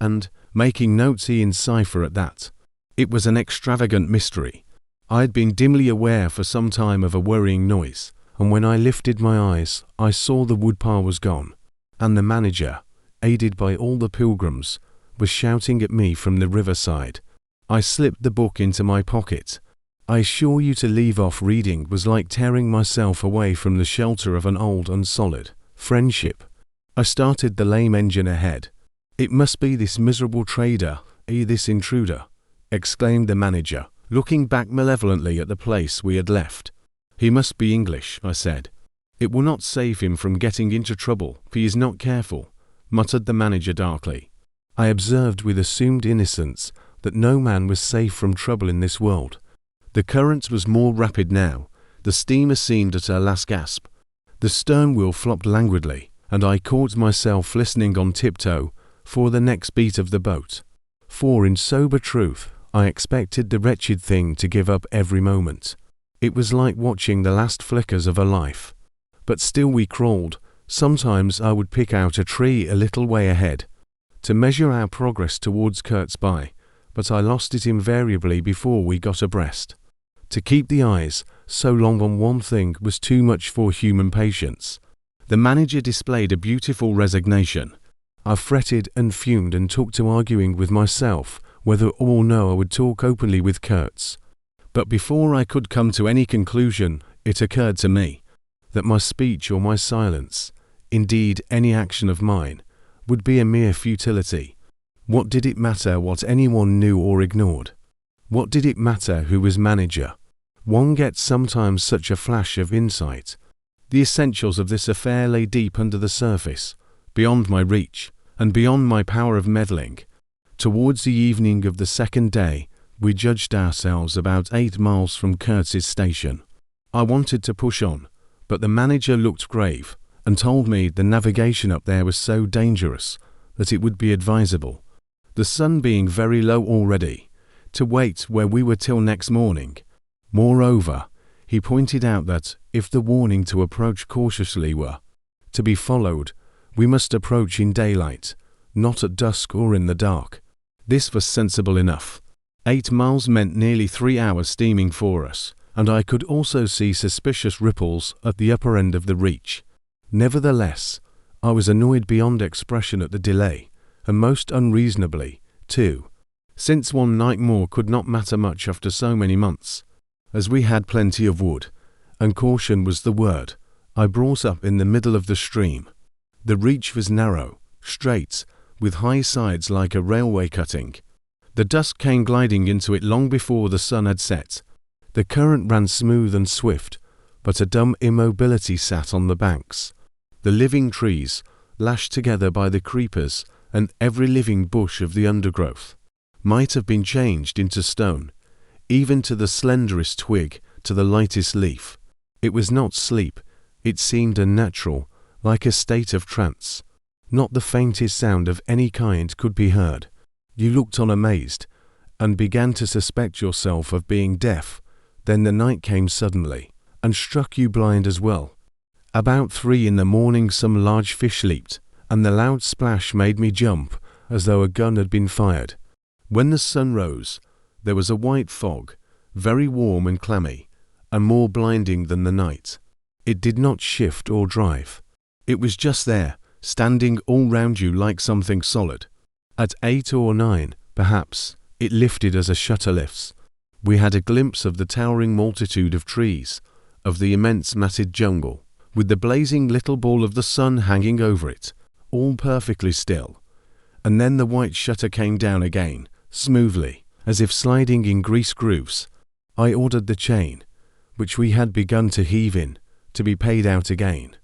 and making notes in cipher at that. It was an extravagant mystery. I had been dimly aware for some time of a worrying noise, and when I lifted my eyes, I saw the woodpile was gone, and the manager, aided by all the pilgrims, was shouting at me from the riverside. I slipped the book into my pocket. I assure you, to leave off reading was like tearing myself away from the shelter of an old and solid friendship. I started the lame engine ahead. "It must be this miserable trader, this intruder," exclaimed the manager, looking back malevolently at the place we had left. "He must be English," I said. "It will not save him from getting into trouble if he is not careful," muttered the manager darkly. I observed with assumed innocence that no man was safe from trouble in this world. The current was more rapid now. The steamer seemed at her last gasp. The stern wheel flopped languidly, and I caught myself listening on tiptoe for the next beat of the boat. For in sober truth, I expected the wretched thing to give up every moment. It was like watching the last flickers of a life. But still we crawled. Sometimes I would pick out a tree a little way ahead to measure our progress towards Kurtz Bay, but I lost it invariably before we got abreast. To keep the eyes so long on one thing was too much for human patience. The manager displayed a beautiful resignation. I fretted and fumed and took to arguing with myself whether or no I would talk openly with Kurtz. But before I could come to any conclusion, it occurred to me that my speech or my silence, indeed any action of mine, would be a mere futility. What did it matter what anyone knew or ignored? What did it matter who was manager? One gets sometimes such a flash of insight. The essentials of this affair lay deep under the surface, beyond my reach, and beyond my power of meddling. Towards the evening of the second day, we judged ourselves about 8 miles from Kurtz's station. I wanted to push on, but the manager looked grave, and told me the navigation up there was so dangerous that it would be advisable, the sun being very low already, to wait where we were till next morning. Moreover, he pointed out that, if the warning to approach cautiously were to be followed, we must approach in daylight, not at dusk or in the dark. This was sensible enough. 8 miles meant nearly 3 hours steaming for us, and I could also see suspicious ripples at the upper end of the reach. Nevertheless, I was annoyed beyond expression at the delay, and most unreasonably, too, since one night more could not matter much after so many months. As we had plenty of wood, and caution was the word, I brought up in the middle of the stream. The reach was narrow, straight, with high sides like a railway cutting. The dusk came gliding into it long before the sun had set. The current ran smooth and swift, but a dumb immobility sat on the banks. The living trees, lashed together by the creepers and every living bush of the undergrowth, might have been changed into stone, even to the slenderest twig, to the lightest leaf. It was not sleep, it seemed unnatural, like a state of trance. Not the faintest sound of any kind could be heard. You looked on amazed, and began to suspect yourself of being deaf. Then the night came suddenly, and struck you blind as well. About 3 in the morning some large fish leaped, and the loud splash made me jump, as though a gun had been fired. When the sun rose, there was a white fog, very warm and clammy, and more blinding than the night. It did not shift or drive. It was just there, standing all round you like something solid. At 8 or 9, perhaps, it lifted as a shutter lifts. We had a glimpse of the towering multitude of trees, of the immense matted jungle, with the blazing little ball of the sun hanging over it, all perfectly still. And then the white shutter came down again, smoothly, as if sliding in grease grooves. I ordered the chain, which we had begun to heave in, to be paid out again.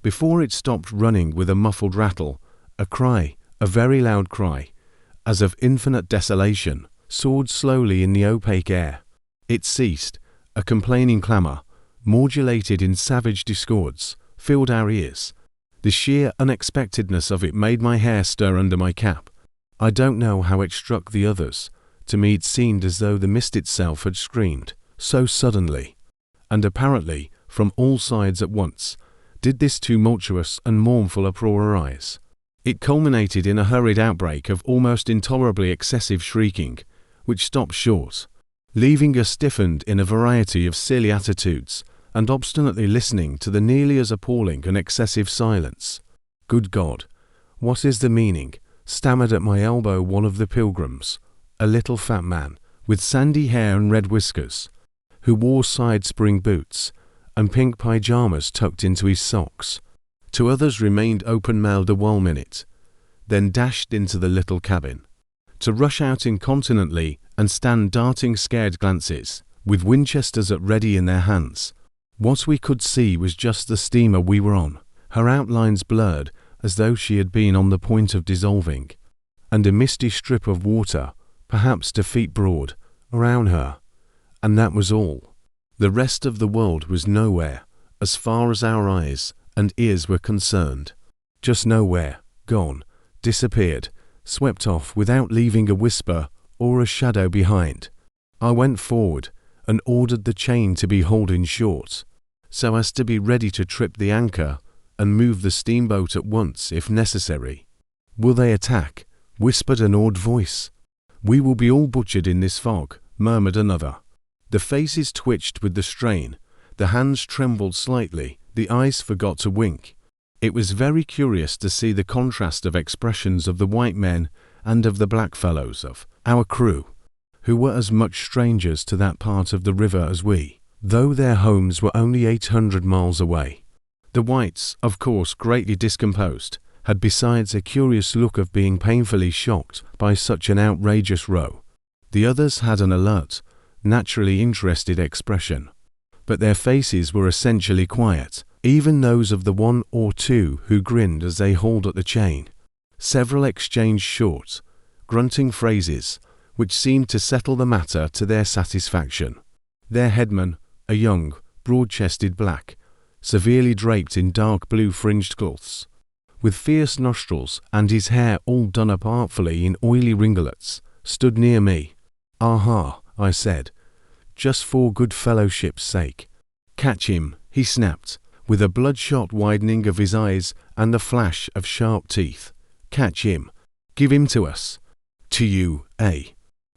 Before it stopped running with a muffled rattle, a cry, a very loud cry, as of infinite desolation, soared slowly in the opaque air. It ceased. A complaining clamour, modulated in savage discords, filled our ears. The sheer unexpectedness of it made my hair stir under my cap. I don't know how it struck the others. To me it seemed as though the mist itself had screamed, so suddenly, and apparently from all sides at once, did this tumultuous and mournful uproar arise. It culminated in a hurried outbreak of almost intolerably excessive shrieking, which stopped short, leaving us stiffened in a variety of silly attitudes, and obstinately listening to the nearly as appalling and excessive silence. Good God, what is the meaning? Stammered at my elbow one of the pilgrims, a little fat man, with sandy hair and red whiskers, who wore side-spring boots, and pink pyjamas tucked into his socks. 2 others remained open-mouthed a while minute, then dashed into the little cabin, to rush out incontinently and stand darting scared glances, with Winchesters at ready in their hands. What we could see was just the steamer we were on, her outlines blurred as though she had been on the point of dissolving, and a misty strip of water, perhaps 2 feet broad, around her, and that was all. The rest of the world was nowhere, as far as our eyes and ears were concerned. Just nowhere, gone, disappeared, swept off without leaving a whisper or a shadow behind. I went forward and ordered the chain to be hauled in short, so as to be ready to trip the anchor and move the steamboat at once if necessary. Will they attack? Whispered an awed voice. We will be all butchered in this fog, murmured another. The faces twitched with the strain, the hands trembled slightly, the eyes forgot to wink. It was very curious to see the contrast of expressions of the white men and of the black fellows of our crew, who were as much strangers to that part of the river as we, though their homes were only 800 miles away. The whites, of course greatly discomposed, had besides a curious look of being painfully shocked by such an outrageous row. The others had an alert, naturally interested expression, but their faces were essentially quiet, even those of the 1 or 2 who grinned as they hauled at the chain. Several exchanged short, grunting phrases, which seemed to settle the matter to their satisfaction. Their headman, a young, broad-chested black, severely draped in dark blue fringed cloths, with fierce nostrils and his hair all done up artfully in oily ringlets, stood near me. "Aha," I said, "just for good fellowship's sake. Catch him," he snapped, with a bloodshot widening of his eyes and a flash of sharp teeth. "Catch him. Give him to us." "To you, eh?"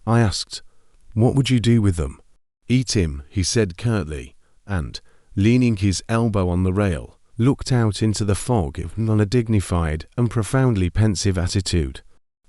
I asked. "What would you do with them?" "Eat him," he said curtly, and, leaning his elbow on the rail, looked out into the fog in a dignified and profoundly pensive attitude.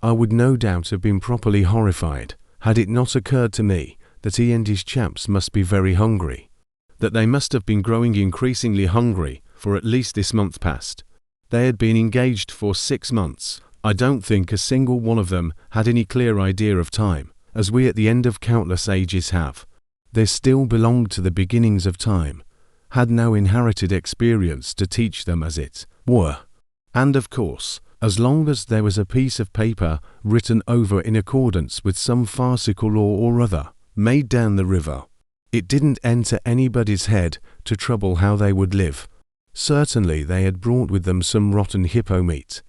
I would no doubt have been properly horrified, had it not occurred to me that he and his chaps must be very hungry, that they must have been growing increasingly hungry for at least this month past. They had been engaged for 6 months, I don't think a single one of them had any clear idea of time, as we at the end of countless ages have. They still belonged to the beginnings of time, had no inherited experience to teach them as it were. And of course, as long as there was a piece of paper written over in accordance with some farcical law or other, made down the river, it didn't enter anybody's head to trouble how they would live. Certainly they had brought with them some rotten hippo meat,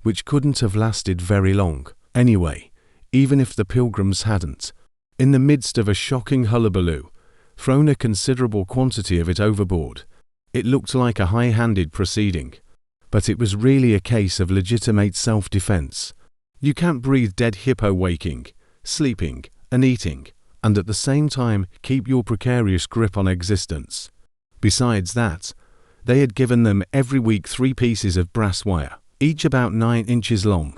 which couldn't have lasted very long. Anyway, even if the pilgrims hadn't, in the midst of a shocking hullabaloo, thrown a considerable quantity of it overboard, it looked like a high-handed proceeding. But it was really a case of legitimate self-defense. You can't breathe dead hippo waking, sleeping, and eating, and at the same time keep your precarious grip on existence. Besides that, they had given them every week 3 pieces of brass wire, each about 9 inches long,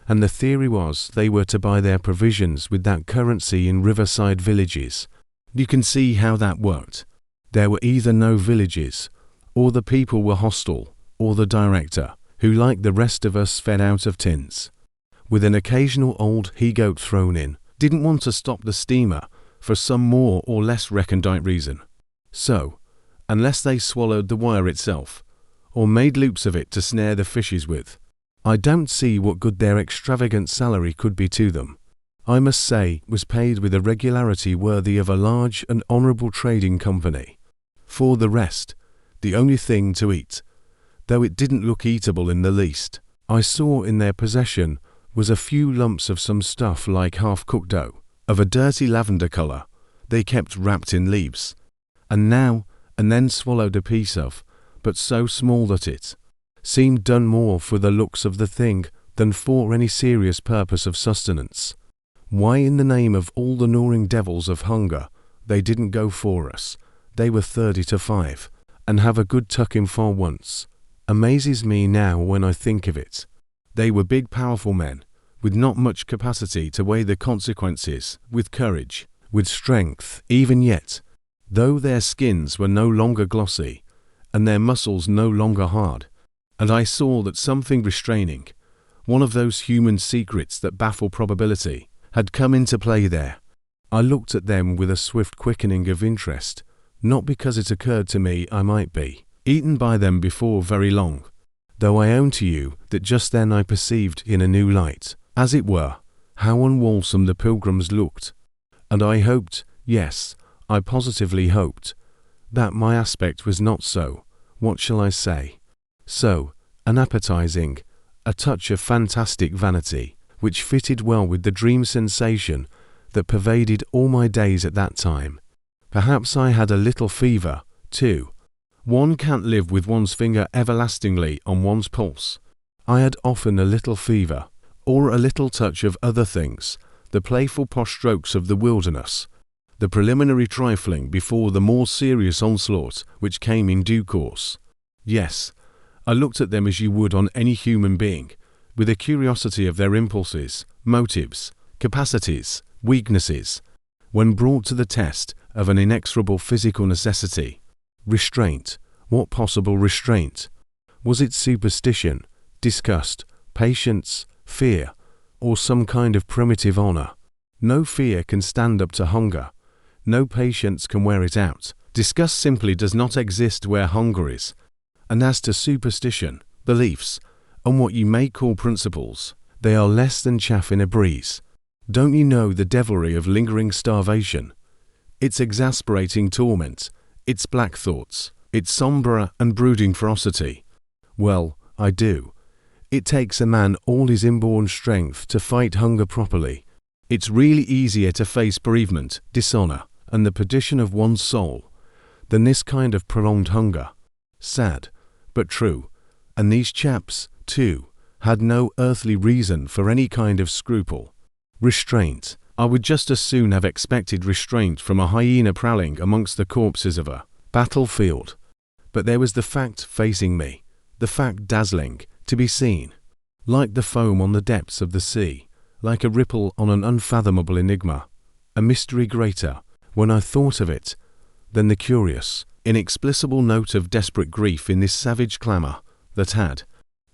and the theory was they were to buy their provisions with that currency in riverside villages. You can see how that worked. There were either no villages, or the people were hostile, or the director, who like the rest of us fed out of tins, with an occasional old he-goat thrown in, didn't want to stop the steamer for some more or less recondite reason. So, unless they swallowed the wire itself, or made loops of it to snare the fishes with, I don't see what good their extravagant salary could be to them. I must say, was paid with a regularity worthy of a large and honourable trading company. For the rest, the only thing to eat, though it didn't look eatable in the least, I saw in their possession was a few lumps of some stuff like half-cooked dough, of a dirty lavender colour, they kept wrapped in leaves, and now and then swallowed a piece of, but so small that it seemed done more for the looks of the thing than for any serious purpose of sustenance. Why in the name of all the gnawing devils of hunger they didn't go for us, they were 30 to 5, and have a good tuck-in for once, amazes me now when I think of it. They were big powerful men, with not much capacity to weigh the consequences, with courage, with strength, even yet, though their skins were no longer glossy, and their muscles no longer hard, and I saw that something restraining, one of those human secrets that baffle probability, had come into play there. I looked at them with a swift quickening of interest, not because it occurred to me I might be eaten by them before very long, though I own to you that just then I perceived in a new light, as it were, how unwholesome the pilgrims looked, and I hoped, yes, I positively hoped, that my aspect was not so, what shall I say, so unappetizing, a touch of fantastic vanity, which fitted well with the dream sensation that pervaded all my days at that time. Perhaps I had a little fever, too. One can't live with one's finger everlastingly on one's pulse. I had often a little fever, or a little touch of other things, the playful posh strokes of the wilderness, the preliminary trifling before the more serious onslaught which came in due course. Yes, I looked at them as you would on any human being, with a curiosity of their impulses, motives, capacities, weaknesses, when brought to the test of an inexorable physical necessity. Restraint. What possible restraint? Was it superstition, disgust, patience, fear, or some kind of primitive honour? No fear can stand up to hunger. No patience can wear it out. Disgust simply does not exist where hunger is. And as to superstition, beliefs, and what you may call principles, they are less than chaff in a breeze. Don't you know the devilry of lingering starvation? Its exasperating torment, its black thoughts, its sombre and brooding ferocity? Well, I do. It takes a man all his inborn strength to fight hunger properly. It's really easier to face bereavement, dishonour, and the perdition of one's soul than this kind of prolonged hunger. Sad, but true. And these chaps, too, had no earthly reason for any kind of scruple. Restraint. I would just as soon have expected restraint from a hyena prowling amongst the corpses of a battlefield. But there was the fact facing me, the fact dazzling, to be seen, like the foam on the depths of the sea, like a ripple on an unfathomable enigma, a mystery greater, when I thought of it, than the curious, inexplicable note of desperate grief in this savage clamour that had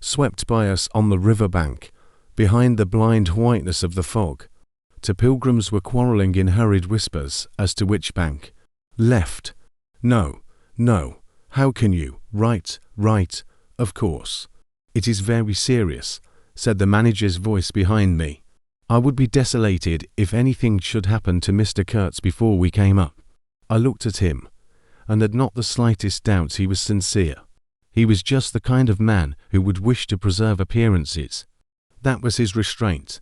swept by us on the river bank behind the blind whiteness of the fog. Two pilgrims were quarrelling in hurried whispers as to which bank. Left. No, no, how can you? Right, right, of course. It is very serious, said the manager's voice behind me. I would be desolated if anything should happen to Mr. Kurtz before we came up. I looked at him, and had not the slightest doubt he was sincere. He was just the kind of man who would wish to preserve appearances. That was his restraint.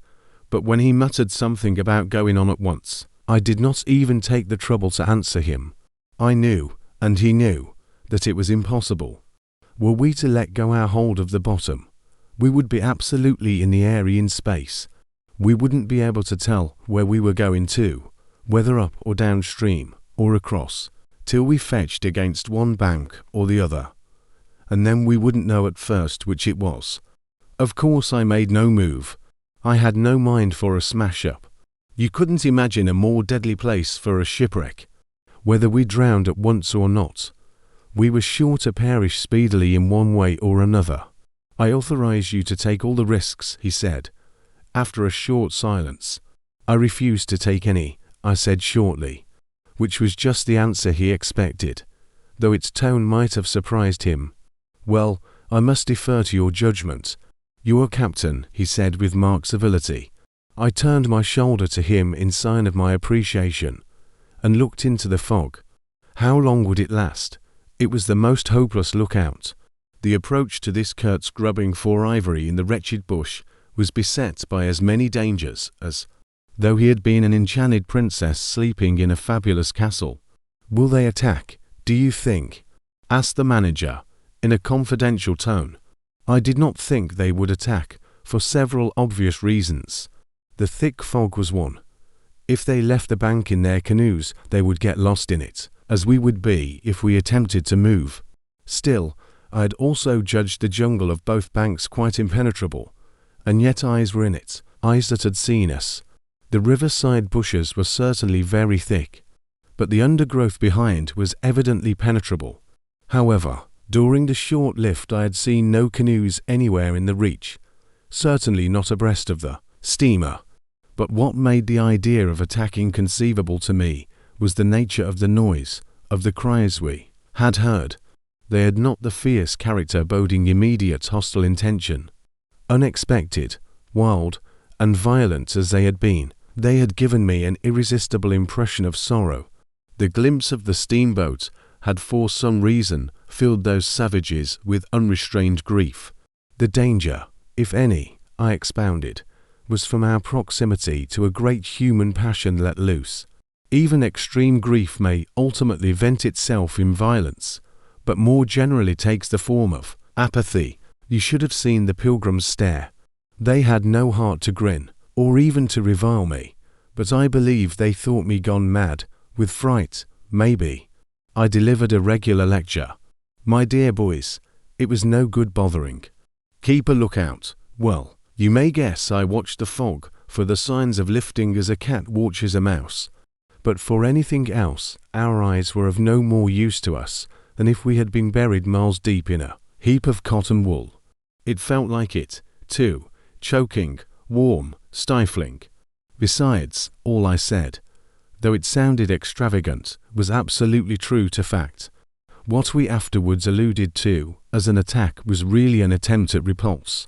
But when he muttered something about going on at once, I did not even take the trouble to answer him. I knew, and he knew, that it was impossible. Were we to let go our hold of the bottom, we would be absolutely in the air in space. We wouldn't be able to tell where we were going to, whether up or downstream, or across, till we fetched against one bank or the other. And then we wouldn't know at first which it was. Of course I made no move. I had no mind for a smash-up. You couldn't imagine a more deadly place for a shipwreck. Whether we drowned at once or not, we were sure to perish speedily in one way or another. I authorize you to take all the risks, he said. After a short silence, I refused to take any, I said shortly, which was just the answer he expected, though its tone might have surprised him. Well, I must defer to your judgment. You are captain, he said with marked civility. I turned my shoulder to him in sign of my appreciation, and looked into the fog. How long would it last? It was the most hopeless lookout. The approach to this Kurtz grubbing for ivory in the wretched bush was beset by as many dangers as though he had been an enchanted princess sleeping in a fabulous castle. Will they attack, do you think? Asked the manager, in a confidential tone. I did not think they would attack, for several obvious reasons. The thick fog was one. If they left the bank in their canoes, they would get lost in it, as we would be if we attempted to move. Still, I had also judged the jungle of both banks quite impenetrable, and yet eyes were in it, eyes that had seen us. The riverside bushes were certainly very thick, but the undergrowth behind was evidently penetrable. However, during the short lift I had seen no canoes anywhere in the reach, certainly not abreast of the steamer. But what made the idea of attacking conceivable to me was the nature of the noise, of the cries we had heard. They had not the fierce character boding immediate hostile intention. Unexpected, wild, and violent as they had been, they had given me an irresistible impression of sorrow. The glimpse of the steamboat had for some reason filled those savages with unrestrained grief. The danger, if any, I expounded, was from our proximity to a great human passion let loose. Even extreme grief may ultimately vent itself in violence, but more generally takes the form of apathy. You should have seen the pilgrims stare. They had no heart to grin, or even to revile me, but I believe they thought me gone mad, with fright, maybe. I delivered a regular lecture. My dear boys, it was no good bothering. Keep a lookout. Well, you may guess I watched the fog for the signs of lifting as a cat watches a mouse. But for anything else, our eyes were of no more use to us than if we had been buried miles deep in a heap of cotton wool. It felt like it, too, choking, warm, stifling. Besides, all I said, though it sounded extravagant, was absolutely true to fact. What we afterwards alluded to as an attack was really an attempt at repulse.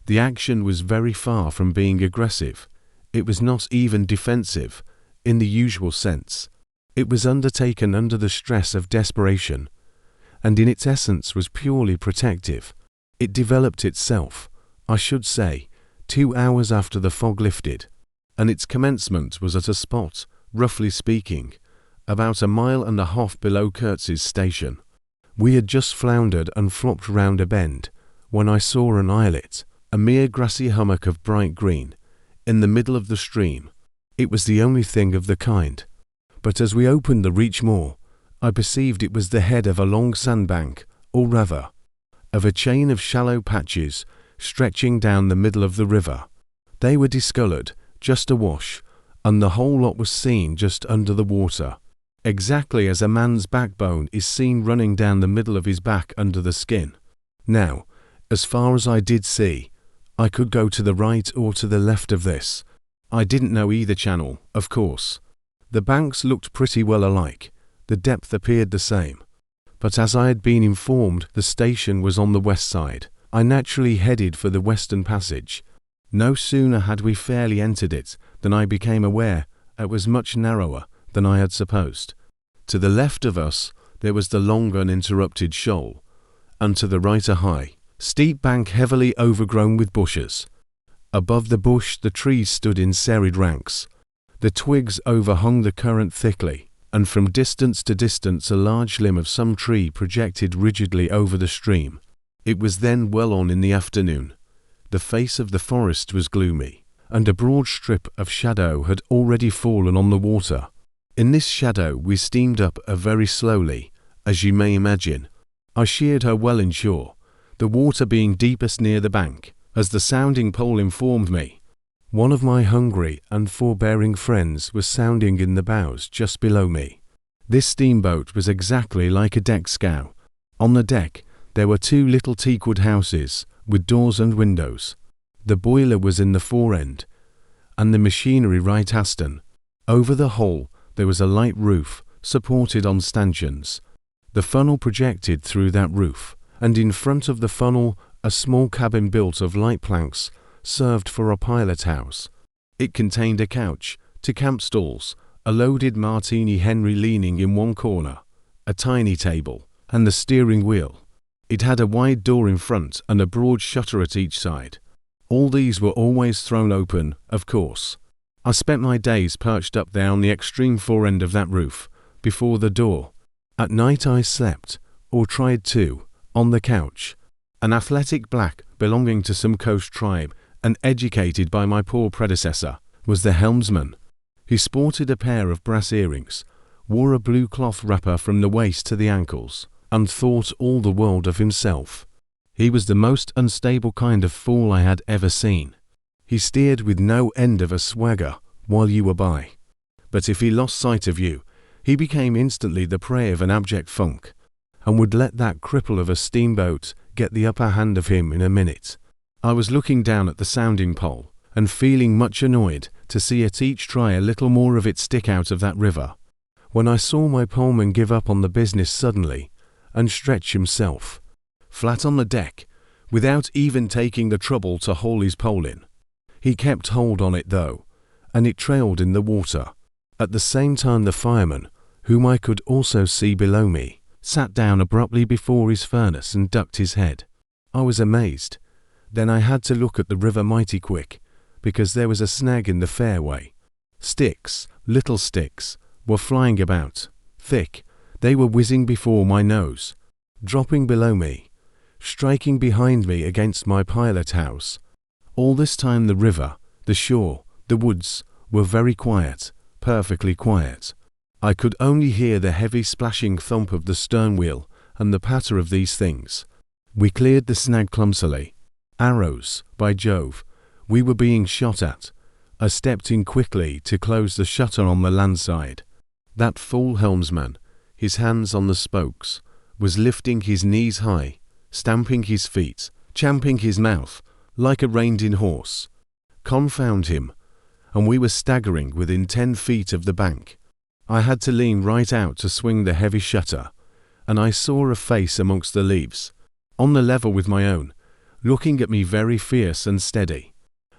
The action was very far from being aggressive. It was not even defensive, in the usual sense. It was undertaken under the stress of desperation, and in its essence was purely protective. It developed itself, I should say, 2 hours after the fog lifted, and its commencement was at a spot, roughly speaking, about 1.5 miles below Kurtz's station. We had just floundered and flopped round a bend, when I saw an islet, a mere grassy hummock of bright green, in the middle of the stream. It was the only thing of the kind. But as we opened the reach more, I perceived it was the head of a long sandbank, or rather, of a chain of shallow patches stretching down the middle of the river. They were discoloured, just awash, and the whole lot was seen just under the water, exactly as a man's backbone is seen running down the middle of his back under the skin. Now, as far as I did see, I could go to the right or to the left of this. I didn't know either channel, of course. The banks looked pretty well alike. The depth appeared the same. But as I had been informed the station was on the west side, I naturally headed for the western passage. No sooner had we fairly entered it than I became aware it was much narrower than I had supposed. To the left of us there was the long uninterrupted shoal, and to the right a high, steep bank heavily overgrown with bushes. Above the bush the trees stood in serried ranks. The twigs overhung the current thickly, and from distance to distance a large limb of some tree projected rigidly over the stream. It was then well on in the afternoon. The face of the forest was gloomy, and a broad strip of shadow had already fallen on the water. In this shadow we steamed up very slowly, as you may imagine. I sheered her well inshore, the water being deepest near the bank, as the sounding pole informed me. One of my hungry and forbearing friends was sounding in the bows just below me. This steamboat was exactly like a deck scow. On the deck there were 2 little teakwood houses, with doors and windows. The boiler was in the fore end, and the machinery right astern. Over the whole there was a light roof, supported on stanchions. The funnel projected through that roof, and in front of the funnel a small cabin built of light planks served for a pilot house. It contained a couch, 2 camp stools, a loaded Martini Henry leaning in one corner, a tiny table, and the steering wheel. It had a wide door in front and a broad shutter at each side. All these were always thrown open, of course. I spent my days perched up there on the extreme fore end of that roof, before the door. At night I slept, or tried to, on the couch. An athletic black belonging to some coast tribe, and educated by my poor predecessor, was the helmsman. He sported a pair of brass earrings, wore a blue cloth wrapper from the waist to the ankles, and thought all the world of himself. He was the most unstable kind of fool I had ever seen. He steered with no end of a swagger while you were by. But if he lost sight of you, he became instantly the prey of an abject funk, and would let that cripple of a steamboat get the upper hand of him in a minute. I was looking down at the sounding pole, and feeling much annoyed to see it each try a little more of its stick out of that river, when I saw my poleman give up on the business suddenly, and stretch himself, flat on the deck, without even taking the trouble to haul his pole in. He kept hold on it though, and it trailed in the water. At the same time the fireman, whom I could also see below me, sat down abruptly before his furnace and ducked his head. I was amazed. Then I had to look at the river mighty quick, because there was a snag in the fairway. Sticks, little sticks, were flying about, thick. They were whizzing before my nose, dropping below me, striking behind me against my pilot house. All this time the river, the shore, the woods were very quiet, perfectly quiet. I could only hear the heavy splashing thump of the stern wheel and the patter of these things. We cleared the snag clumsily. Arrows, by Jove, we were being shot at. I stepped in quickly to close the shutter on the land side. That fool helmsman, his hands on the spokes, was lifting his knees high, stamping his feet, champing his mouth, like a reined-in horse. Confound him! And we were staggering within 10 feet of the bank. I had to lean right out to swing the heavy shutter, and I saw a face amongst the leaves, on the level with my own, looking at me very fierce and steady.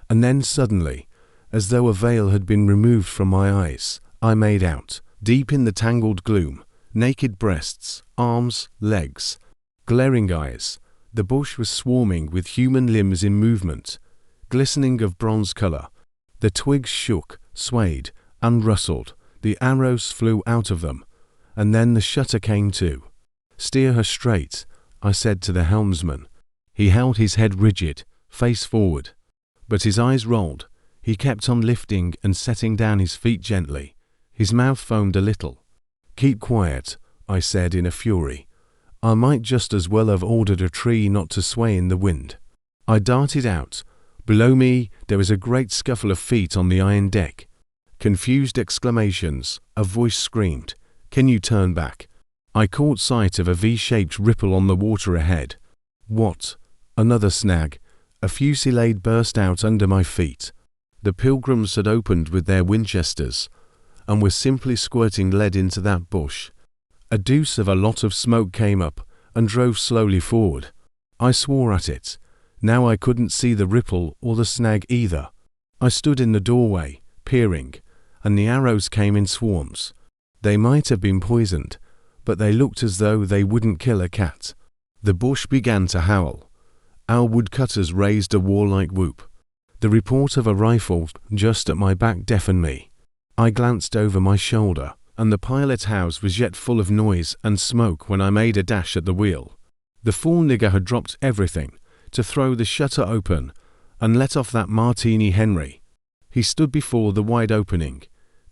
And then suddenly, as though a veil had been removed from my eyes, I made out, deep in the tangled gloom, naked breasts, arms, legs, glaring eyes. The bush was swarming with human limbs in movement, glistening of bronze colour. The twigs shook, swayed, and rustled. The arrows flew out of them, and then the shutter came to. "Steer her straight," I said to the helmsman. He held his head rigid, face forward, but his eyes rolled. He kept on lifting and setting down his feet gently. His mouth foamed a little. "Keep quiet," I said in a fury. I might just as well have ordered a tree not to sway in the wind. I darted out. Below me there was a great scuffle of feet on the iron deck. Confused exclamations. A voice screamed, "Can you turn back?" I caught sight of a V-shaped ripple on the water ahead. What? Another snag. A fusillade burst out under my feet. The pilgrims had opened with their Winchesters, and were simply squirting lead into that bush. A deuce of a lot of smoke came up, and drove slowly forward. I swore at it. Now I couldn't see the ripple or the snag either. I stood in the doorway, peering, and the arrows came in swarms. They might have been poisoned, but they looked as though they wouldn't kill a cat. The bush began to howl. Our woodcutters raised a warlike whoop. The report of a rifle just at my back deafened me. I glanced over my shoulder, and the pilot house was yet full of noise and smoke when I made a dash at the wheel. The fool nigger had dropped everything to throw the shutter open and let off that Martini Henry. He stood before the wide opening,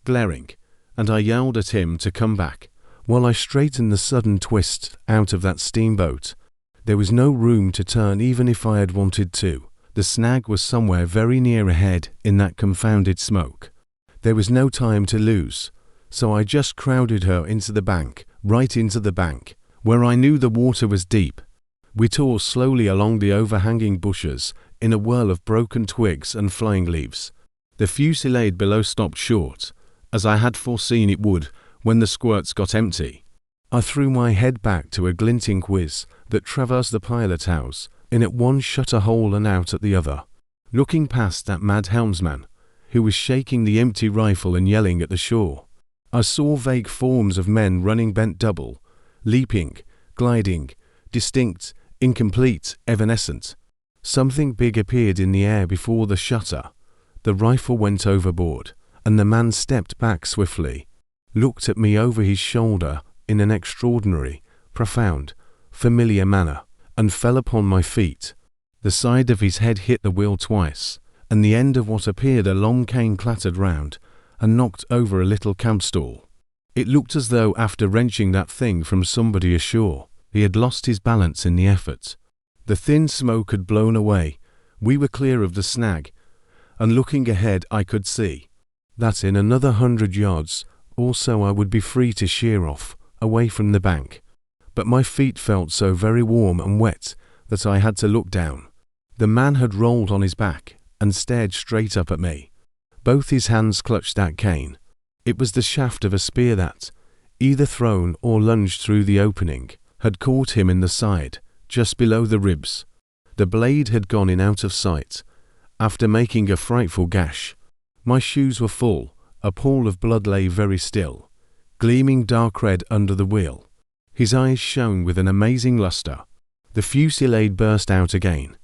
glaring, and I yelled at him to come back, while I straightened the sudden twist out of that steamboat. There was no room to turn even if I had wanted to. The snag was somewhere very near ahead in that confounded smoke. There was no time to lose, so I just crowded her into the bank, right into the bank, where I knew the water was deep. We tore slowly along the overhanging bushes in a whirl of broken twigs and flying leaves. The fusillade below stopped short, as I had foreseen it would when the squirts got empty. I threw my head back to a glinting whiz that traversed the pilot house, in at one shutter hole and out at the other. Looking past that mad helmsman, who was shaking the empty rifle and yelling at the shore, I saw vague forms of men running bent double, leaping, gliding, distinct, incomplete, evanescent. Something big appeared in the air before the shutter. The rifle went overboard, and the man stepped back swiftly, looked at me over his shoulder in an extraordinary, profound, familiar manner, and fell upon my feet. The side of his head hit the wheel twice, and the end of what appeared a long cane clattered round and knocked over a little camp stool. It looked as though after wrenching that thing from somebody ashore, he had lost his balance in the effort. The thin smoke had blown away. We were clear of the snag, and looking ahead I could see that in another 100 yards or so I would be free to sheer off, away from the bank. But my feet felt so very warm and wet that I had to look down. The man had rolled on his back and stared straight up at me. Both his hands clutched that cane. It was the shaft of a spear that, either thrown or lunged through the opening, had caught him in the side, just below the ribs. The blade had gone in out of sight, after making a frightful gash. My shoes were full, a pool of blood lay very still, gleaming dark red under the wheel. His eyes shone with an amazing luster. The fusillade burst out again.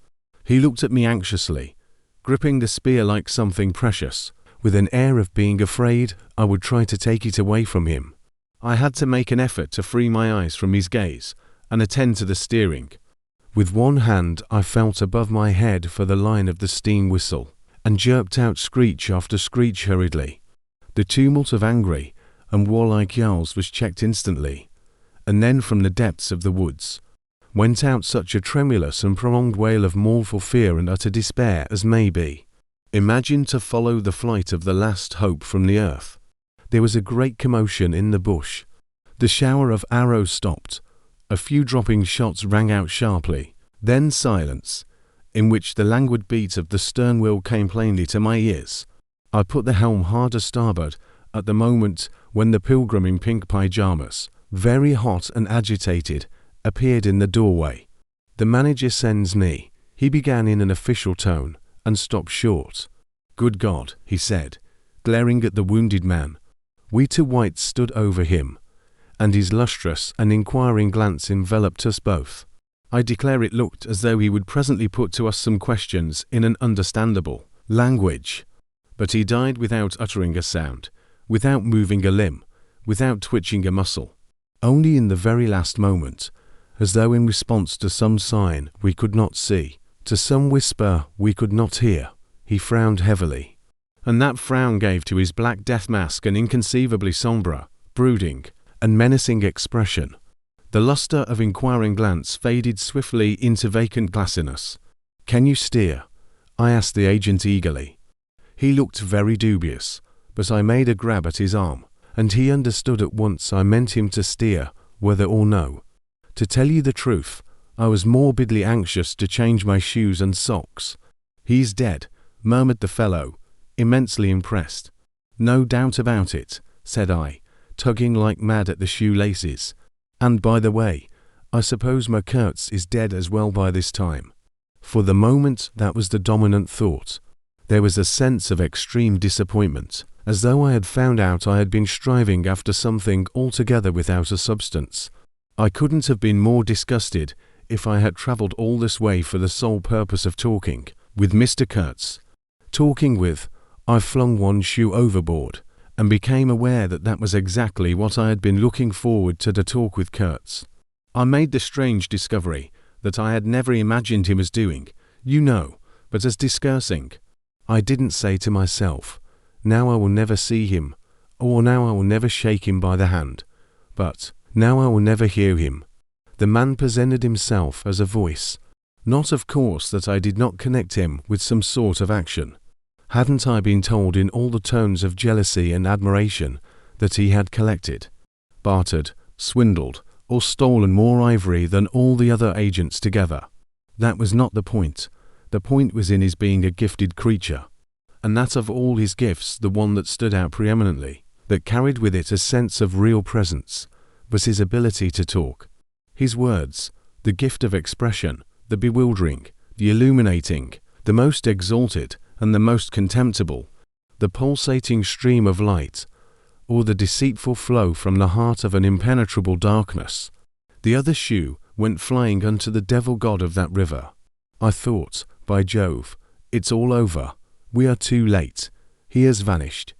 He looked at me anxiously, gripping the spear like something precious, with an air of being afraid I would try to take it away from him. I had to make an effort to free my eyes from his gaze and attend to the steering. With one hand I felt above my head for the line of the steam whistle, and jerked out screech after screech hurriedly. The tumult of angry and warlike yells was checked instantly, and then from the depths of the woods went out such a tremulous and prolonged wail of mournful fear and utter despair as may be imagined to follow the flight of the last hope from the earth. There was a great commotion in the bush. The shower of arrows stopped. A few dropping shots rang out sharply. Then silence, in which the languid beat of the stern wheel came plainly to my ears. I put the helm hard a starboard at the moment when the pilgrim in pink pyjamas, very hot and agitated, appeared in the doorway. "The manager sends me," he began in an official tone, and stopped short. "Good God," he said, glaring at the wounded man. We two whites stood over him, and his lustrous and inquiring glance enveloped us both. I declare it looked as though he would presently put to us some questions in an understandable language. But he died without uttering a sound, without moving a limb, without twitching a muscle. Only in the very last moment, as though in response to some sign we could not see, to some whisper we could not hear, he frowned heavily. And that frown gave to his black death mask an inconceivably sombre, brooding, and menacing expression. The luster of inquiring glance faded swiftly into vacant glassiness. "Can you steer?" I asked the agent eagerly. He looked very dubious, but I made a grab at his arm, and he understood at once I meant him to steer, whether or no. To tell you the truth, I was morbidly anxious to change my shoes and socks. "He's dead," murmured the fellow, immensely impressed. "No doubt about it," said I, tugging like mad at the shoelaces. "And by the way, I suppose Kurtz is dead as well by this time." For the moment that was the dominant thought. There was a sense of extreme disappointment, as though I had found out I had been striving after something altogether without a substance. I couldn't have been more disgusted if I had travelled all this way for the sole purpose of talking with Mr. Kurtz. I flung one shoe overboard, and became aware that that was exactly what I had been looking forward to talk with Kurtz. I made the strange discovery that I had never imagined him as doing, but as discoursing. I didn't say to myself, "Now I will never see him," or "Now I will never shake him by the hand," but "Now I will never hear him." The man presented himself as a voice. Not, of course, that I did not connect him with some sort of action. Hadn't I been told in all the tones of jealousy and admiration that he had collected, bartered, swindled, or stolen more ivory than all the other agents together? That was not the point. The point was in his being a gifted creature, and that of all his gifts the one that stood out preeminently, that carried with it a sense of real presence, was his ability to talk. His words, the gift of expression, the bewildering, the illuminating, the most exalted and the most contemptible, the pulsating stream of light, or the deceitful flow from the heart of an impenetrable darkness. The other shoe went flying unto the devil god of that river. I thought, by Jove, it's all over. We are too late. He has vanished.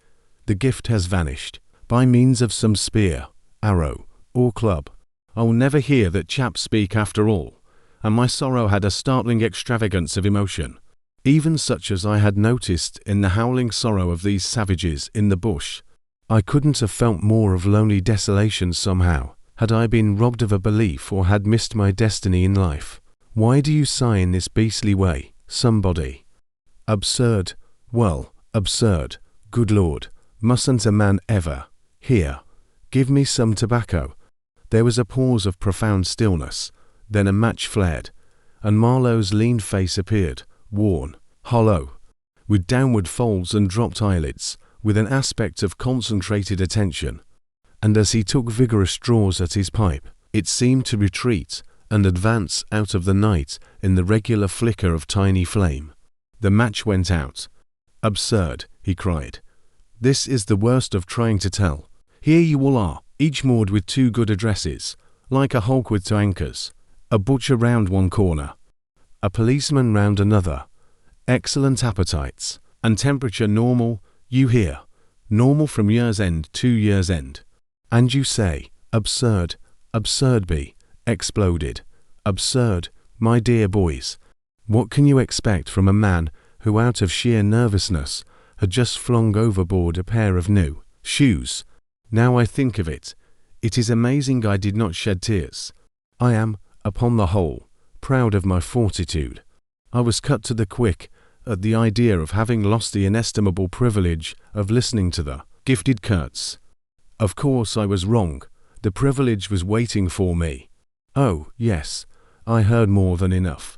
The gift has vanished, by means of some spear, arrow, or club. I will never hear that chap speak after all, and my sorrow had a startling extravagance of emotion, even such as I had noticed in the howling sorrow of these savages in the bush. I couldn't have felt more of lonely desolation somehow, had I been robbed of a belief or had missed my destiny in life. "Why do you sigh in this beastly way, somebody?" "Absurd. Well, absurd. Good Lord, mustn't a man ever? Here, give me some tobacco." There was a pause of profound stillness, then a match flared, and Marlow's lean face appeared, worn, hollow, with downward folds and dropped eyelids, with an aspect of concentrated attention. And as he took vigorous draws at his pipe, it seemed to retreat and advance out of the night in the regular flicker of tiny flame. The match went out. "Absurd," he cried. "This is the worst of trying to tell. Here you all are, each moored with two good addresses, like a hulk with two anchors. A butcher round one corner, a policeman round another. Excellent appetites, and temperature normal, you hear, normal from year's end to year's end. And you say, absurd, absurd be, exploded, absurd, my dear boys. What can you expect from a man who out of sheer nervousness had just flung overboard a pair of new shoes? Now I think of it, it is amazing I did not shed tears. I am, upon the whole, proud of my fortitude. I was cut to the quick at the idea of having lost the inestimable privilege of listening to the gifted Kurtz. Of course I was wrong. The privilege was waiting for me. Oh, yes, I heard more than enough.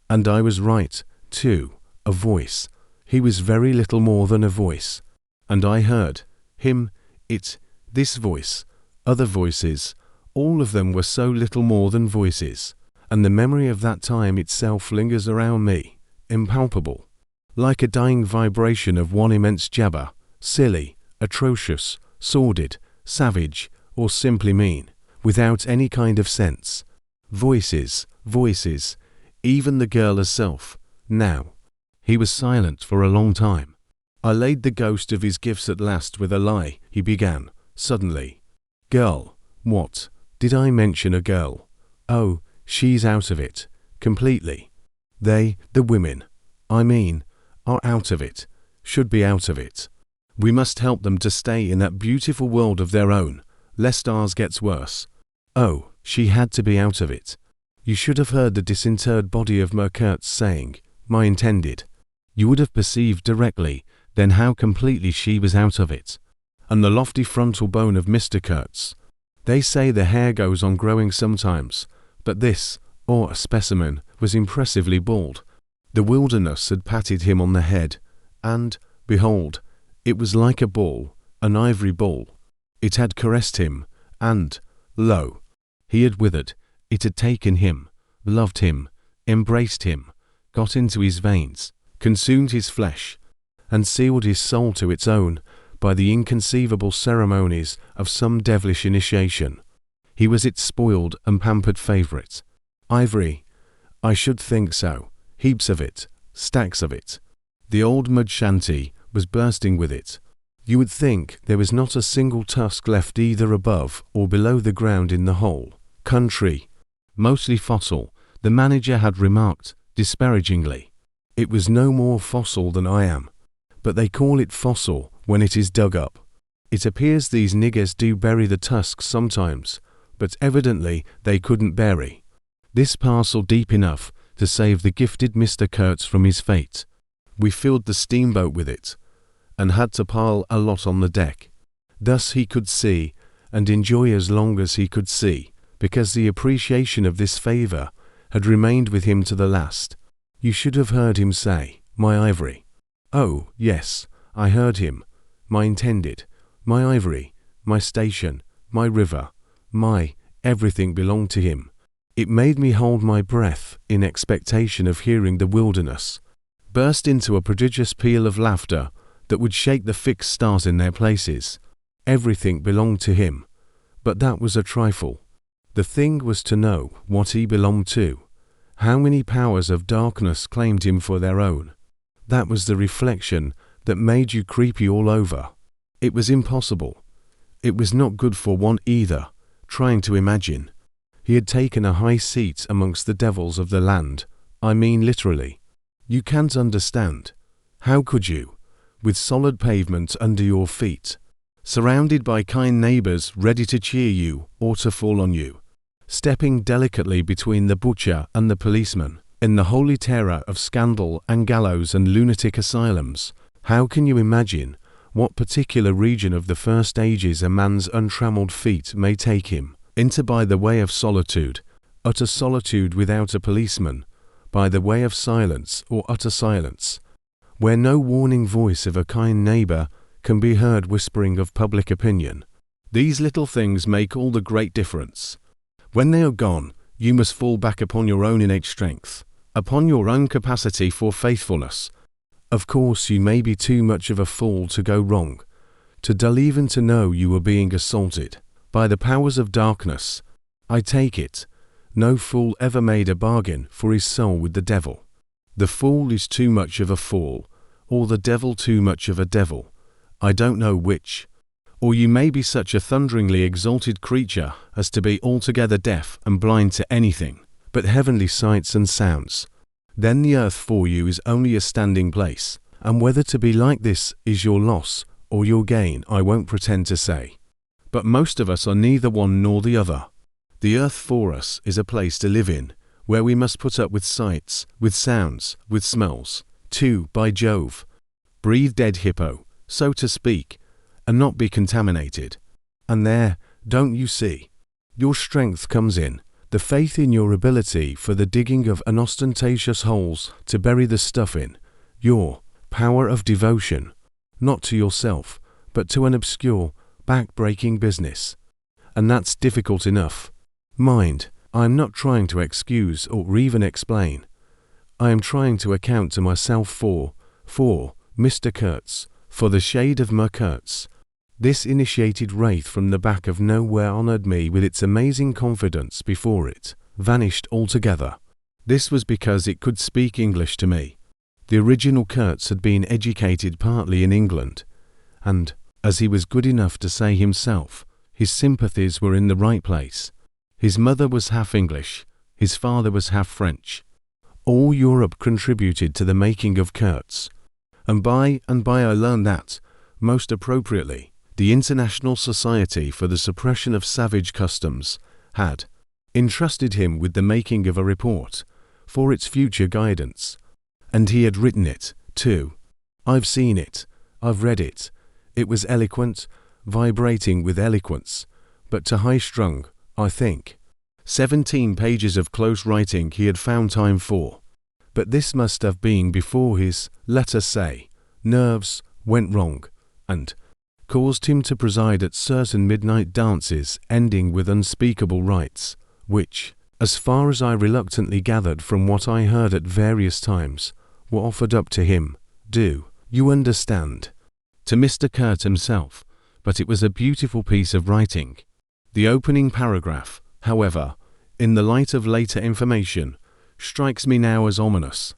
And I was right, too. A voice. He was very little more than a voice. And I heard him, it, this voice, other voices, all of them were so little more than voices. And the memory of that time itself lingers around me, impalpable, like a dying vibration of one immense jabber, silly, atrocious, sordid, savage, or simply mean, without any kind of sense. Voices, voices, even the girl herself. Now, he was silent for a long time. I laid the ghost of his gifts at last with a lie, he began, suddenly. Girl, what? Did I mention a girl? Oh, she's out of it, completely. They, the women, I mean, are out of it, should be out of it. We must help them to stay in that beautiful world of their own, lest ours gets worse. Oh, she had to be out of it. You should have heard the disinterred body of Kurtz saying, my intended. You would have perceived directly then how completely she was out of it. And the lofty frontal bone of Mr. Kurtz. They say the hair goes on growing sometimes, but this, or a specimen, was impressively bald. The wilderness had patted him on the head, and, behold, it was like a ball, an ivory ball. It had caressed him, and, lo, he had withered. It had taken him, loved him, embraced him, got into his veins, consumed his flesh, and sealed his soul to its own by the inconceivable ceremonies of some devilish initiation. He was its spoiled and pampered favourite. Ivory? I should think so. Heaps of it, stacks of it. The old mud shanty was bursting with it. You would think there was not a single tusk left either above or below the ground in the whole country. Mostly fossil, the manager had remarked disparagingly. It was no more fossil than I am, but they call it fossil when it is dug up. It appears these niggers do bury the tusks sometimes, but evidently they couldn't bury this parcel deep enough to save the gifted Mr. Kurtz from his fate. We filled the steamboat with it, and had to pile a lot on the deck. Thus he could see, and enjoy as long as he could see, because the appreciation of this favour had remained with him to the last. You should have heard him say, "My ivory." Oh, yes, I heard him. My intended, my ivory, my station, my river, my everything belonged to him. It made me hold my breath in expectation of hearing the wilderness burst into a prodigious peal of laughter that would shake the fixed stars in their places. Everything belonged to him, but that was a trifle. The thing was to know what he belonged to. How many powers of darkness claimed him for their own? That was the reflection that made you creepy all over. It was impossible. It was not good for one either, trying to imagine. He had taken a high seat amongst the devils of the land. I mean literally. You can't understand. How could you? With solid pavement under your feet, surrounded by kind neighbours ready to cheer you or to fall on you, stepping delicately between the butcher and the policeman, in the holy terror of scandal and gallows and lunatic asylums, how can you imagine what particular region of the first ages a man's untrammelled feet may take him into by the way of solitude, utter solitude without a policeman, by the way of silence or utter silence, where no warning voice of a kind neighbour can be heard whispering of public opinion? These little things make all the great difference. When they are gone, you must fall back upon your own innate strength, upon your own capacity for faithfulness. Of course, you may be too much of a fool to go wrong, too dull even to know you are being assaulted by the powers of darkness. I take it, no fool ever made a bargain for his soul with the devil. The fool is too much of a fool, or the devil too much of a devil. I don't know which. Or you may be such a thunderingly exalted creature as to be altogether deaf and blind to anything but heavenly sights and sounds. Then the earth for you is only a standing place, and whether to be like this is your loss or your gain I won't pretend to say. But most of us are neither one nor the other. The earth for us is a place to live in, where we must put up with sights, with sounds, with smells, to, by Jove, breathe dead hippo, so to speak, and not be contaminated. And there, don't you see, your strength comes in, the faith in your ability for the digging of unostentatious holes to bury the stuff in, your power of devotion, not to yourself, but to an obscure, back-breaking business. And that's difficult enough. Mind, I am not trying to excuse or even explain. I am trying to account to myself for Mr. Kurtz, for the shade of Kurtz. This initiated wraith from the back of nowhere honoured me with its amazing confidence before it vanished altogether. This was because it could speak English to me. The original Kurtz had been educated partly in England, and, as he was good enough to say himself, his sympathies were in the right place. His mother was half English, his father was half French. All Europe contributed to the making of Kurtz, and by I learned that, most appropriately, the International Society for the Suppression of Savage Customs had entrusted him with the making of a report for its future guidance. And he had written it, too. I've seen it, I've read it. It was eloquent, vibrating with eloquence, but too high-strung, I think. 17 pages of close writing he had found time for. But this must have been before his, let us say, nerves went wrong, and caused him to preside at certain midnight dances ending with unspeakable rites, which, as far as I reluctantly gathered from what I heard at various times, were offered up to him, do you understand, to Mr. Kurtz himself, but it was a beautiful piece of writing. The opening paragraph, however, in the light of later information, strikes me now as ominous.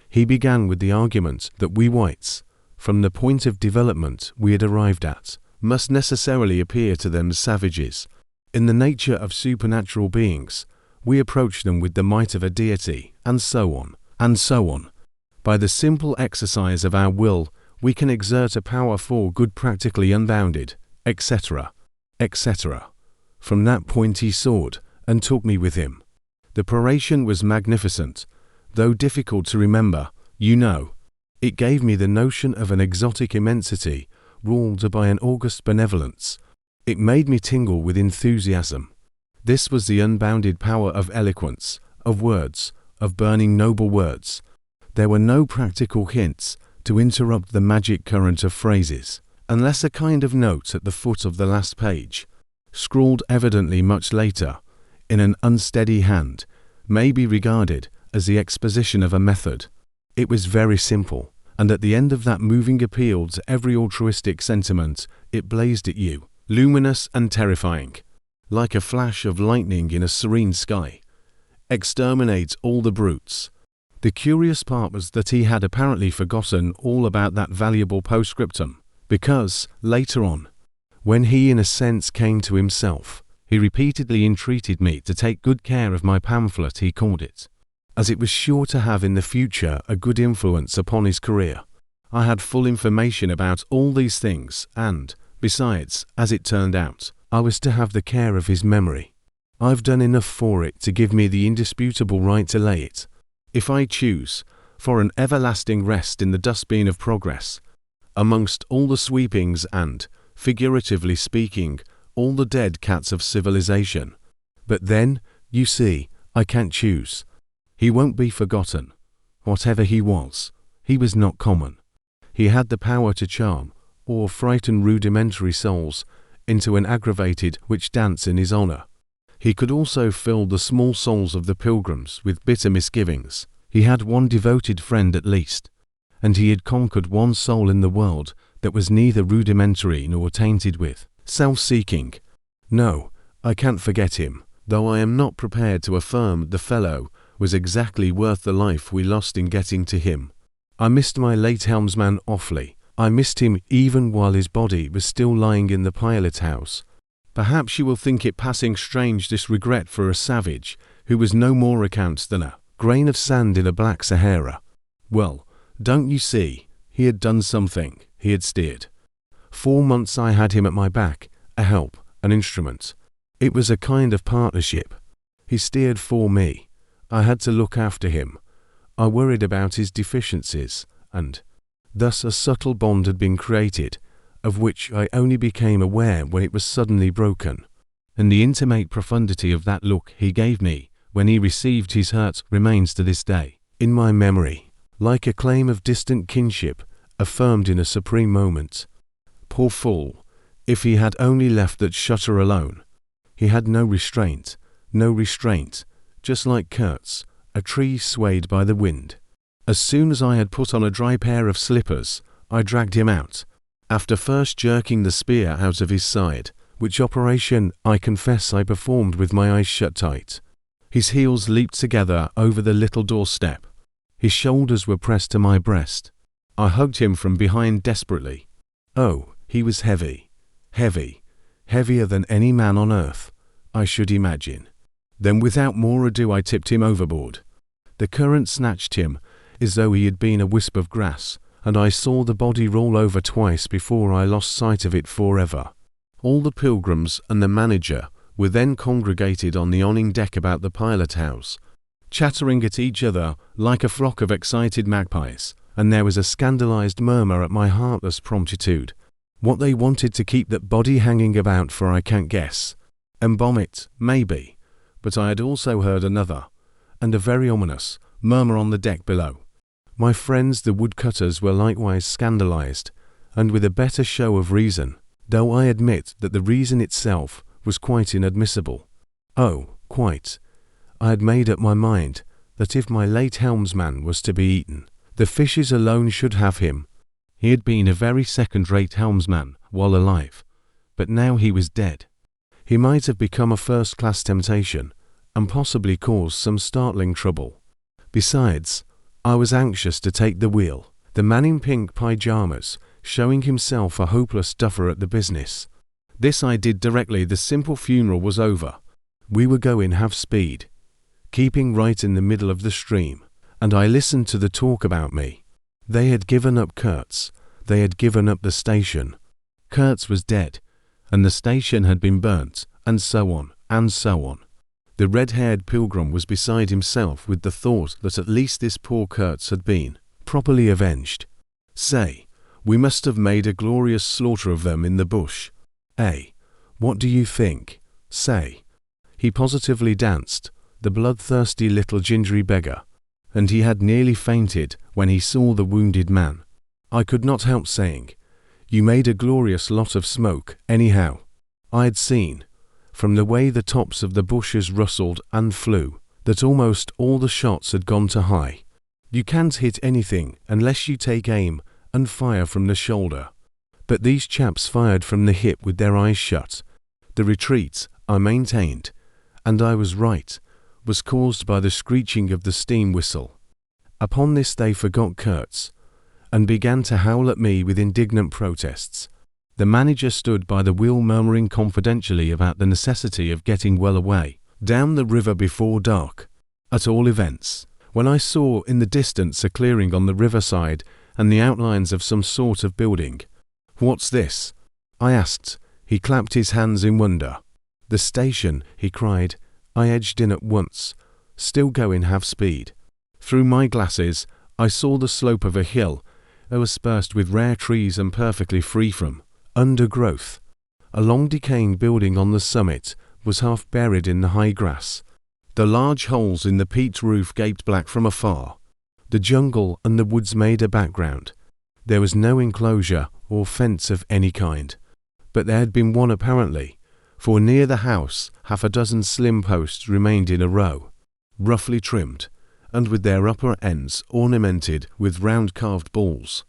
He began with the argument that we whites, from the point of development we had arrived at, must necessarily appear to them as savages. In the nature of supernatural beings, we approach them with the might of a deity, and so on, and so on. By the simple exercise of our will, we can exert a power for good practically unbounded, etc., etc. From that point he soared, and took me with him. The peroration was magnificent, though difficult to remember, you know. It gave me the notion of an exotic immensity, ruled by an august benevolence. It made me tingle with enthusiasm. This was the unbounded power of eloquence, of words, of burning noble words. There were no practical hints to interrupt the magic current of phrases, unless a kind of note at the foot of the last page, scrawled evidently much later, in an unsteady hand, may be regarded as the exposition of a method. It was very simple, and at the end of that moving appeal to every altruistic sentiment, it blazed at you, luminous and terrifying, like a flash of lightning in a serene sky. Exterminate all the brutes. The curious part was that he had apparently forgotten all about that valuable postscriptum, because, later on, when he in a sense came to himself, he repeatedly entreated me to take good care of my pamphlet, he called it, as it was sure to have in the future a good influence upon his career. I had full information about all these things, and, besides, as it turned out, I was to have the care of his memory. I've done enough for it to give me the indisputable right to lay it, if I choose, for an everlasting rest in the dustbin of progress, amongst all the sweepings and, figuratively speaking, all the dead cats of civilization. But then, you see, I can't choose. He won't be forgotten. Whatever he was not common. He had the power to charm, or frighten rudimentary souls into an aggravated which dance in his honor. He could also fill the small souls of the pilgrims with bitter misgivings. He had one devoted friend at least, and he had conquered one soul in the world that was neither rudimentary nor tainted with self-seeking. No, I can't forget him, though I am not prepared to affirm the fellow was exactly worth the life we lost in getting to him. I missed my late helmsman awfully. I missed him even while his body was still lying in the pilot house. Perhaps you will think it passing strange, this regret for a savage who was no more account than a grain of sand in a black Sahara. Well, don't you see, he had done something, he had steered. 4 months I had him at my back, a help, an instrument. It was a kind of partnership. He steered for me. I had to look after him. I worried about his deficiencies, and thus a subtle bond had been created, of which I only became aware when it was suddenly broken. And the intimate profundity of that look he gave me when he received his hurt remains to this day in my memory, like a claim of distant kinship affirmed in a supreme moment. Poor fool, if he had only left that shutter alone. He had no restraint, just like Kurtz, a tree swayed by the wind. As soon as I had put on a dry pair of slippers, I dragged him out, after first jerking the spear out of his side, which operation I confess I performed with my eyes shut tight. His heels leaped together over the little doorstep. His shoulders were pressed to my breast. I hugged him from behind desperately. Oh, he was heavy, heavier than any man on earth, I should imagine. Then without more ado I tipped him overboard. The current snatched him as though he had been a wisp of grass, and I saw the body roll over twice before I lost sight of it forever. All the pilgrims and the manager were then congregated on the awning deck about the pilot house, chattering at each other like a flock of excited magpies, and there was a scandalized murmur at my heartless promptitude. What they wanted to keep that body hanging about for I can't guess. Embalm it, maybe, but I had also heard another, and a very ominous, murmur on the deck below. My friends the woodcutters were likewise scandalized, and with a better show of reason, though I admit that the reason itself was quite inadmissible. Oh, quite. I had made up my mind that if my late helmsman was to be eaten, the fishes alone should have him. He had been a very second-rate helmsman while alive, but now he was dead. He might have become a first-class temptation, and possibly caused some startling trouble. Besides, I was anxious to take the wheel, the man in pink pyjamas showing himself a hopeless duffer at the business. This I did directly the simple funeral was over. We were going half speed, keeping right in the middle of the stream, and I listened to the talk about me. They had given up Kurtz, they had given up the station. Kurtz was dead, and the station had been burnt, and so on, and so on. The red-haired pilgrim was beside himself with the thought that at least this poor Kurtz had been properly avenged. Say, we must have made a glorious slaughter of them in the bush. What do you think? Say. He positively danced, the bloodthirsty little gingery beggar, and he had nearly fainted when he saw the wounded man. I could not help saying, you made a glorious lot of smoke, anyhow. I had seen, from the way the tops of the bushes rustled and flew, that almost all the shots had gone to high. You can't hit anything unless you take aim and fire from the shoulder. But these chaps fired from the hip with their eyes shut. The retreat, I maintained, and I was right, was caused by the screeching of the steam whistle. Upon this they forgot Kurtz, and began to howl at me with indignant protests. The manager stood by the wheel murmuring confidentially about the necessity of getting well away, down the river before dark. At all events, when I saw in the distance a clearing on the riverside and the outlines of some sort of building. What's this? I asked. He clapped his hands in wonder. The station, he cried. I edged in at once, still going half speed. Through my glasses, I saw the slope of a hill, interspersed with rare trees and perfectly free from undergrowth. A long decaying building on the summit was half buried in the high grass. The large holes in the peaked roof gaped black from afar. The jungle and the woods made a background. There was no enclosure or fence of any kind, but there had been one apparently, for near the house half a dozen slim posts remained in a row, roughly trimmed, and with their upper ends ornamented with round carved balls.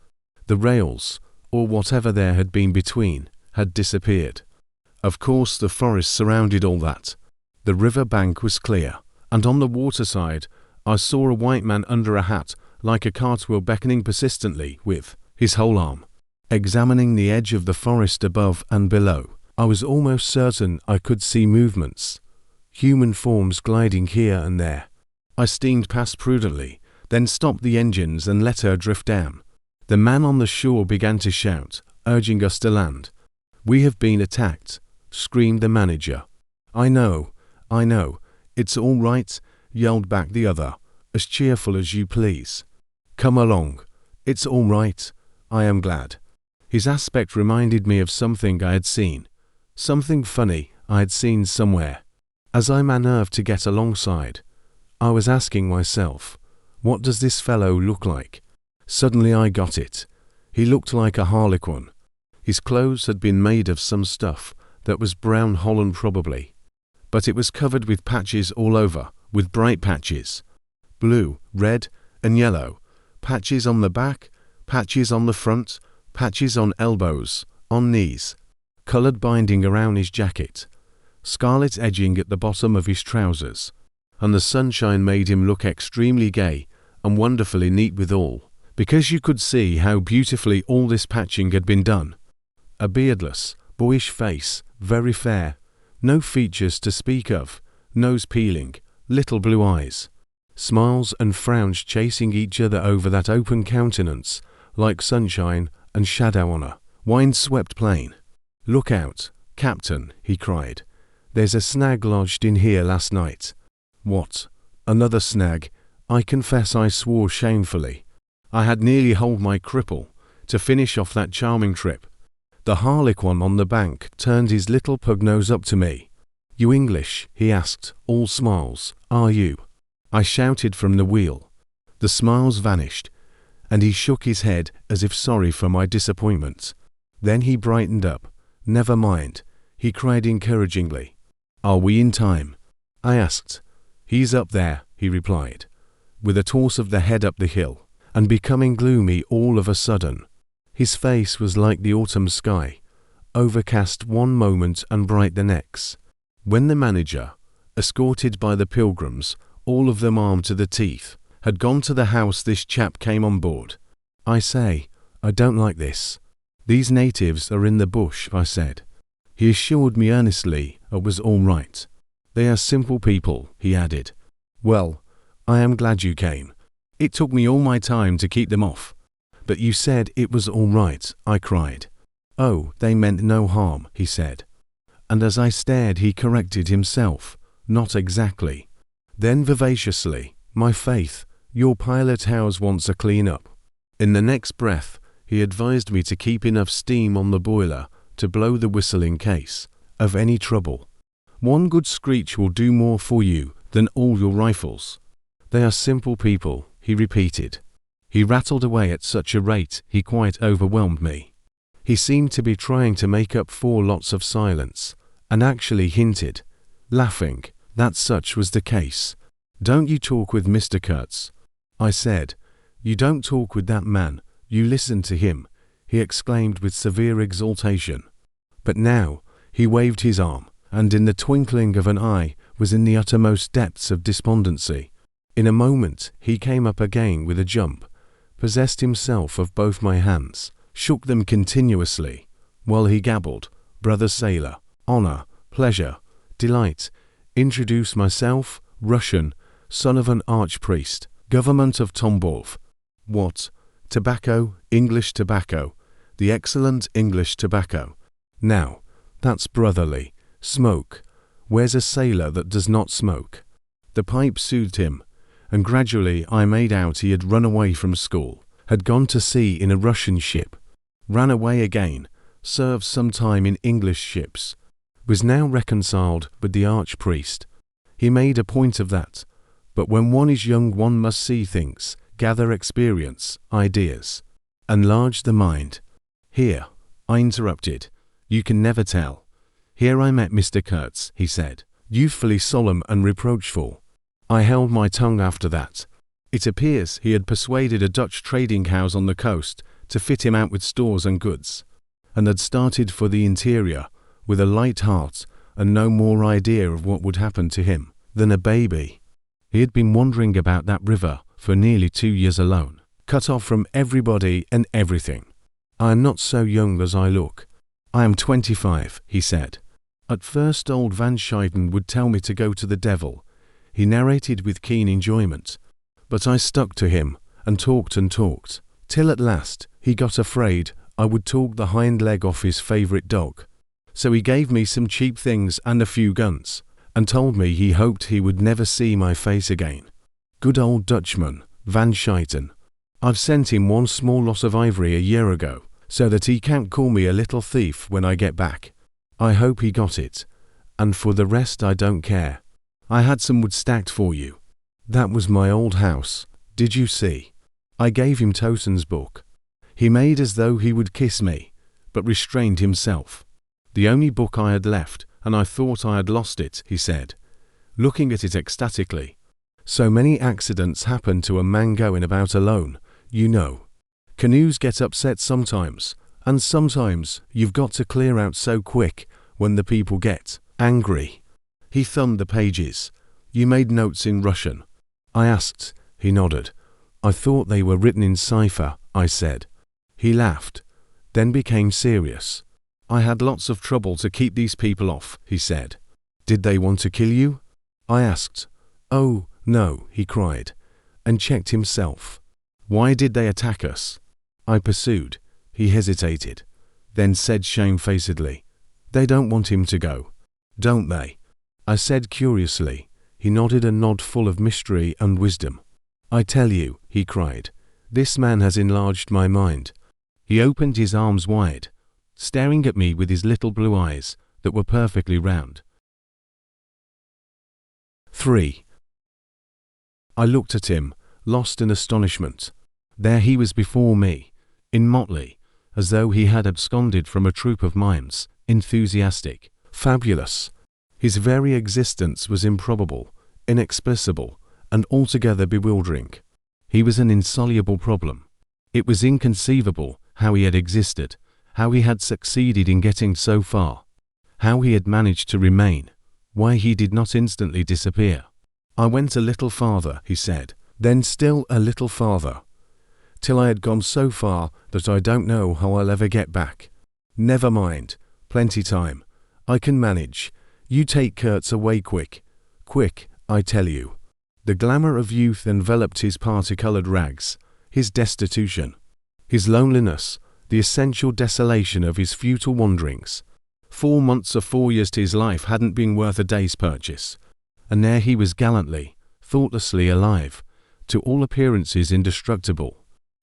The rails, or whatever there had been between, had disappeared. Of course the forest surrounded all that. The river bank was clear, and on the waterside I saw a white man under a hat like a cartwheel beckoning persistently with his whole arm, examining the edge of the forest above and below. I was almost certain I could see movements, human forms gliding here and there. I steamed past prudently, then stopped the engines and let her drift down. The man on the shore began to shout, urging us to land. We have been attacked, screamed the manager. I know, it's all right, yelled back the other, as cheerful as you please. Come along, it's all right, I am glad. His aspect reminded me of something I had seen, something funny I had seen somewhere. As I maneuvered to get alongside, I was asking myself, what does this fellow look like? Suddenly I got it. He looked like a harlequin. His clothes had been made of some stuff that was brown holland probably, but it was covered with patches all over, with bright patches, blue, red, and yellow, patches on the back, patches on the front, patches on elbows, on knees, coloured binding around his jacket, scarlet edging at the bottom of his trousers, and the sunshine made him look extremely gay and wonderfully neat withal, because you could see how beautifully all this patching had been done. A beardless, boyish face, very fair, no features to speak of, nose peeling, little blue eyes, smiles and frowns chasing each other over that open countenance, like sunshine and shadow on a wind-swept plain. Look out, Captain, he cried. There's a snag lodged in here last night. What? Another snag? I confess I swore shamefully. I had nearly holed my cripple to finish off that charming trip. The harlequin on the bank turned his little pug nose up to me. You English? He asked, all smiles. Are you? I shouted from the wheel. The smiles vanished, and he shook his head as if sorry for my disappointment. Then he brightened up. Never mind, he cried encouragingly. Are we in time? I asked. He's up there, he replied, with a toss of the head up the hill, and becoming gloomy all of a sudden. His face was like the autumn sky, overcast one moment and bright the next. When the manager, escorted by the pilgrims, all of them armed to the teeth, had gone to the house, this chap came on board. I say, I don't like this. These natives are in the bush, I said. He assured me earnestly it was all right. They are simple people, he added. Well, I am glad you came. It took me all my time to keep them off. But you said it was all right, I cried. Oh, they meant no harm, he said. And as I stared, he corrected himself. Not exactly. Then vivaciously, my faith, your pilot house wants a clean up. In the next breath, he advised me to keep enough steam on the boiler to blow the whistle in case of any trouble. One good screech will do more for you than all your rifles. They are simple people, he repeated. He rattled away at such a rate he quite overwhelmed me. He seemed to be trying to make up for lots of silence, and actually hinted, laughing, that such was the case. Don't you talk with Mr. Kurtz? I said. You don't talk with that man, you listen to him, he exclaimed with severe exultation. But now, he waved his arm, and in the twinkling of an eye was in the uttermost depths of despondency. In a moment he came up again with a jump, possessed himself of both my hands, shook them continuously, while he gabbled, brother sailor, honor, pleasure, delight, introduce myself, Russian, son of an archpriest, government of Tambov. What? Tobacco, English tobacco, the excellent English tobacco. Now, that's brotherly. Smoke. Where's a sailor that does not smoke? The pipe soothed him, and gradually I made out he had run away from school, had gone to sea in a Russian ship, ran away again, served some time in English ships, was now reconciled with the archpriest. He made a point of that, but when one is young one must see things, gather experience, ideas, enlarge the mind. Here, I interrupted, you can never tell. Here I met Mr. Kurtz, he said, youthfully solemn and reproachful. I held my tongue after that. It appears he had persuaded a Dutch trading house on the coast to fit him out with stores and goods, and had started for the interior with a light heart and no more idea of what would happen to him than a baby. He had been wandering about that river for nearly 2 years alone, cut off from everybody and everything. I am not so young as I look. I am 25, he said. At first old Van Scheiden would tell me to go to the devil. He narrated with keen enjoyment, but I stuck to him and talked, till at last he got afraid I would talk the hind leg off his favourite dog. So he gave me some cheap things and a few guns, and told me he hoped he would never see my face again. Good old Dutchman, Van Scheiden. I've sent him one small lot of ivory a year ago, so that he can't call me a little thief when I get back. I hope he got it, and for the rest I don't care. I had some wood stacked for you. That was my old house, did you see? I gave him Towson's book. He made as though he would kiss me, but restrained himself. The only book I had left, and I thought I had lost it, he said, looking at it ecstatically. So many accidents happen to a man going about alone, you know. Canoes get upset sometimes, and sometimes you've got to clear out so quick when the people get angry. He thumbed the pages. You made notes in Russian? I asked. He nodded. I thought they were written in cipher, I said. He laughed, then became serious. I had lots of trouble to keep these people off, he said. Did they want to kill you? I asked. Oh, no, he cried, and checked himself. Why did they attack us? I pursued. He hesitated, then said shamefacedly, they don't want him to go, don't they? I said curiously. He nodded a nod full of mystery and wisdom. I tell you, he cried, this man has enlarged my mind. He opened his arms wide, staring at me with his little blue eyes that were perfectly round. 3. I looked at him, lost in astonishment. There he was before me, in motley, as though he had absconded from a troupe of mimes, enthusiastic, fabulous. His very existence was improbable, inexplicable, and altogether bewildering. He was an insoluble problem. It was inconceivable how he had existed, how he had succeeded in getting so far, how he had managed to remain, why he did not instantly disappear. I went a little farther, he said, then still a little farther, till I had gone so far that I don't know how I'll ever get back. Never mind, plenty time. I can manage. You take Kurtz away quick. Quick, I tell you. The glamour of youth enveloped his parti-coloured rags, his destitution, his loneliness, the essential desolation of his futile wanderings. 4 months of 4 years to his life hadn't been worth a day's purchase. And there he was gallantly, thoughtlessly alive, to all appearances indestructible,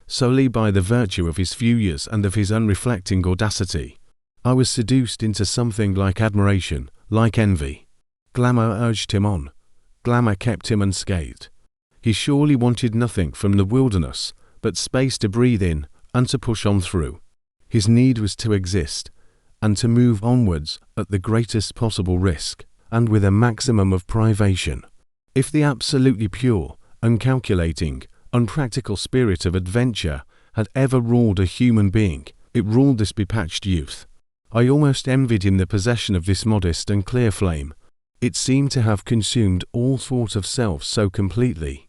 solely by the virtue of his few years and of his unreflecting audacity. I was seduced into something like admiration, like envy. Glamour urged him on. Glamour kept him unscathed. He surely wanted nothing from the wilderness but space to breathe in and to push on through. His need was to exist, and to move onwards at the greatest possible risk, and with a maximum of privation. If the absolutely pure, uncalculating, unpractical spirit of adventure had ever ruled a human being, it ruled this bepatched youth. I almost envied him the possession of this modest and clear flame. It seemed to have consumed all thought of self so completely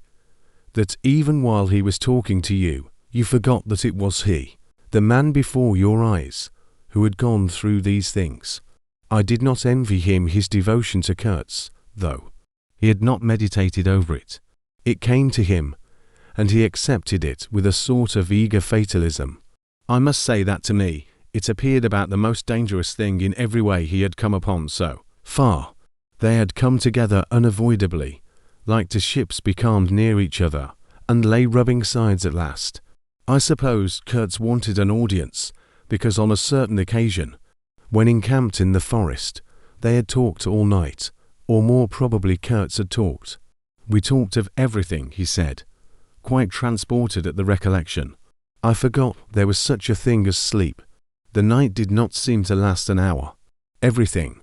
that even while he was talking to you, you forgot that it was he, the man before your eyes, who had gone through these things. I did not envy him his devotion to Kurtz, though. He had not meditated over it. It came to him, and he accepted it with a sort of eager fatalism. I must say that to me, it appeared about the most dangerous thing in every way he had come upon so far. They had come together unavoidably, like two ships becalmed near each other, and lay rubbing sides at last. I suppose Kurtz wanted an audience, because on a certain occasion, when encamped in the forest, they had talked all night, or more probably Kurtz had talked. We talked of everything, he said, quite transported at the recollection. I forgot there was such a thing as sleep. The night did not seem to last an hour. Everything,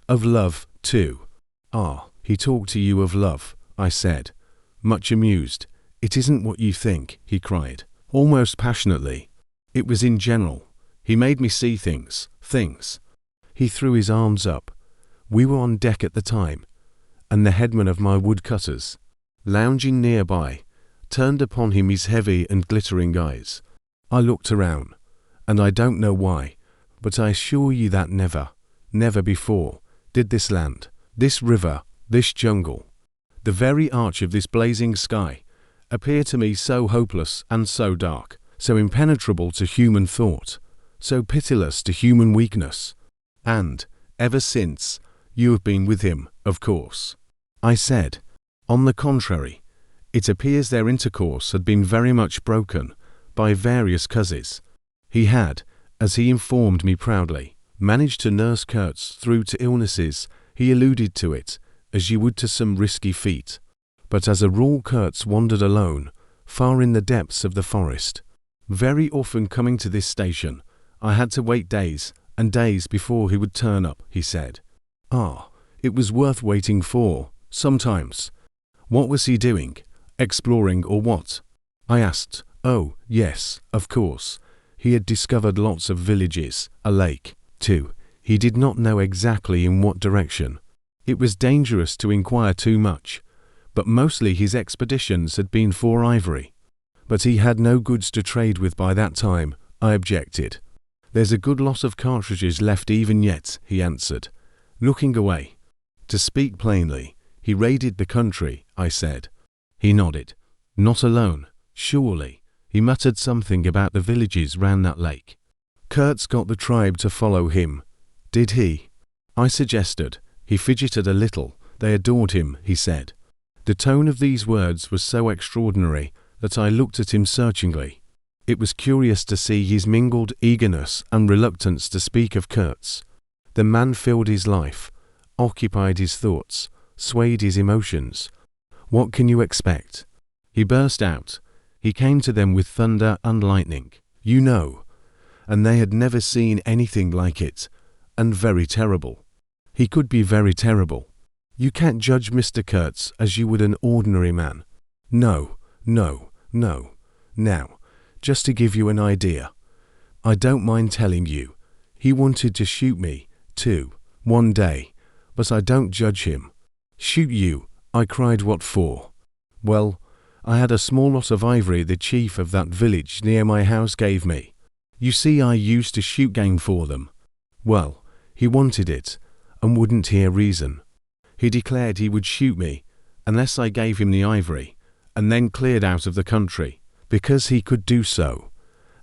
of love, too. Ah, he talked to you of love, I said, much amused. It isn't what you think, he cried, almost passionately. It was in general. He made me see things. He threw his arms up. We were on deck at the time, and the headman of my woodcutters, lounging nearby, turned upon him his heavy and glittering eyes. I looked around, and I don't know why, but I assure you that never before, did this land, this river, this jungle, the very arch of this blazing sky, appear to me so hopeless and so dark, so impenetrable to human thought, so pitiless to human weakness. And, ever since, you have been with him, of course. I said, on the contrary, it appears their intercourse had been very much broken by various causes. He had, as he informed me proudly, managed to nurse Kurtz through to illnesses. He alluded to it, as you would to some risky feat. But as a rule Kurtz wandered alone, far in the depths of the forest. Very often coming to this station, I had to wait days and days before he would turn up, he said. Ah, it was worth waiting for, sometimes. What was he doing? Exploring or what? I asked. Oh, yes, of course. He had discovered lots of villages, a lake, too. He did not know exactly in what direction. It was dangerous to inquire too much, but mostly his expeditions had been for ivory. But he had no goods to trade with by that time, I objected. There's a good lot of cartridges left even yet, he answered, looking away. To speak plainly, he raided the country, I said. He nodded. Not alone, surely. He muttered something about the villages round that lake. Kurtz got the tribe to follow him. Did he? I suggested. He fidgeted a little. They adored him, he said. The tone of these words was so extraordinary that I looked at him searchingly. It was curious to see his mingled eagerness and reluctance to speak of Kurtz. The man filled his life, occupied his thoughts, swayed his emotions. "What can you expect?" he burst out. He came to them with thunder and lightning, you know, and they had never seen anything like it, and very terrible. He could be very terrible. You can't judge Mr. Kurtz as you would an ordinary man. No, no, no. Now, just to give you an idea, I don't mind telling you, he wanted to shoot me, too, one day, but I don't judge him. "Shoot you?" I cried. "What for?" "Well, I had a small lot of ivory the chief of that village near my house gave me. You see, I used to shoot game for them. Well, he wanted it, and wouldn't hear reason. He declared he would shoot me, unless I gave him the ivory, and then cleared out of the country, because he could do so,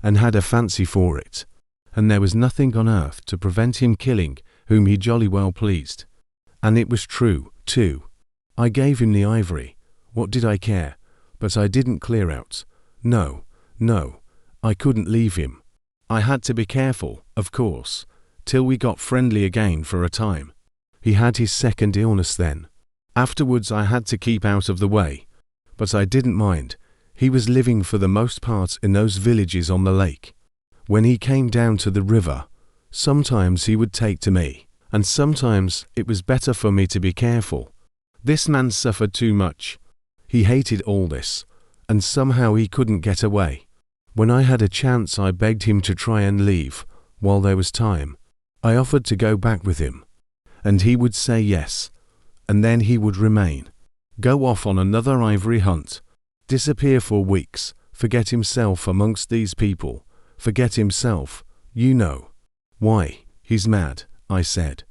and had a fancy for it, and there was nothing on earth to prevent him killing whom he jolly well pleased. And it was true, too. I gave him the ivory. What did I care? But I didn't clear out. No, no, I couldn't leave him. I had to be careful, of course, till we got friendly again for a time. He had his second illness then. Afterwards I had to keep out of the way, but I didn't mind. He was living for the most part in those villages on the lake. When he came down to the river, sometimes he would take to me, and sometimes it was better for me to be careful. This man suffered too much. He hated all this, and somehow he couldn't get away. When I had a chance I begged him to try and leave, while there was time. I offered to go back with him, and he would say yes, and then he would remain. Go off on another ivory hunt. Disappear for weeks, forget himself amongst these people, forget himself, you know. Why, he's mad, I said.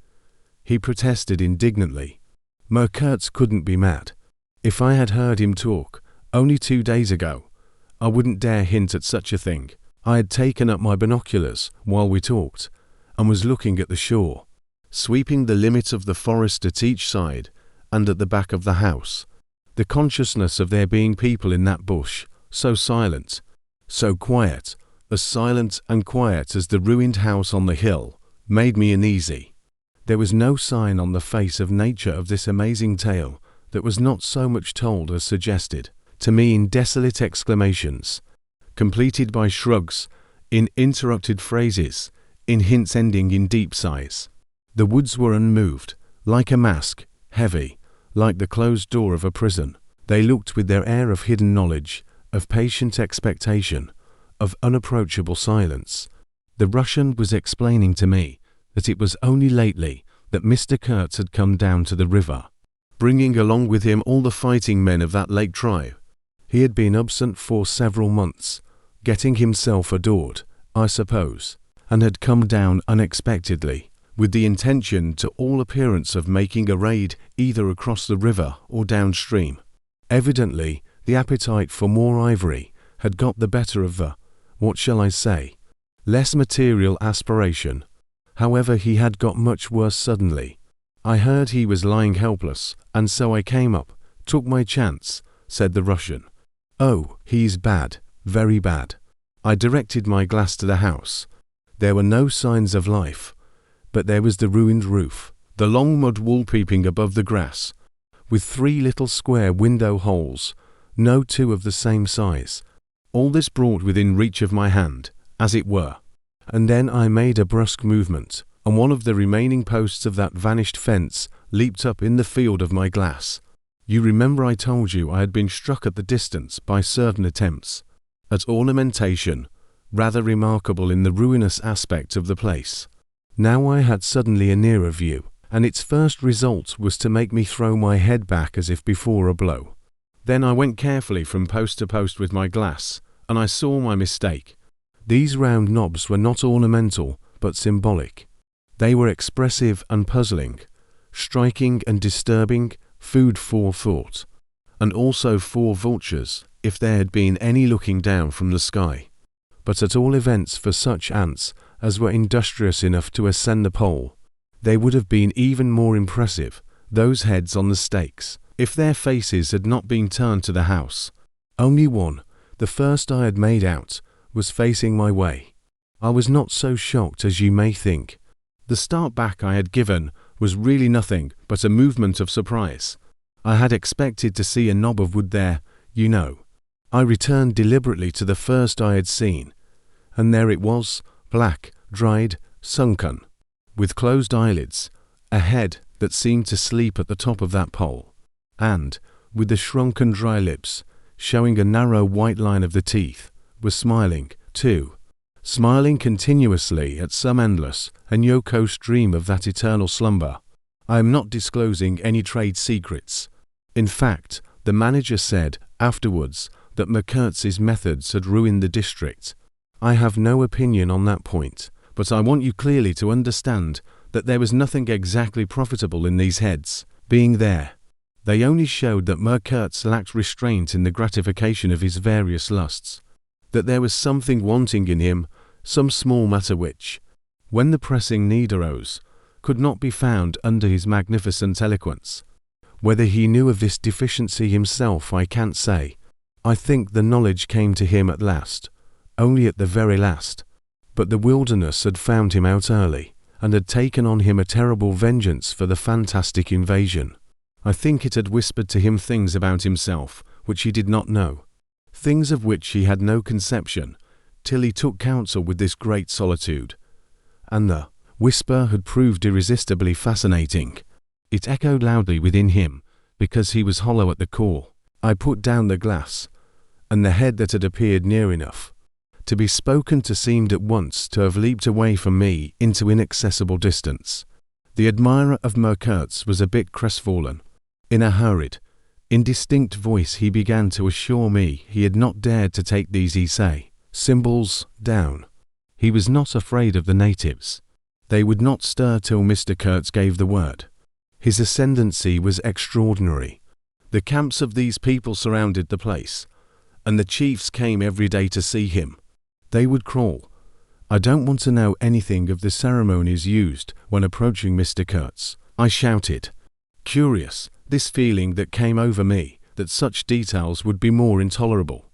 He protested indignantly. Kurtz couldn't be mad. If I had heard him talk, only 2 days ago, I wouldn't dare hint at such a thing. I had taken up my binoculars while we talked, and was looking at the shore, sweeping the limit of the forest at each side, and at the back of the house. The consciousness of there being people in that bush, so silent, so quiet, as silent and quiet as the ruined house on the hill, made me uneasy. There was no sign on the face of nature of this amazing tale that was not so much told as suggested, to me in desolate exclamations, completed by shrugs, in interrupted phrases, in hints ending in deep sighs. The woods were unmoved, like a mask, heavy, like the closed door of a prison. They looked with their air of hidden knowledge, of patient expectation, of unapproachable silence. The Russian was explaining to me that it was only lately that Mr. Kurtz had come down to the river, bringing along with him all the fighting men of that lake tribe. He had been absent for several months, getting himself adored, I suppose, and had come down unexpectedly, with the intention to all appearance of making a raid either across the river or downstream. Evidently, the appetite for more ivory had got the better of the, what shall I say, less material aspiration. However, he had got much worse suddenly. I heard he was lying helpless, and so I came up, took my chance, said the Russian. Oh, he's bad, very bad. I directed my glass to the house. There were no signs of life, but there was the ruined roof, the long mud wall peeping above the grass, with 3 little square window holes, no 2 of the same size. All this brought within reach of my hand, as it were. And then I made a brusque movement, and one of the remaining posts of that vanished fence leaped up in the field of my glass. You remember I told you I had been struck at the distance by certain attempts at ornamentation, rather remarkable in the ruinous aspect of the place. Now I had suddenly a nearer view, and its first result was to make me throw my head back as if before a blow. Then I went carefully from post to post with my glass, and I saw my mistake. These round knobs were not ornamental, but symbolic. They were expressive and puzzling, striking and disturbing, food for thought, and also for vultures, if there had been any looking down from the sky. But at all events for such ants as were industrious enough to ascend the pole, they would have been even more impressive, those heads on the stakes, if their faces had not been turned to the house. Only one, the first I had made out, was facing my way. I was not so shocked as you may think. The start back I had given was really nothing but a movement of surprise. I had expected to see a knob of wood there, you know. I returned deliberately to the first I had seen, and there it was, black, dried, sunken, with closed eyelids, a head that seemed to sleep at the top of that pole, and, with the shrunken dry lips, showing a narrow white line of the teeth, was smiling, too, smiling continuously at some endless and jocose dream of that eternal slumber. I am not disclosing any trade secrets. In fact, the manager said, afterwards, that Kurtz's methods had ruined the district. I have no opinion on that point, but I want you clearly to understand that there was nothing exactly profitable in these heads, being there. They only showed that Kurtz lacked restraint in the gratification of his various lusts, that there was something wanting in him, some small matter which, when the pressing need arose, could not be found under his magnificent eloquence. Whether he knew of this deficiency himself I can't say. I think the knowledge came to him at last, only at the very last, but the wilderness had found him out early, and had taken on him a terrible vengeance for the fantastic invasion. I think it had whispered to him things about himself which he did not know, things of which he had no conception, till he took counsel with this great solitude. And the whisper had proved irresistibly fascinating. It echoed loudly within him, because he was hollow at the core. I put down the glass, and the head that had appeared near enough to be spoken to seemed at once to have leaped away from me into inaccessible distance. The admirer of Kurtz was a bit crestfallen. In a hurried, indistinct voice he began to assure me he had not dared to take these symbols down. He was not afraid of the natives. They would not stir till Mr. Kurtz gave the word. His ascendancy was extraordinary. The camps of these people surrounded the place, and the chiefs came every day to see him. They would crawl. I don't want to know anything of the ceremonies used when approaching Mr. Kurtz, I shouted, curious, this feeling that came over me, that such details would be more intolerable.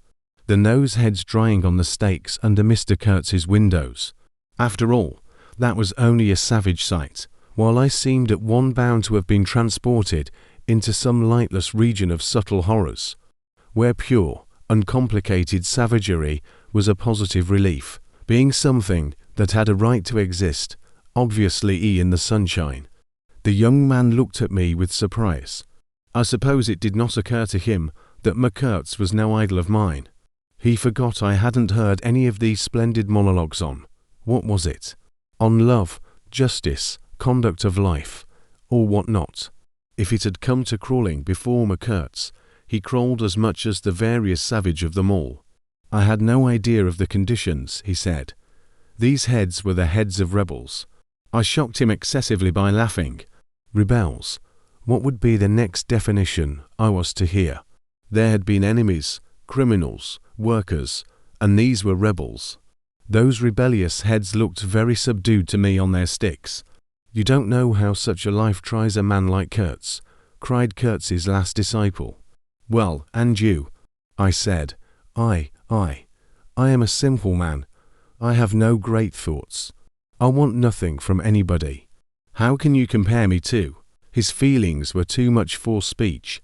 The nose heads drying on the stakes under Mr. Kurtz's windows. After all, that was only a savage sight, while I seemed at one bound to have been transported into some lightless region of subtle horrors, where pure, uncomplicated savagery was a positive relief, being something that had a right to exist, obviously in the sunshine. The young man looked at me with surprise. I suppose it did not occur to him that Kurtz was no idol of mine. He forgot I hadn't heard any of these splendid monologues on, what was it? On love, justice, conduct of life, or what not. If it had come to crawling before Kurtz, he crawled as much as the veriest savage of them all. I had no idea of the conditions, he said. These heads were the heads of rebels. I shocked him excessively by laughing. Rebels. What would be the next definition I was to hear? There had been enemies, criminals, workers, and these were rebels. Those rebellious heads looked very subdued to me on their sticks. You don't know how such a life tries a man like Kurtz, cried Kurtz's last disciple. Well, and you, I said. I am a simple man. I have no great thoughts. I want nothing from anybody. How can you compare me to? His feelings were too much for speech,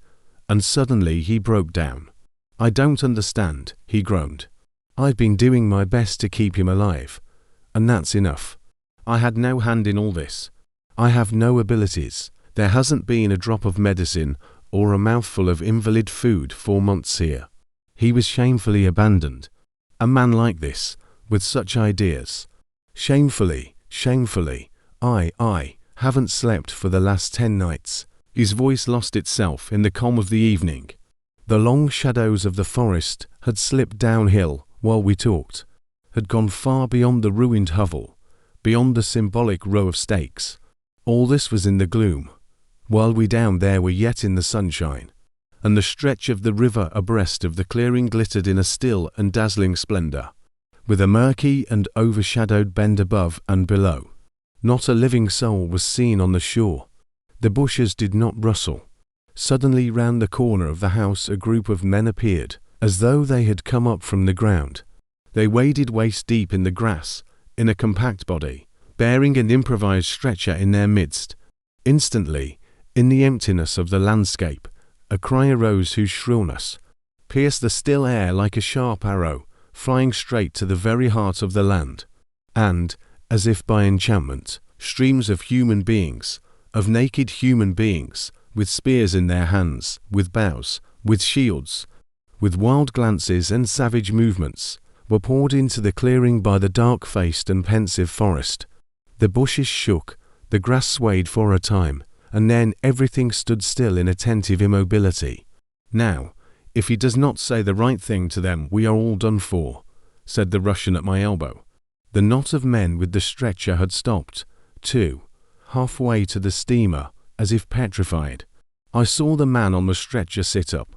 and suddenly he broke down. I don't understand, he groaned. I've been doing my best to keep him alive, and that's enough. I had no hand in all this. I have no abilities. There hasn't been a drop of medicine or a mouthful of invalid food for months here. He was shamefully abandoned. A man like this, with such ideas. Shamefully, I haven't slept for the last 10 nights. His voice lost itself in the calm of the evening. The long shadows of the forest had slipped downhill while we talked, had gone far beyond the ruined hovel, beyond the symbolic row of stakes. All this was in the gloom, while we down there were yet in the sunshine, and the stretch of the river abreast of the clearing glittered in a still and dazzling splendor, with a murky and overshadowed bend above and below. Not a living soul was seen on the shore. The bushes did not rustle. Suddenly round the corner of the house a group of men appeared, as though they had come up from the ground. They waded waist deep in the grass, in a compact body, bearing an improvised stretcher in their midst. Instantly, in the emptiness of the landscape, a cry arose whose shrillness pierced the still air like a sharp arrow, flying straight to the very heart of the land. And, as if by enchantment, streams of human beings, of naked human beings, with spears in their hands, with bows, with shields, with wild glances and savage movements, were poured into the clearing by the dark-faced and pensive forest. The bushes shook, the grass swayed for a time, and then everything stood still in attentive immobility. "Now, if he does not say the right thing to them, we are all done for," said the Russian at my elbow. The knot of men with the stretcher had stopped, too, halfway to the steamer, as if petrified. I saw the man on the stretcher sit up,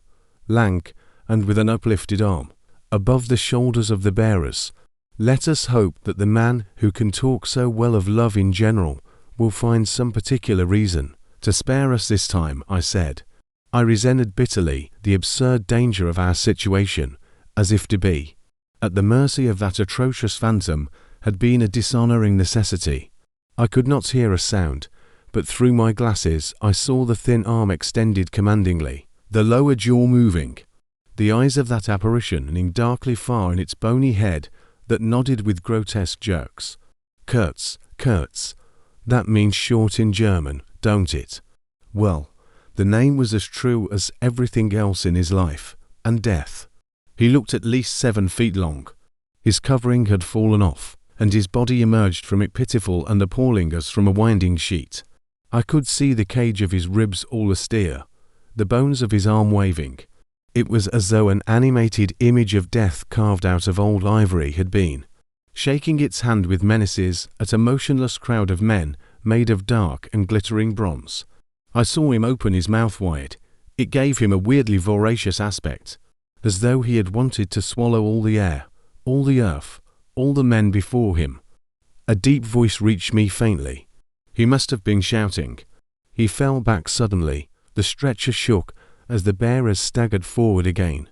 lank and with an uplifted arm, above the shoulders of the bearers. Let us hope that the man who can talk so well of love in general will find some particular reason to spare us this time, I said. I resented bitterly the absurd danger of our situation, as if to be at the mercy of that atrocious phantom had been a dishonouring necessity. I could not hear a sound, but through my glasses I saw the thin arm extended commandingly, the lower jaw moving, the eyes of that apparition leaning darkly far in its bony head that nodded with grotesque jerks. Kurtz, Kurtz. That means short in German, don't it? Well, the name was as true as everything else in his life and death. He looked at least 7 feet long. His covering had fallen off, and his body emerged from it pitiful and appalling as from a winding sheet. I could see the cage of his ribs all astir, the bones of his arm waving. It was as though an animated image of death carved out of old ivory had been shaking its hand with menaces at a motionless crowd of men made of dark and glittering bronze. I saw him open his mouth wide. It gave him a weirdly voracious aspect, as though he had wanted to swallow all the air, all the earth, all the men before him. A deep voice reached me faintly. He must have been shouting. He fell back suddenly. The stretcher shook as the bearers staggered forward again,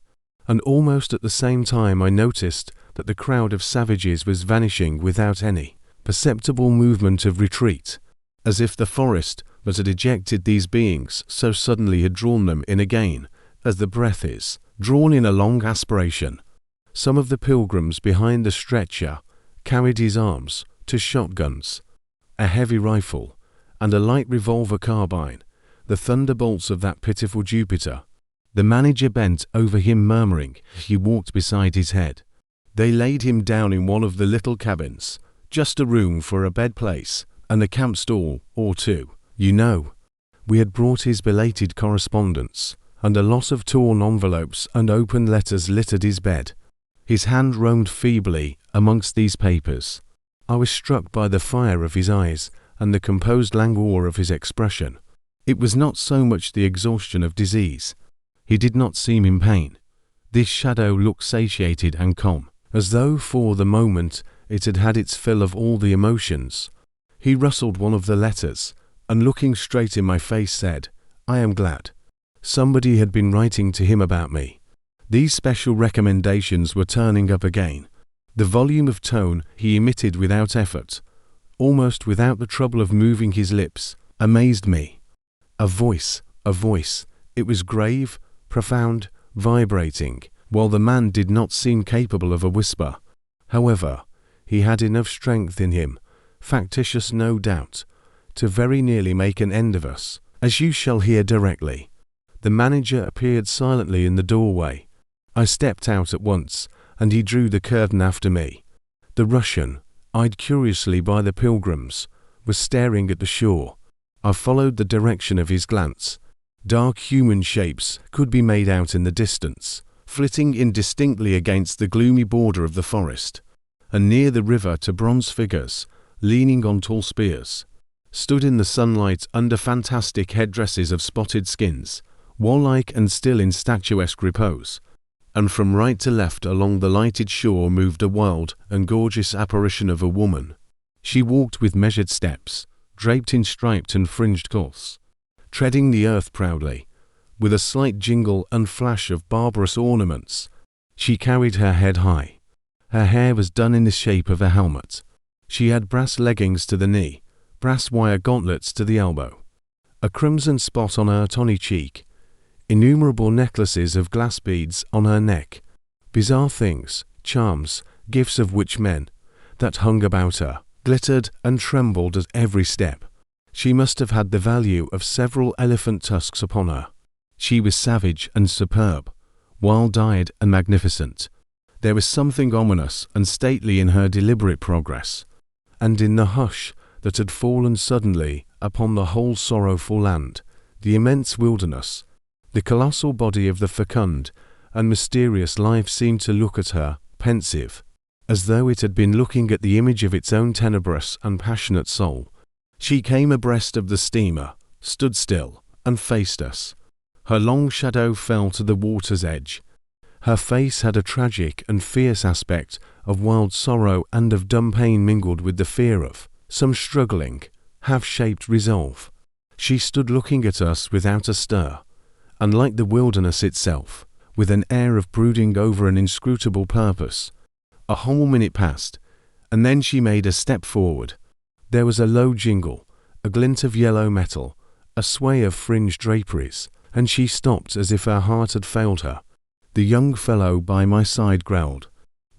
and almost at the same time I noticed that the crowd of savages was vanishing without any perceptible movement of retreat, as if the forest that had ejected these beings so suddenly had drawn them in again, as the breath is drawn in a long aspiration. Some of the pilgrims behind the stretcher carried his arms, 2 shotguns, a heavy rifle, and a light revolver carbine, the thunderbolts of that pitiful Jupiter. The manager bent over him murmuring. He walked beside his head. They laid him down in one of the little cabins, just a room for a bed place, and a camp stool or 2. You know, we had brought his belated correspondence, and a lot of torn envelopes and open letters littered his bed. His hand roamed feebly amongst these papers. I was struck by the fire of his eyes and the composed languor of his expression. It was not so much the exhaustion of disease. He did not seem in pain. This shadow looked satiated and calm, as though for the moment it had had its fill of all the emotions. He rustled one of the letters, and looking straight in my face said, "I am glad. Somebody had been writing to him about me." These special recommendations were turning up again. The volume of tone he emitted without effort, almost without the trouble of moving his lips, amazed me. A voice. It was grave, profound, vibrating, while the man did not seem capable of a whisper. However, he had enough strength in him, factitious no doubt, to very nearly make an end of us, as you shall hear directly. The manager appeared silently in the doorway. I stepped out at once, and he drew the curtain after me. The Russian, eyed curiously by the pilgrims, was staring at the shore. I followed the direction of his glance. Dark human shapes could be made out in the distance, flitting indistinctly against the gloomy border of the forest, and near the river 2 bronze figures, leaning on tall spears, stood in the sunlight under fantastic headdresses of spotted skins, warlike and still in statuesque repose. And from right to left along the lighted shore moved a wild and gorgeous apparition of a woman. She walked with measured steps, draped in striped and fringed cloths, treading the earth proudly, with a slight jingle and flash of barbarous ornaments. She carried her head high. Her hair was done in the shape of a helmet. She had brass leggings to the knee, brass wire gauntlets to the elbow, a crimson spot on her tawny cheek, innumerable necklaces of glass beads on her neck, bizarre things, charms, gifts of witch men, that hung about her, glittered and trembled at every step. She must have had the value of several elephant tusks upon her. She was savage and superb, wild-eyed and magnificent. There was something ominous and stately in her deliberate progress, and in the hush that had fallen suddenly upon the whole sorrowful land, the immense wilderness, the colossal body of the fecund and mysterious life seemed to look at her, pensive, as though it had been looking at the image of its own tenebrous and passionate soul. She came abreast of the steamer, stood still, and faced us. Her long shadow fell to the water's edge. Her face had a tragic and fierce aspect of wild sorrow and of dumb pain mingled with the fear of some struggling, half-shaped resolve. She stood looking at us without a stir, and like the wilderness itself, with an air of brooding over an inscrutable purpose. A whole minute passed, and then she made a step forward. There was a low jingle, a glint of yellow metal, a sway of fringed draperies, and she stopped as if her heart had failed her. The young fellow by my side growled.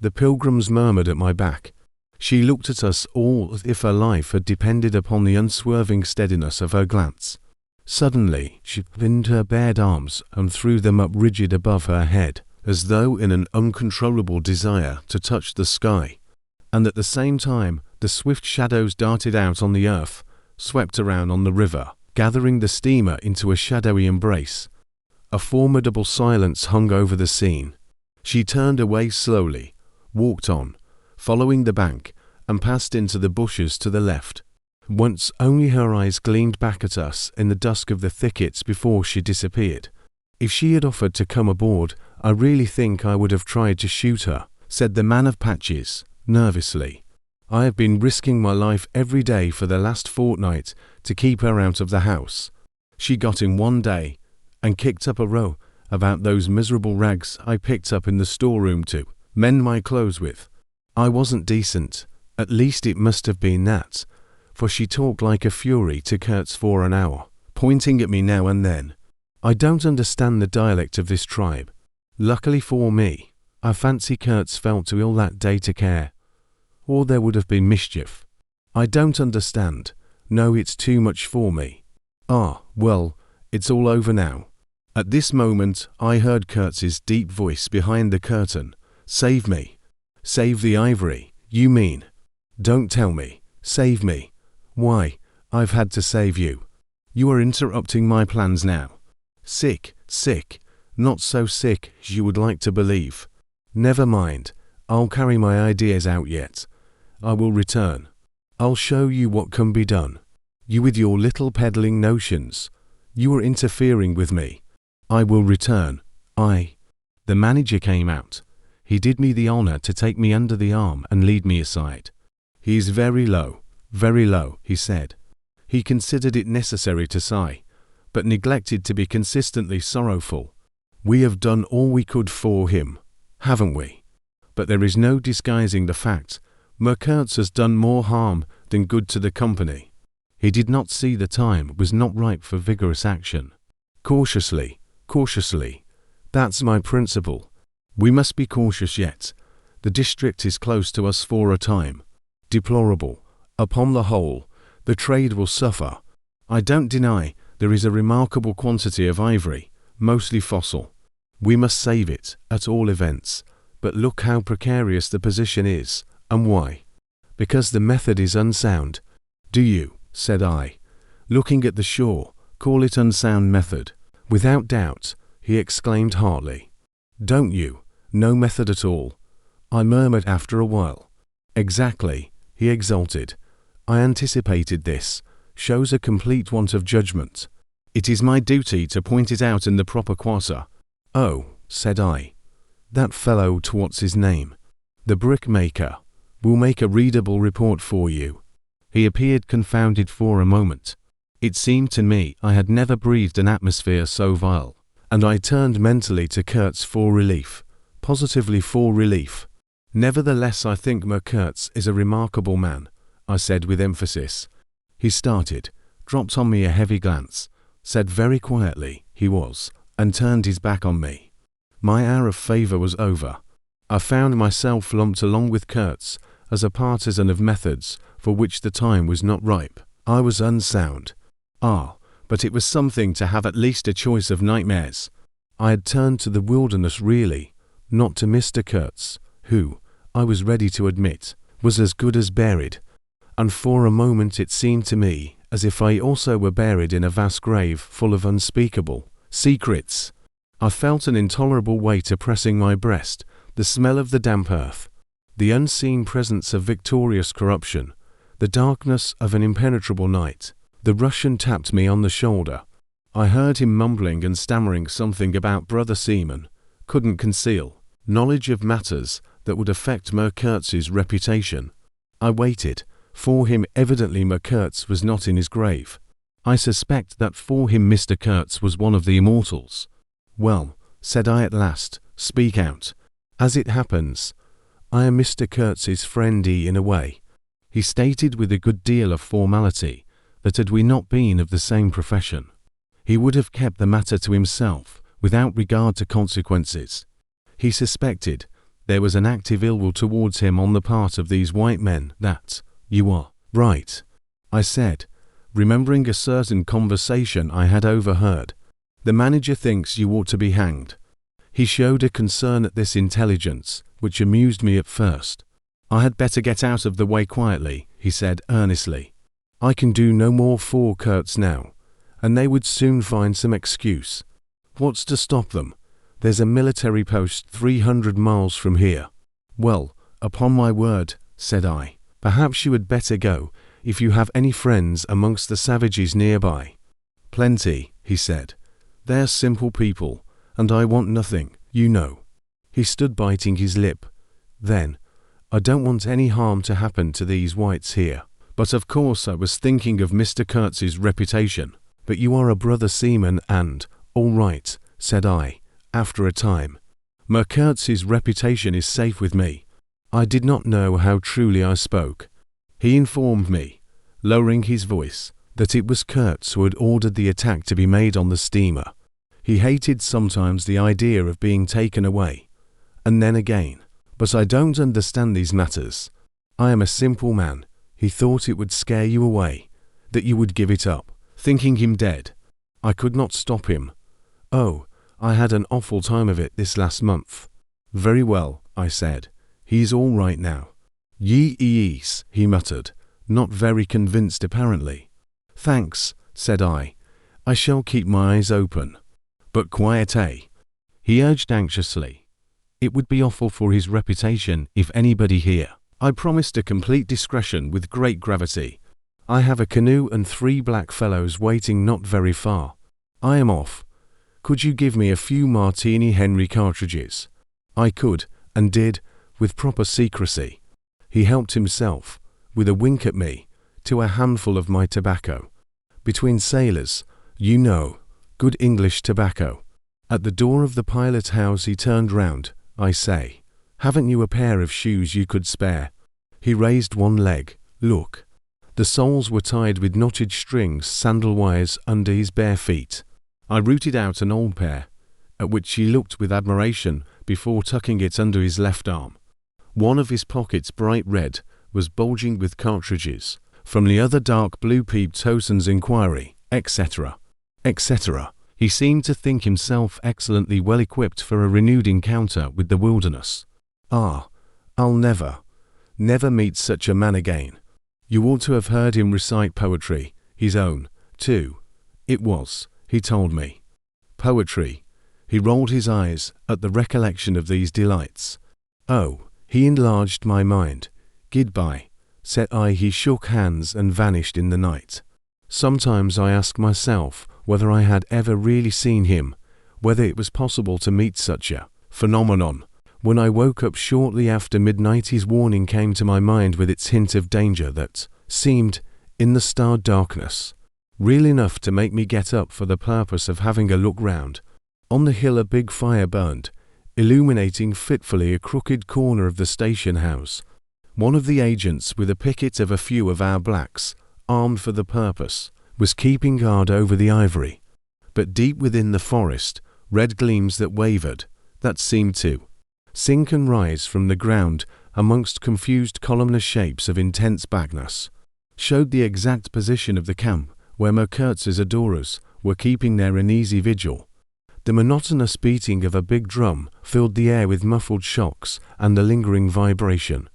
The pilgrims murmured at my back. She looked at us all as if her life had depended upon the unswerving steadiness of her glance. Suddenly she pinned her bared arms and threw them up rigid above her head, as though in an uncontrollable desire to touch the sky, and at the same time the swift shadows darted out on the earth, swept around on the river, gathering the steamer into a shadowy embrace. A formidable silence hung over the scene. She turned away slowly, walked on, following the bank, and passed into the bushes to the left. Once only her eyes gleamed back at us in the dusk of the thickets before she disappeared. If she had offered to come aboard, I really think I would have tried to shoot her, said the man of patches, nervously. I have been risking my life every day for the last fortnight to keep her out of the house. She got in one day, and kicked up a row about those miserable rags I picked up in the storeroom to mend my clothes with. I wasn't decent, at least it must have been that, for she talked like a fury to Kurtz for an hour, pointing at me now and then. I don't understand the dialect of this tribe. Luckily for me, I fancy Kurtz felt too ill that day to care, or there would have been mischief. I don't understand. No, it's too much for me. Ah, well, it's all over now. At this moment, I heard Kurtz's deep voice behind the curtain. Save me. Save the ivory, you mean? Don't tell me. Save me. Why, I've had to save you. You are interrupting my plans now. Sick, not so sick as you would like to believe. Never mind, I'll carry my ideas out yet. I will return. I'll show you what can be done. You with your little peddling notions. You are interfering with me. I will return. The manager came out. He did me the honor to take me under the arm and lead me aside. He is very low, he said. He considered it necessary to sigh, but neglected to be consistently sorrowful. We have done all we could for him, haven't we? But there is no disguising the fact. Kurtz has done more harm than good to the company. He did not see the time was not ripe for vigorous action. Cautiously. That's my principle. We must be cautious yet. The district is close to us for a time. Deplorable. Upon the whole, the trade will suffer. I don't deny there is a remarkable quantity of ivory, mostly fossil. We must save it, at all events. But look how precarious the position is, and why. Because the method is unsound. Do you, said I, looking at the shore, call it unsound method? Without doubt, he exclaimed heartily. Don't you? No method at all. I murmured after a while. Exactly, he exulted. I anticipated this. Shows a complete want of judgment. It is my duty to point it out in the proper quarter. Oh, said I. That fellow, what's his name? The brickmaker. Will make a readable report for you. He appeared confounded for a moment. It seemed to me I had never breathed an atmosphere so vile, and I turned mentally to Kurtz for relief. Positively for relief. Nevertheless, I think Kurtz is a remarkable man, I said with emphasis. He started, dropped on me a heavy glance, said very quietly he was, and turned his back on me. My hour of favour was over. I found myself lumped along with Kurtz as a partisan of methods for which the time was not ripe. I was unsound. But it was something to have at least a choice of nightmares. I had turned to the wilderness really, not to Mr. Kurtz, who, I was ready to admit, was as good as buried. And for a moment it seemed to me as if I also were buried in a vast grave full of unspeakable secrets. I felt an intolerable weight oppressing my breast, the smell of the damp earth, the unseen presence of victorious corruption, the darkness of an impenetrable night. The Russian tapped me on the shoulder. I heard him mumbling and stammering something about brother seaman, couldn't conceal, knowledge of matters that would affect Kurtz's reputation. I waited. For him evidently Kurtz was not in his grave. I suspect that for him Mr. Kurtz was one of the immortals. Well, said I at last, speak out. As it happens, I am Mr. Kurtz's friendee in a way. He stated with a good deal of formality that had we not been of the same profession, he would have kept the matter to himself without regard to consequences. He suspected there was an active ill will towards him on the part of these white men. That, you are right, I said, remembering a certain conversation I had overheard. The manager thinks you ought to be hanged. He showed a concern at this intelligence, which amused me at first. I had better get out of the way quietly, he said earnestly. I can do no more for Kurtz now, and they would soon find some excuse. What's to stop them? There's a military post 300 miles from here. Well, upon my word, said I, perhaps you had better go, if you have any friends amongst the savages nearby. Plenty, he said. They're simple people, and I want nothing, you know. He stood biting his lip. Then, I don't want any harm to happen to these whites here. But of course I was thinking of Mr. Kurtz's reputation. But you are a brother seaman and, all right, said I, after a time. Kurtz's reputation is safe with me. I did not know how truly I spoke. He informed me, lowering his voice, that it was Kurtz who had ordered the attack to be made on the steamer. He hated sometimes the idea of being taken away. And then again, but I don't understand these matters. I am a simple man. He thought it would scare you away, that you would give it up, thinking him dead. I could not stop him. Oh, I had an awful time of it this last month. Very well, I said. He's all right now. Yes, he muttered, not very convinced apparently. Thanks, said I. I shall keep my eyes open. But quiet, eh? He urged anxiously. It would be awful for his reputation if anybody here. I promised a complete discretion with great gravity. I have a canoe and 3 black fellows waiting not very far. I am off. Could you give me a few Martini Henry cartridges? I could, and did, with proper secrecy. He helped himself, with a wink at me, to a handful of my tobacco. Between sailors, you know, good English tobacco. At the door of the pilot house he turned round. I say, haven't you a pair of shoes you could spare? He raised one leg. Look. The soles were tied with knotted strings, sandal wires under his bare feet. I rooted out an old pair, at which he looked with admiration before tucking it under his left arm. One of his pockets, bright red, was bulging with cartridges. From the other dark blue peeped Towson's inquiry, etc., etc. He seemed to think himself excellently well equipped for a renewed encounter with the wilderness. I'll never meet such a man again. You ought to have heard him recite poetry, his own, too. It was, he told me. Poetry. He rolled his eyes at the recollection of these delights. Oh, he enlarged my mind. Goodbye, said I. He shook hands and vanished in the night. Sometimes I ask myself whether I had ever really seen him, whether it was possible to meet such a phenomenon. When I woke up shortly after midnight, his warning came to my mind with its hint of danger that seemed, in the starred darkness, real enough to make me get up for the purpose of having a look round. On the hill a big fire burned, illuminating fitfully a crooked corner of the station house. One of the agents, with a picket of a few of our blacks, armed for the purpose, was keeping guard over the ivory, but deep within the forest, red gleams that wavered, that seemed to sink and rise from the ground amongst confused columnar shapes of intense blackness, showed the exact position of the camp where Kurtz's adorers were keeping their uneasy vigil. The monotonous beating of a big drum filled the air with muffled shocks and the lingering vibration.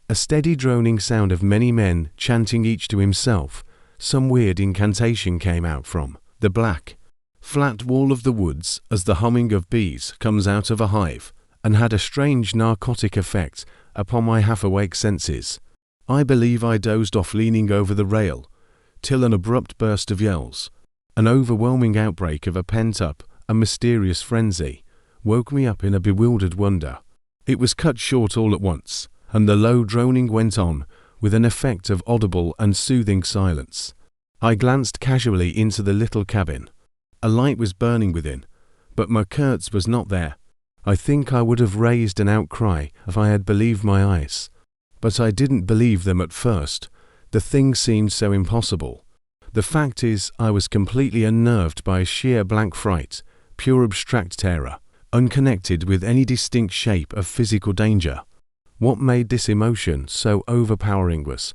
A steady droning sound of many men chanting each to himself. Some weird incantation came out from the black, flat wall of the woods as the humming of bees comes out of a hive, and had a strange narcotic effect upon my half-awake senses. I believe I dozed off leaning over the rail, till an abrupt burst of yells, an overwhelming outbreak of a pent-up and mysterious frenzy, woke me up in a bewildered wonder. It was cut short all at once, and the low droning went on with an effect of audible and soothing silence. I glanced casually into the little cabin. A light was burning within, but Kurtz was not there. I think I would have raised an outcry if I had believed my eyes. But I didn't believe them at first. The thing seemed so impossible. The fact is, I was completely unnerved by a sheer blank fright, pure abstract terror, unconnected with any distinct shape of physical danger. What made this emotion so overpowering was,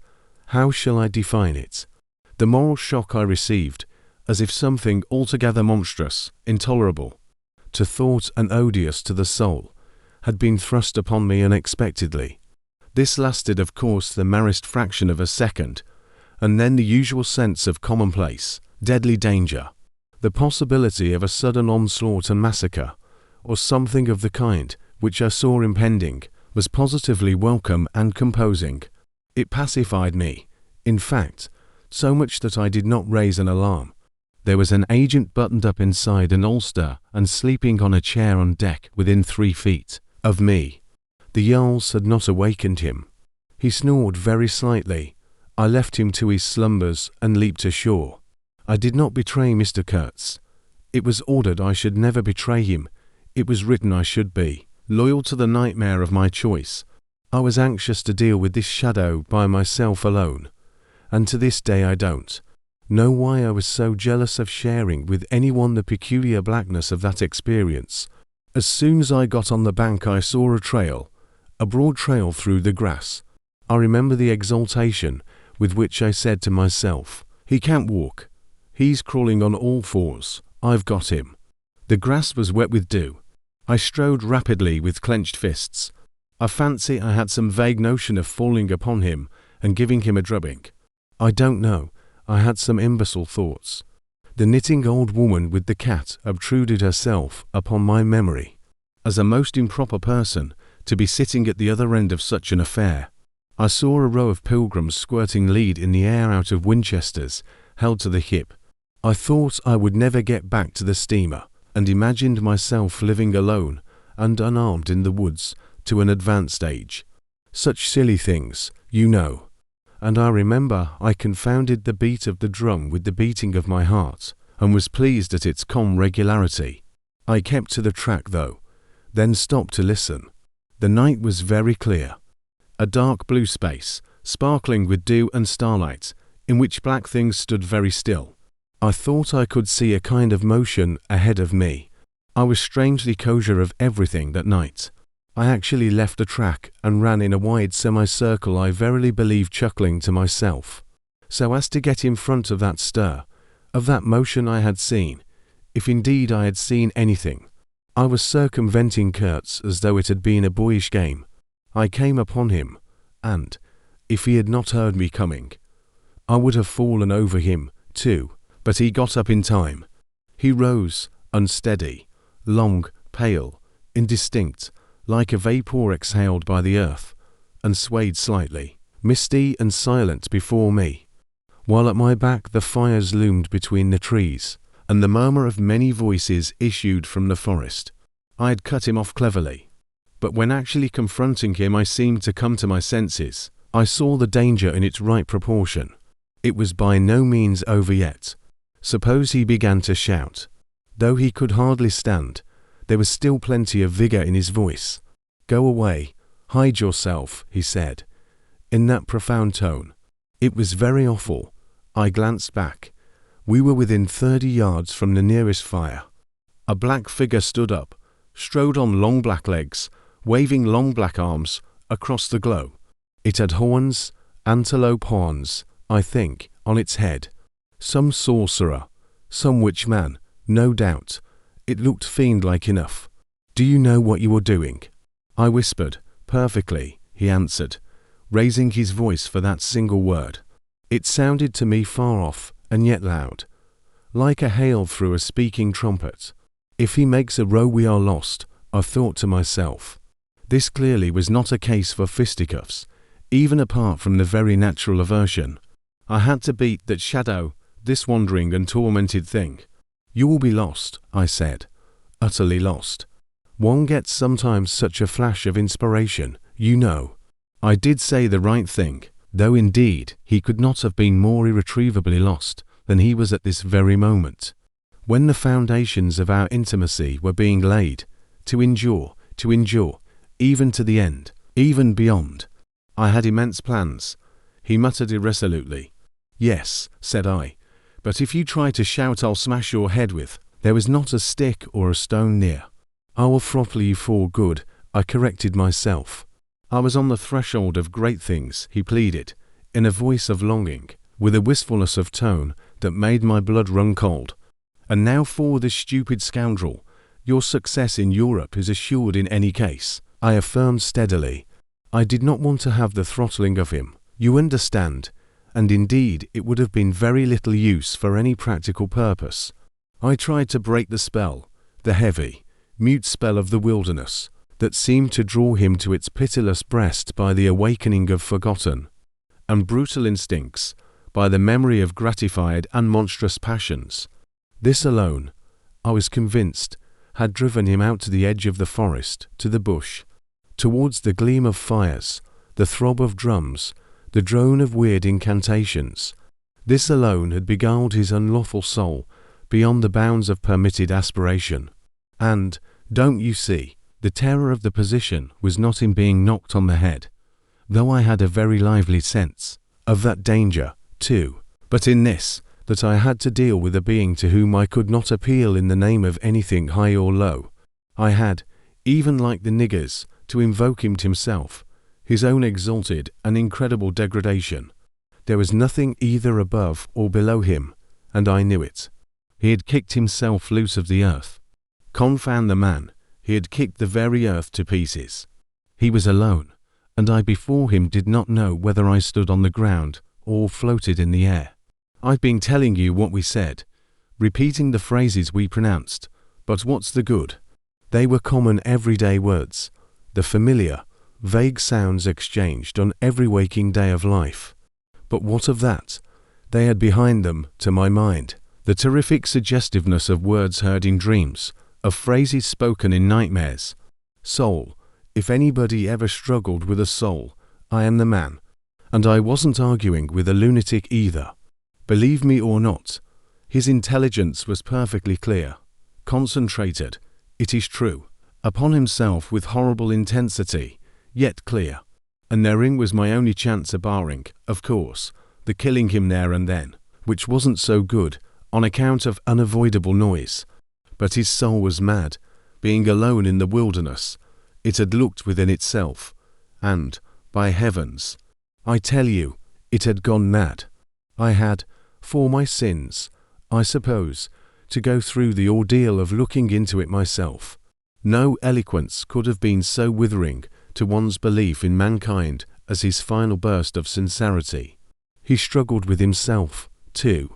how shall I define it? The moral shock I received, as if something altogether monstrous, intolerable to thought and odious to the soul, had been thrust upon me unexpectedly. This lasted, of course, the merest fraction of a second, and then the usual sense of commonplace, deadly danger, the possibility of a sudden onslaught and massacre, or something of the kind, which I saw impending, was positively welcome and composing. It pacified me, in fact, so much that I did not raise an alarm. There was an agent buttoned up inside an ulster and sleeping on a chair on deck within 3 feet of me. The yells had not awakened him. He snored very slightly. I left him to his slumbers and leaped ashore. I did not betray Mr. Kurtz. It was ordered I should never betray him. It was written I should be loyal to the nightmare of my choice. I was anxious to deal with this shadow by myself alone, and to this day I don't know why I was so jealous of sharing with anyone the peculiar blackness of that experience. As soon as I got on the bank I saw a broad trail through the grass. I remember the exultation with which I said to myself, "He can't walk. He's crawling on all fours. I've got him." The grass was wet with dew. I strode rapidly with clenched fists. I fancy I had some vague notion of falling upon him and giving him a drubbing. I don't know. I had some imbecile thoughts. The knitting old woman with the cat obtruded herself upon my memory as a most improper person to be sitting at the other end of such an affair. I saw a row of pilgrims squirting lead in the air out of Winchesters held to the hip. I thought I would never get back to the steamer, and imagined myself living alone and unarmed in the woods to an advanced age. Such silly things, you know. And I remember I confounded the beat of the drum with the beating of my heart, and was pleased at its calm regularity. I kept to the track though, then stopped to listen. The night was very clear. A dark blue space, sparkling with dew and starlight, in which black things stood very still. I thought I could see a kind of motion ahead of me. I was strangely kosher of everything that night. I actually left the track and ran in a wide semicircle, I verily believe chuckling to myself, so as to get in front of that stir, of that motion I had seen, if indeed I had seen anything. I was circumventing Kurtz as though it had been a boyish game. I came upon him, and, if he had not heard me coming, I would have fallen over him, too, but he got up in time. He rose, unsteady, long, pale, indistinct, like a vapour exhaled by the earth, and swayed slightly, misty and silent before me, while at my back the fires loomed between the trees, and the murmur of many voices issued from the forest. I had cut him off cleverly, but when actually confronting him I seemed to come to my senses. I saw the danger in its right proportion. It was by no means over yet. Suppose he began to shout. Though he could hardly stand, there was still plenty of vigour in his voice. "Go away, hide yourself," he said, in that profound tone. It was very awful. I glanced back. We were within 30 yards from the nearest fire. A black figure stood up, strode on long black legs, waving long black arms across the glow. It had horns, antelope horns, I think, on its head. Some sorcerer, some witch man, no doubt. It looked fiend-like enough. "Do you know what you are doing?" I whispered. "Perfectly," he answered, raising his voice for that single word. It sounded to me far off and yet loud, like a hail through a speaking trumpet. If he makes a row we are lost, I thought to myself. This clearly was not a case for fisticuffs, even apart from the very natural aversion. I had to beat that shadow, this wandering and tormented thing. "You will be lost," I said. "Utterly lost. One gets sometimes such a flash of inspiration, you know." I did say the right thing, though indeed he could not have been more irretrievably lost than he was at this very moment. When the foundations of our intimacy were being laid, to endure, even to the end, even beyond. I had immense plans. He muttered irresolutely. "Yes," said I, "but if you try to shout I'll smash your head with." There was not a stick or a stone near. "I will throttle you for good," I corrected myself. I was on the threshold of great things, he pleaded, in a voice of longing, with a wistfulness of tone that made my blood run cold. "And now for this stupid scoundrel. Your success in Europe is assured in any case," I affirmed steadily. I did not want to have the throttling of him, you understand, and indeed it would have been very little use for any practical purpose. I tried to break the spell, the heavy, mute spell of the wilderness, that seemed to draw him to its pitiless breast by the awakening of forgotten and brutal instincts, by the memory of gratified and monstrous passions. This alone, I was convinced, had driven him out to the edge of the forest, to the bush, towards the gleam of fires, the throb of drums, the drone of weird incantations. This alone had beguiled his unlawful soul beyond the bounds of permitted aspiration. And, don't you see, the terror of the position was not in being knocked on the head, though I had a very lively sense of that danger, too, but in this, that I had to deal with a being to whom I could not appeal in the name of anything high or low. I had, even like the niggers, to invoke him himself, his own exalted and incredible degradation. There was nothing either above or below him, and I knew it. He had kicked himself loose of the earth. Confound the man, he had kicked the very earth to pieces. He was alone, and I before him did not know whether I stood on the ground or floated in the air. I've been telling you what we said, repeating the phrases we pronounced, but what's the good? They were common everyday words, the familiar, vague sounds exchanged on every waking day of life. But what of that? They had behind them, to my mind, the terrific suggestiveness of words heard in dreams, of phrases spoken in nightmares. Soul. If anybody ever struggled with a soul, I am the man. And I wasn't arguing with a lunatic either. Believe me or not, his intelligence was perfectly clear, concentrated, it is true, upon himself with horrible intensity, yet clear. And therein was my only chance barring, of course, the killing him there and then, which wasn't so good, on account of unavoidable noise. But his soul was mad, being alone in the wilderness. It had looked within itself, and, by heavens, I tell you, it had gone mad. I had, for my sins, I suppose, to go through the ordeal of looking into it myself. No eloquence could have been so withering to one's belief in mankind as his final burst of sincerity. He struggled with himself, too.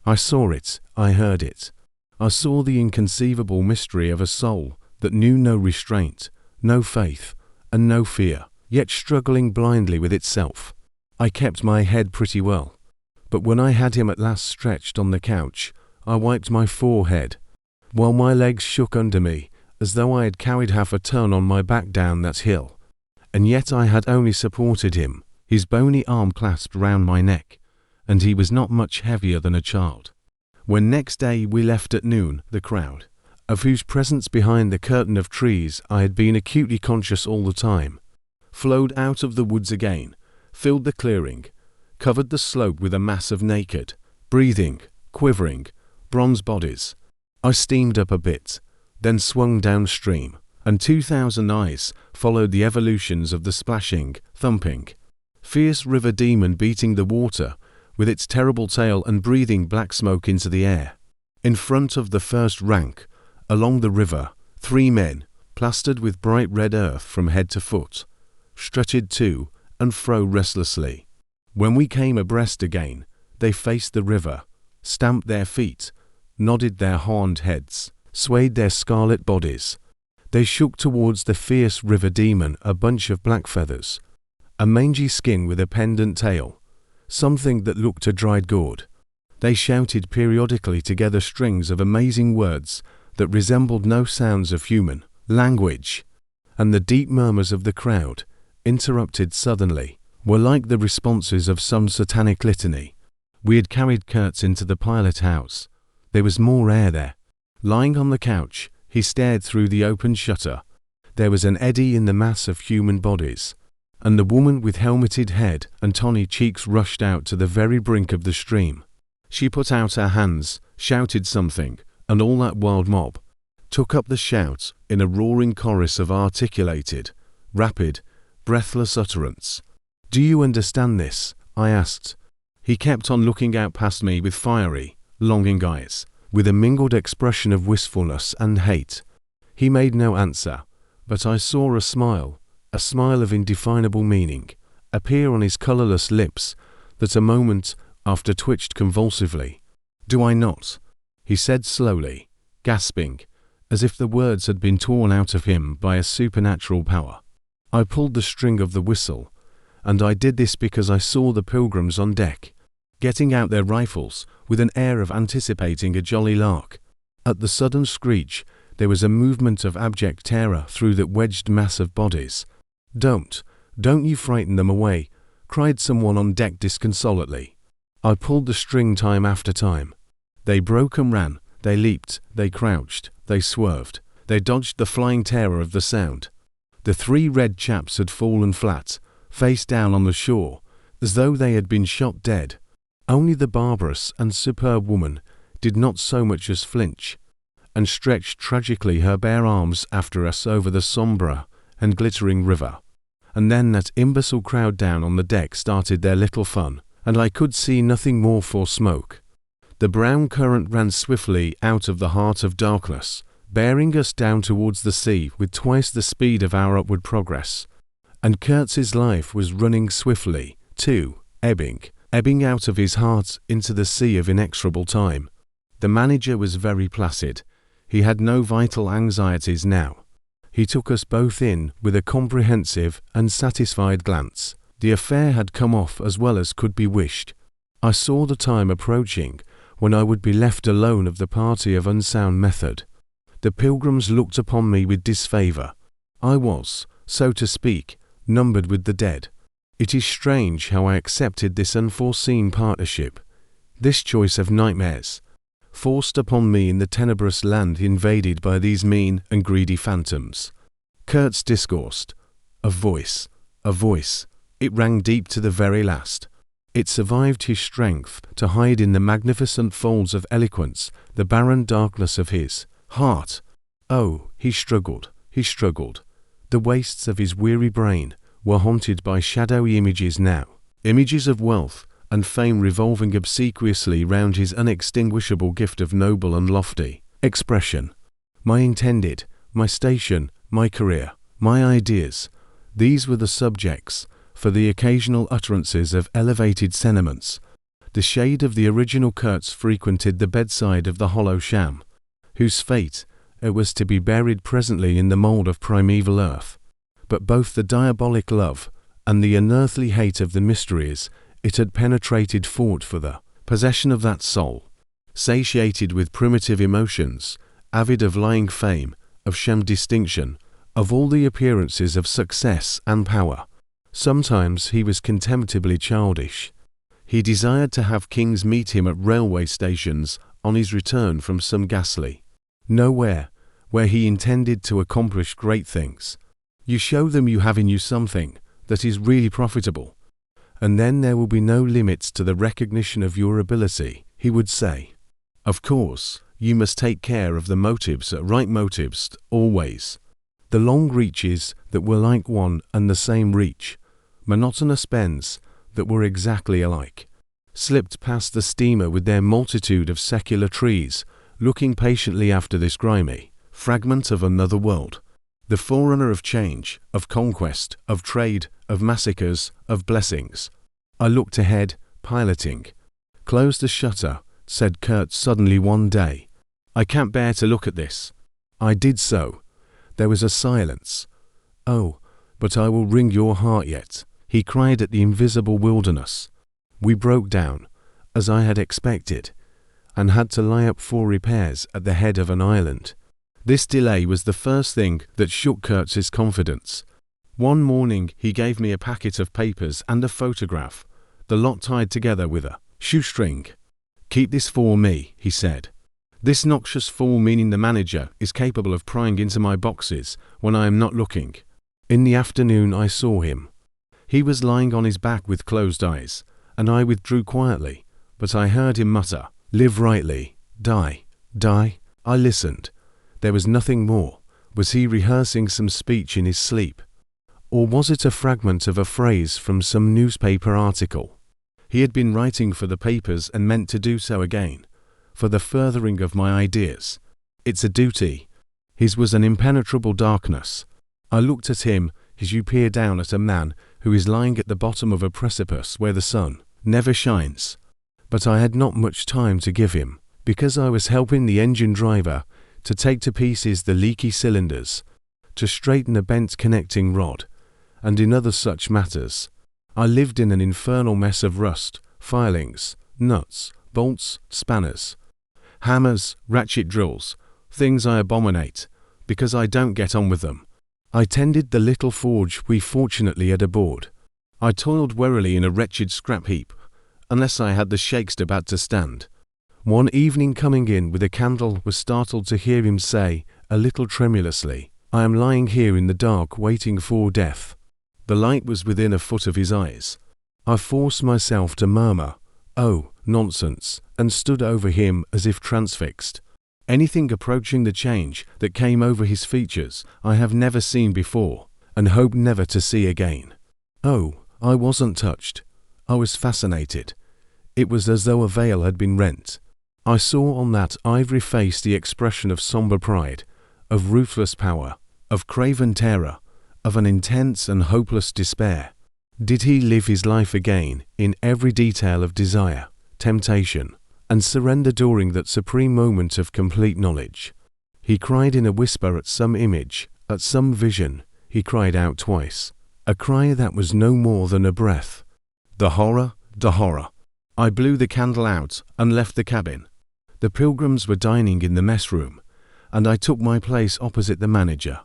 I saw it, I heard it. I saw the inconceivable mystery of a soul that knew no restraint, no faith, and no fear, yet struggling blindly with itself. I kept my head pretty well. But when I had him at last stretched on the couch, I wiped my forehead, while my legs shook under me, as though I had carried half a ton on my back down that hill. And yet I had only supported him, his bony arm clasped round my neck, and he was not much heavier than a child. When next day we left at noon, the crowd, of whose presence behind the curtain of trees I had been acutely conscious all the time, flowed out of the woods again, filled the clearing, covered the slope with a mass of naked, breathing, quivering, bronze bodies. I steamed up a bit, then swung downstream, and 2,000 eyes followed the evolutions of the splashing, thumping, fierce river demon beating the water with its terrible tail and breathing black smoke into the air. In front of the first rank, along the river, 3 men, plastered with bright red earth from head to foot, strutted to and fro restlessly. When we came abreast again, they faced the river, stamped their feet, nodded their horned heads, swayed their scarlet bodies. They shook towards the fierce river demon a bunch of black feathers, a mangy skin with a pendant tail, something that looked a dried gourd. They shouted periodically together strings of amazing words that resembled no sounds of human language, and the deep murmurs of the crowd, interrupted suddenly, were like the responses of some satanic litany. We had carried Kurtz into the pilot house. There was more air there. Lying on the couch, he stared through the open shutter. There was an eddy in the mass of human bodies, and the woman with helmeted head and tawny cheeks rushed out to the very brink of the stream. She put out her hands, shouted something, and all that wild mob took up the shout in a roaring chorus of articulated, rapid, breathless utterance. "Do you understand this?" I asked. He kept on looking out past me with fiery, longing eyes, with a mingled expression of wistfulness and hate. He made no answer, but I saw a smile of indefinable meaning, appear on his colourless lips that a moment after twitched convulsively. "Do I not?" he said slowly, gasping, as if the words had been torn out of him by a supernatural power. I pulled the string of the whistle, and I did this because I saw the pilgrims on deck, getting out their rifles with an air of anticipating a jolly lark. At the sudden screech, there was a movement of abject terror through that wedged mass of bodies. Don't you frighten them away," cried someone on deck disconsolately. I pulled the string time after time. They broke and ran, they leaped, they crouched, they swerved, they dodged the flying terror of the sound. The 3 red chaps had fallen flat, face down on the shore, as though they had been shot dead. Only the barbarous and superb woman did not so much as flinch, and stretched tragically her bare arms after us over the sombre and glittering river. And then that imbecile crowd down on the deck started their little fun, and I could see nothing more for smoke. The brown current ran swiftly out of the heart of darkness, bearing us down towards the sea with twice the speed of our upward progress. And Kurtz's life was running swiftly, too, ebbing out of his heart into the sea of inexorable time. The manager was very placid. He had no vital anxieties now. He took us both in with a comprehensive and satisfied glance. The affair had come off as well as could be wished. I saw the time approaching when I would be left alone of the party of unsound method. The pilgrims looked upon me with disfavour. I was, so to speak, numbered with the dead. It is strange how I accepted this unforeseen partnership, this choice of nightmares, forced upon me in the tenebrous land invaded by these mean and greedy phantoms. Kurtz discoursed. A voice. It rang deep to the very last. It survived his strength to hide in the magnificent folds of eloquence the barren darkness of his heart. Oh, he struggled. The wastes of his weary brain were haunted by shadowy images now, images of wealth and fame revolving obsequiously round his unextinguishable gift of noble and lofty expression. My intended, my station, my career, my ideas, these were the subjects for the occasional utterances of elevated sentiments. The shade of the original Kurtz frequented the bedside of the hollow sham, whose fate it was to be buried presently in the mould of primeval earth. But both the diabolic love and the unearthly hate of the mysteries it had penetrated fought for the possession of that soul, satiated with primitive emotions, avid of lying fame, of sham distinction, of all the appearances of success and power. Sometimes he was contemptibly childish. He desired to have kings meet him at railway stations on his return from some ghastly nowhere, where he intended to accomplish great things. You show them you have in you something that is really profitable, and then there will be no limits to the recognition of your ability, he would say. Of course, you must take care of the motives, right motives, always. The long reaches that were like one and the same reach, monotonous bends that were exactly alike, slipped past the steamer with their multitude of secular trees, looking patiently after this grimy fragment of another world, the forerunner of change, of conquest, of trade, of massacres, of blessings. I looked ahead, piloting. "Close the shutter," said Kurtz suddenly one day. "I can't bear to look at this." I did so. There was a silence. "Oh, but I will wring your heart yet," he cried at the invisible wilderness. We broke down, as I had expected, and had to lie up for repairs at the head of an island. This delay was the first thing that shook Kurtz's confidence. One morning he gave me a packet of papers and a photograph, the lot tied together with a shoestring. "Keep this for me," he said. "This noxious fool," meaning the manager, "is capable of prying into my boxes when I am not looking." In the afternoon I saw him. He was lying on his back with closed eyes, and I withdrew quietly, but I heard him mutter, "Live rightly, die, die." I listened. There was nothing more. Was he rehearsing some speech in his sleep? Or was it a fragment of a phrase from some newspaper article? He had been writing for the papers and meant to do so again, for the furthering of my ideas. It's a duty. His was an impenetrable darkness. I looked at him as you peer down at a man who is lying at the bottom of a precipice where the sun never shines. But I had not much time to give him, because I was helping the engine driver to take to pieces the leaky cylinders, to straighten a bent connecting rod, and in other such matters. I lived in an infernal mess of rust, filings, nuts, bolts, spanners, hammers, ratchet drills, things I abominate, because I don't get on with them. I tended the little forge we fortunately had aboard. I toiled wearily in a wretched scrap heap, unless I had the shakes about to stand. One evening coming in with a candle was startled to hear him say, a little tremulously, "I am lying here in the dark waiting for death." The light was within a foot of his eyes. I forced myself to murmur, "Oh, nonsense," and stood over him as if transfixed. Anything approaching the change that came over his features I have never seen before, and hope never to see again. Oh, I wasn't touched. I was fascinated. It was as though a veil had been rent. I saw on that ivory face the expression of somber pride, of ruthless power, of craven terror, of an intense and hopeless despair. Did he live his life again in every detail of desire, temptation, and surrender during that supreme moment of complete knowledge? He cried in a whisper at some image, at some vision. He cried out twice, a cry that was no more than a breath. The horror, the horror. I blew the candle out and left the cabin. The pilgrims were dining in the mess room, and I took my place opposite the manager,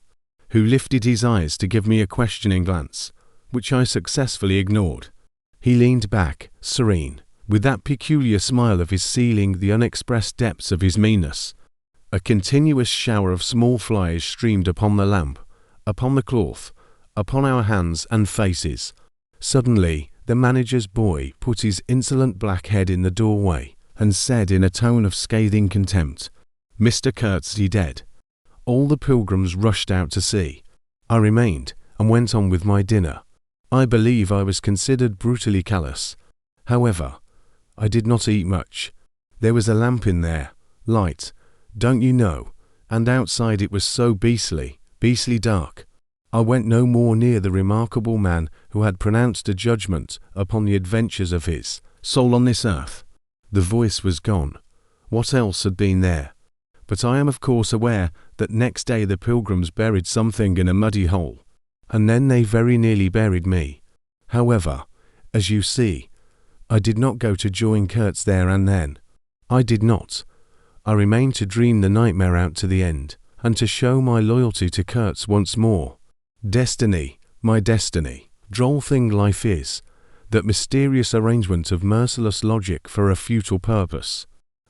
who lifted his eyes to give me a questioning glance, which I successfully ignored. He leaned back, serene, with that peculiar smile of his sealing the unexpressed depths of his meanness. A continuous shower of small flies streamed upon the lamp, upon the cloth, upon our hands and faces. Suddenly, the manager's boy put his insolent black head in the doorway and said in a tone of scathing contempt, "Mr. Kurtz, he dead." All the pilgrims rushed out to see. I remained and went on with my dinner. I believe I was considered brutally callous. However, I did not eat much. There was a lamp in there, light, don't you know, and outside it was so beastly dark. I went no more near the remarkable man who had pronounced a judgment upon the adventures of his soul on this earth. The voice was gone. What else had been there? But I am of course aware that next day the pilgrims buried something in a muddy hole, and then they very nearly buried me. However, as you see, I did not go to join Kurtz there and then. I did not. I remained to dream the nightmare out to the end, and to show my loyalty to Kurtz once more. Destiny, my destiny, droll thing life is, that mysterious arrangement of merciless logic for a futile purpose.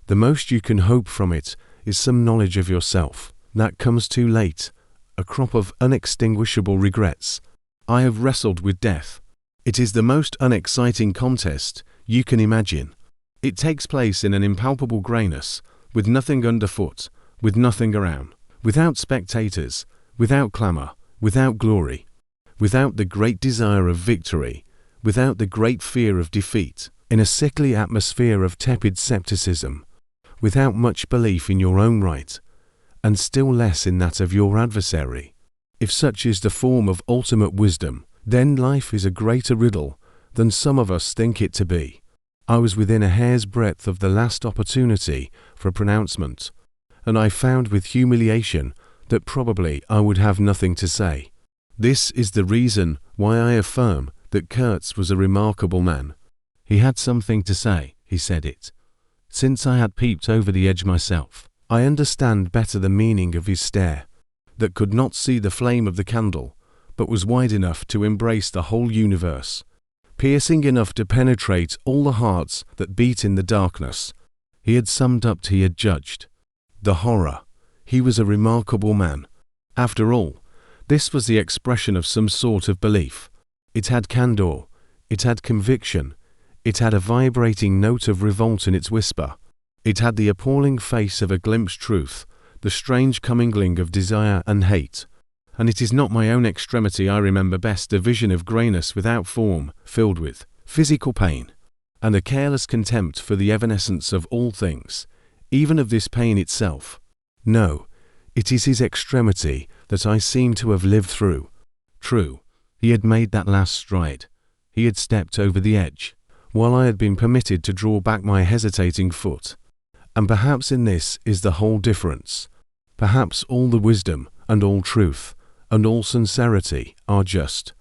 The most you can hope from it is some knowledge of yourself. That comes too late, a crop of unextinguishable regrets. I have wrestled with death. It is the most unexciting contest you can imagine. It takes place in an impalpable greyness, with nothing underfoot, with nothing around, without spectators, without clamour, without glory, without the great desire of victory, without the great fear of defeat, in a sickly atmosphere of tepid scepticism, without much belief in your own right, and still less in that of your adversary. If such is the form of ultimate wisdom, then life is a greater riddle than some of us think it to be. I was within a hair's breadth of the last opportunity for pronouncement, and I found with humiliation that probably I would have nothing to say. This is the reason why I affirm that Kurtz was a remarkable man. He had something to say, he said it. Since I had peeped over the edge myself, I understand better the meaning of his stare, that could not see the flame of the candle, but was wide enough to embrace the whole universe, piercing enough to penetrate all the hearts that beat in the darkness. He had summed up, he had judged. The horror. He was a remarkable man. After all, this was the expression of some sort of belief. It had candour, it had conviction, it had a vibrating note of revolt in its whisper. It had the appalling face of a glimpsed truth, the strange commingling of desire and hate. And it is not my own extremity I remember best, a vision of greyness without form, filled with physical pain, and a careless contempt for the evanescence of all things, even of this pain itself. No, it is his extremity that I seem to have lived through. True, he had made that last stride. He had stepped over the edge, while I had been permitted to draw back my hesitating foot. And perhaps in this is the whole difference. Perhaps all the wisdom, and all truth, and all sincerity are just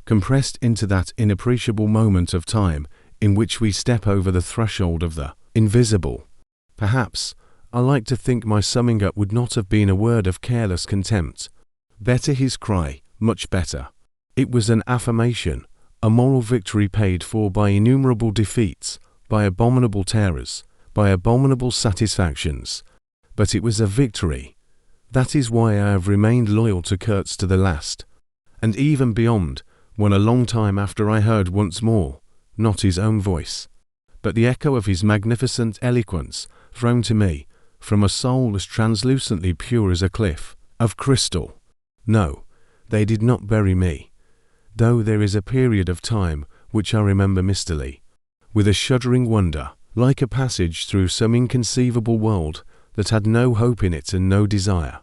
compressed into that inappreciable moment of time in which we step over the threshold of the invisible. Perhaps, I like to think my summing up would not have been a word of careless contempt. Better his cry, much better. It was an affirmation, a moral victory paid for by innumerable defeats, by abominable terrors, by abominable satisfactions. But it was a victory. That is why I have remained loyal to Kurtz to the last, and even beyond, when a long time after I heard once more, not his own voice, but the echo of his magnificent eloquence thrown to me from a soul as translucently pure as a cliff of crystal. No, they did not bury me, though there is a period of time which I remember mistily, with a shuddering wonder, like a passage through some inconceivable world that had no hope in it and no desire.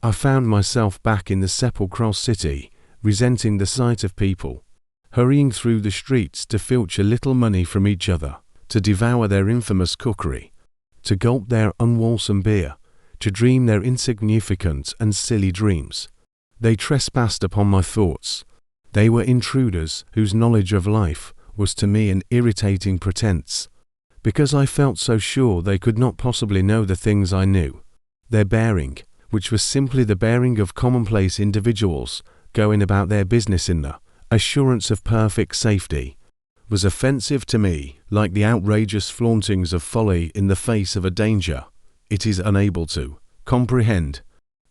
I found myself back in the sepulchral city, resenting the sight of people, hurrying through the streets to filch a little money from each other, to devour their infamous cookery, to gulp their unwholesome beer, to dream their insignificant and silly dreams. They trespassed upon my thoughts. They were intruders whose knowledge of life was to me an irritating pretense, because I felt so sure they could not possibly know the things I knew. Their bearing, which was simply the bearing of commonplace individuals going about their business in the assurance of perfect safety, was offensive to me, like the outrageous flauntings of folly in the face of a danger it is unable to comprehend.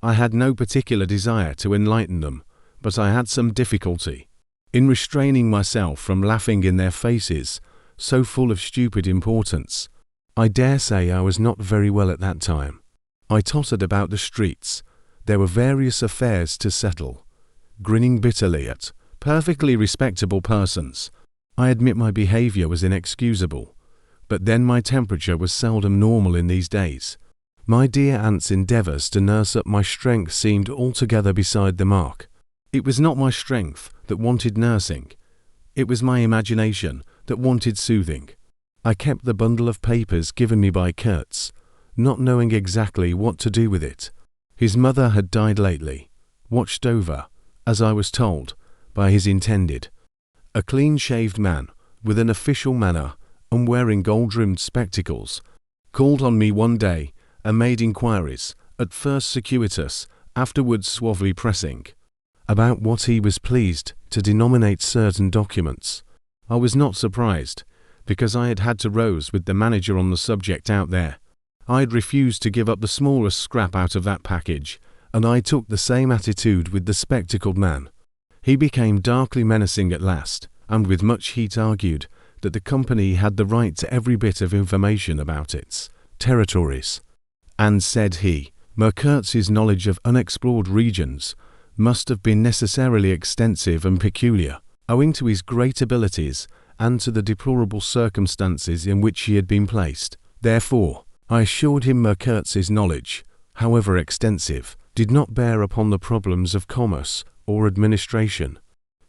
I had no particular desire to enlighten them, but I had some difficulty in restraining myself from laughing in their faces, so full of stupid importance. I dare say I was not very well at that time. I tottered about the streets. There were various affairs to settle, grinning bitterly at perfectly respectable persons. I admit my behaviour was inexcusable, but then my temperature was seldom normal in these days. My dear aunt's endeavours to nurse up my strength seemed altogether beside the mark. It was not my strength that wanted nursing. It was my imagination that wanted soothing. I kept the bundle of papers given me by Kurtz, not knowing exactly what to do with it. His mother had died lately, watched over, as I was told, by his intended. A clean-shaved man, with an official manner, and wearing gold-rimmed spectacles, called on me one day and made inquiries, at first circuitous, afterwards suavely pressing, about what he was pleased to denominate certain documents. I was not surprised, because I had had to rows with the manager on the subject out there. I had refused to give up the smallest scrap out of that package, and I took the same attitude with the spectacled man. He became darkly menacing at last, and with much heat argued that the company had the right to every bit of information about its territories. and said he, Kurtz's knowledge of unexplored regions must have been necessarily extensive and peculiar, owing to his great abilities and to the deplorable circumstances in which he had been placed. Therefore, I assured him Kurtz's knowledge, however extensive, did not bear upon the problems of commerce or administration.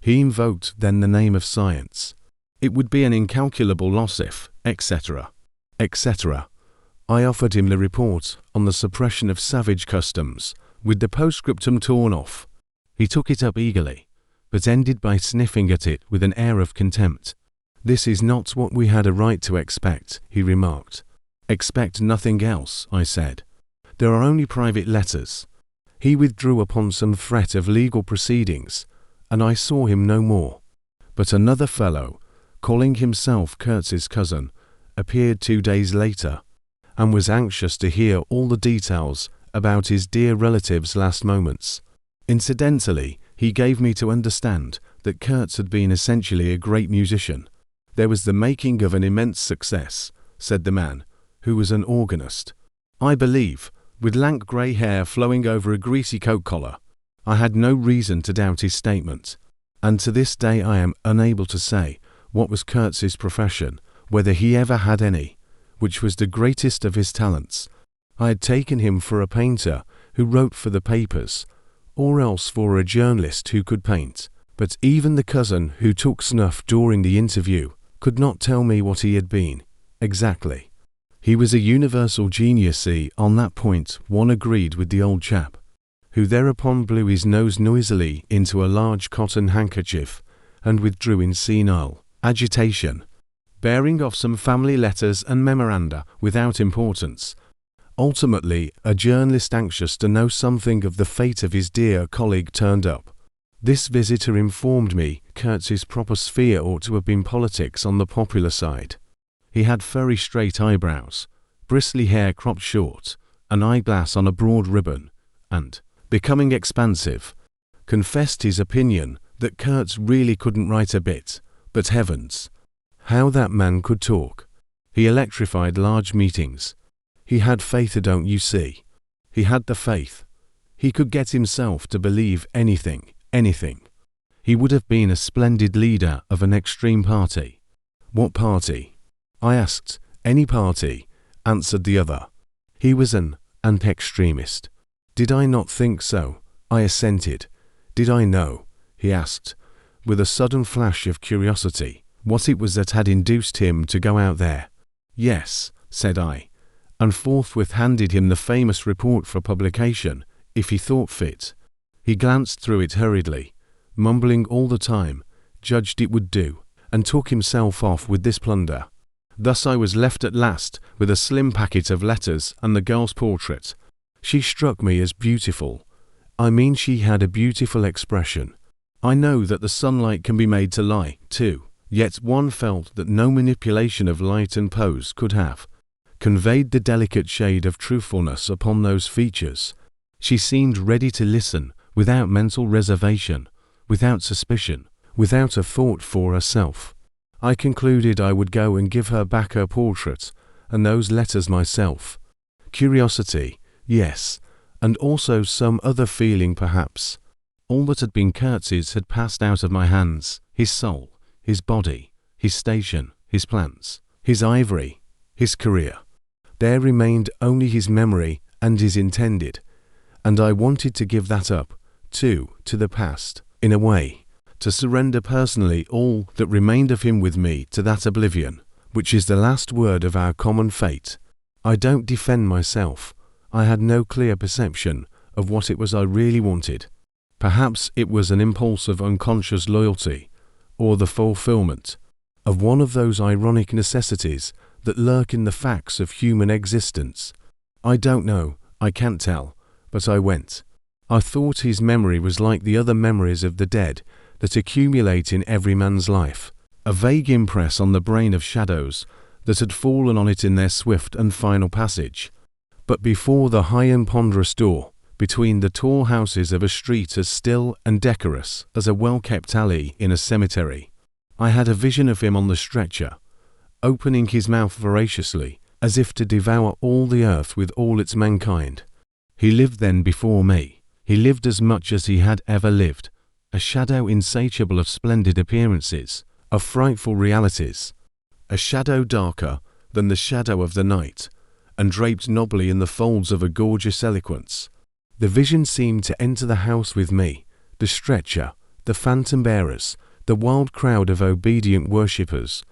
He invoked then the name of science. It would be an incalculable loss if, etc., etc. I offered him the report on the suppression of savage customs, with the postscriptum torn off. He took it up eagerly, but ended by sniffing at it with an air of contempt. This is not what we had a right to expect, he remarked. Expect nothing else, I said. There are only private letters. He withdrew upon some threat of legal proceedings, and I saw him no more. But another fellow, calling himself Kurtz's cousin, appeared 2 days later, and was anxious to hear all the details about his dear relative's last moments. Incidentally, he gave me to understand that Kurtz had been essentially a great musician. There was the making of an immense success, said the man, who was an organist. I believe, with lank grey hair flowing over a greasy coat collar. I had no reason to doubt his statement, and to this day I am unable to say what was Kurtz's profession, whether he ever had any, which was the greatest of his talents. I had taken him for a painter who wrote for the papers, or else for a journalist who could paint, but even the cousin who took snuff during the interview could not tell me what he had been, exactly. He was a universal genius, on that point one agreed with the old chap, who thereupon blew his nose noisily into a large cotton handkerchief and withdrew in senile agitation, bearing off some family letters and memoranda without importance. Ultimately, a journalist anxious to know something of the fate of his dear colleague turned up. This visitor informed me Kurtz's proper sphere ought to have been politics on the popular side. He had furry straight eyebrows, bristly hair cropped short, an eyeglass on a broad ribbon, and, becoming expansive, confessed his opinion that Kurtz really couldn't write a bit, but heavens, how that man could talk. He electrified large meetings. He had faith, don't you see? He had the faith. He could get himself to believe anything, anything. He would have been a splendid leader of an extreme party. What party? I asked. Any party, answered the other. He was an anti-extremist. Did I not think so? I assented. Did I know, he asked, with a sudden flash of curiosity, what it was that had induced him to go out there? Yes, said I, and forthwith handed him the famous report for publication, if he thought fit. He glanced through it hurriedly, mumbling all the time, judged it would do, and took himself off with this plunder. Thus I was left at last with a slim packet of letters and the girl's portrait. She struck me as beautiful. I mean, she had a beautiful expression. I know that the sunlight can be made to lie, too, yet one felt that no manipulation of light and pose could have conveyed the delicate shade of truthfulness upon those features. She seemed ready to listen, without mental reservation, without suspicion, without a thought for herself. I concluded I would go and give her back her portrait and those letters myself. Curiosity, yes, and also some other feeling perhaps. All that had been Kurtz's had passed out of my hands, his soul, his body, his station, his plans, his ivory, his career. There remained only his memory and his intended, and I wanted to give that up, too, to the past, in a way, to surrender personally all that remained of him with me to that oblivion, which is the last word of our common fate. I don't defend myself. I had no clear perception of what it was I really wanted. Perhaps it was an impulse of unconscious loyalty, or the fulfillment of one of those ironic necessities that lurk in the facts of human existence. I don't know, I can't tell, but I went. I thought his memory was like the other memories of the dead that accumulate in every man's life, a vague impress on the brain of shadows that had fallen on it in their swift and final passage. But before the high and ponderous door, between the tall houses of a street as still and decorous as a well-kept alley in a cemetery, I had a vision of him on the stretcher, opening his mouth voraciously, as if to devour all the earth with all its mankind. He lived then before me. He lived as much as he had ever lived, a shadow insatiable of splendid appearances, of frightful realities, a shadow darker than the shadow of the night, and draped nobly in the folds of a gorgeous eloquence. The vision seemed to enter the house with me, the stretcher, the phantom bearers, the wild crowd of obedient worshippers,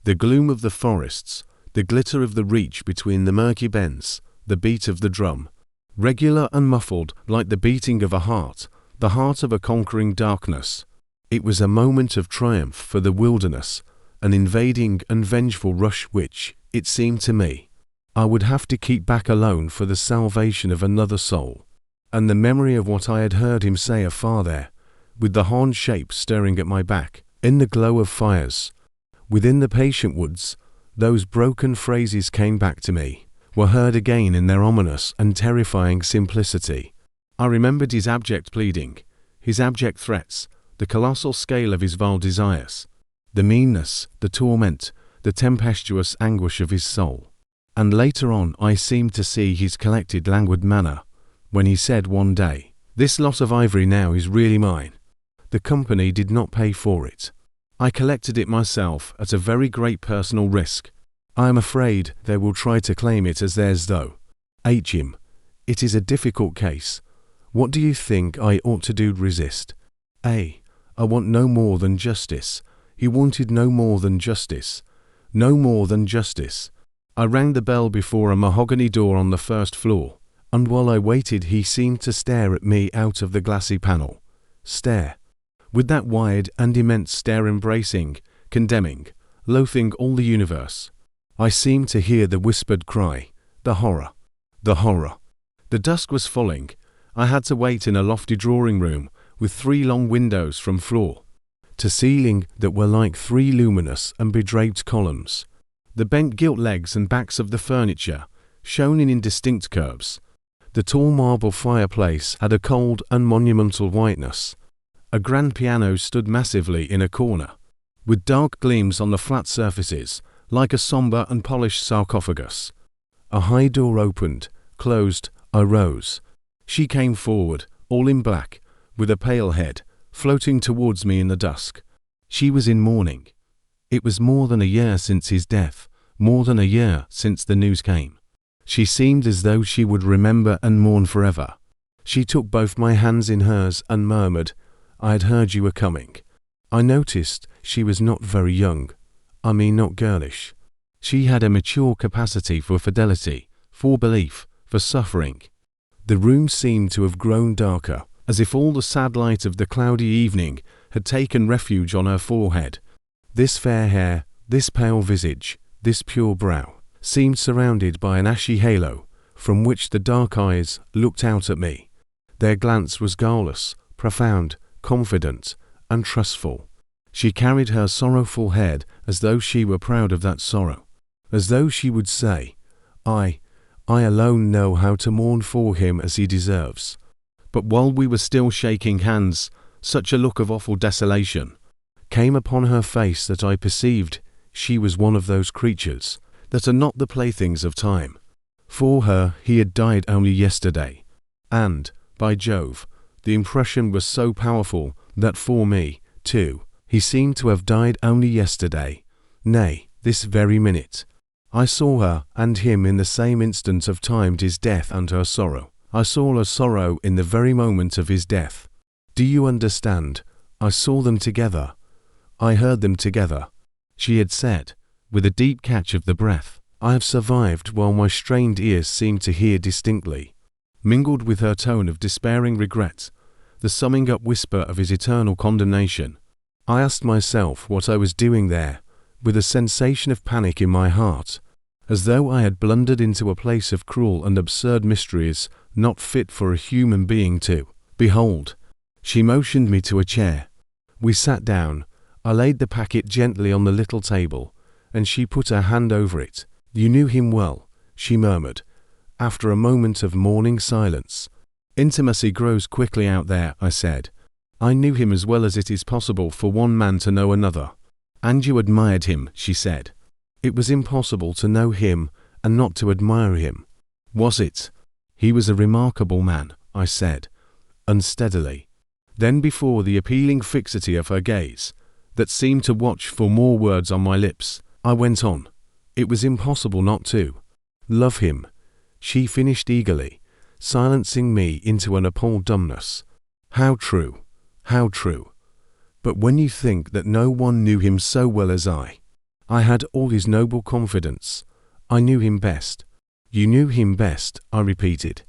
the gloom of the forests, the glitter of the reach between the murky bends, the beat of the drum, regular and muffled like the beating of a heart, the heart of a conquering darkness. It was a moment of triumph for the wilderness, an invading and vengeful rush which, it seemed to me, I would have to keep back alone for the salvation of another soul. And the memory of what I had heard him say afar there, with the horned shapes stirring at my back, in the glow of fires, within the patient woods, those broken phrases came back to me, were heard again in their ominous and terrifying simplicity. I remembered his abject pleading, his abject threats, the colossal scale of his vile desires, the meanness, the torment, the tempestuous anguish of his soul. And later on I seemed to see his collected languid manner, when he said one day, "This lot of ivory now is really mine. The company did not pay for it. I collected it myself at a very great personal risk. I am afraid they will try to claim it as theirs though. Jim, it is a difficult case. What do you think I ought to do? Resist? I want no more than justice." He wanted no more than justice. No more than justice. I rang the bell before a mahogany door on the first floor, and while I waited he seemed to stare at me out of the glassy panel. Stare. With that wide and immense stare embracing, condemning, loathing all the universe. I seemed to hear the whispered cry, the horror. The horror. The dusk was falling. I had to wait in a lofty drawing room with 3 long windows from floor to ceiling that were like 3 luminous and bedraped columns. The bent gilt legs and backs of the furniture shone in indistinct curves. The tall marble fireplace had a cold and monumental whiteness. A grand piano stood massively in a corner, with dark gleams on the flat surfaces, like a sombre and polished sarcophagus. A high door opened, closed. I rose. She came forward, all in black, with a pale head, floating towards me in the dusk. She was in mourning. It was more than a year since his death, more than a year since the news came. She seemed as though she would remember and mourn forever. She took both my hands in hers and murmured, "I had heard you were coming." I noticed she was not very young. I mean not girlish. She had a mature capacity for fidelity, for belief, for suffering. The room seemed to have grown darker, as if all the sad light of the cloudy evening had taken refuge on her forehead. This fair hair, this pale visage, this pure brow, seemed surrounded by an ashy halo, from which the dark eyes looked out at me. Their glance was guileless, profound, confident, and trustful. She carried her sorrowful head as though she were proud of that sorrow, as though she would say, I alone know how to mourn for him as he deserves." But while we were still shaking hands, such a look of awful desolation came upon her face that I perceived she was one of those creatures that are not the playthings of time. For her he had died only yesterday, and, by Jove, the impression was so powerful that for me, too, he seemed to have died only yesterday, nay, this very minute. I saw her and him in the same instant of time, his death and her sorrow. I saw her sorrow in the very moment of his death. Do you understand? I saw them together. I heard them together. She had said, with a deep catch of the breath, "I have survived," while my strained ears seemed to hear distinctly, mingled with her tone of despairing regret, the summing up whisper of his eternal condemnation. I asked myself what I was doing there, with a sensation of panic in my heart, as though I had blundered into a place of cruel and absurd mysteries not fit for a human being to behold. She motioned me to a chair. We sat down. I laid the packet gently on the little table, and she put her hand over it. "You knew him well," she murmured, after a moment of mourning silence. "Intimacy grows quickly out there," I said. "I knew him as well as it is possible for one man to know another." "And you admired him," she said. "It was impossible to know him and not to admire him. Was it? He was a remarkable man, I said, unsteadily. Then before the appealing fixity of her gaze, that seemed to watch for more words on my lips, I went on. It was impossible not to. Love him, she finished eagerly, silencing me into an appalled dumbness. How true, how true. But when you think that no one knew him so well as I had all his noble confidence. I knew him best. You knew him best, I repeated.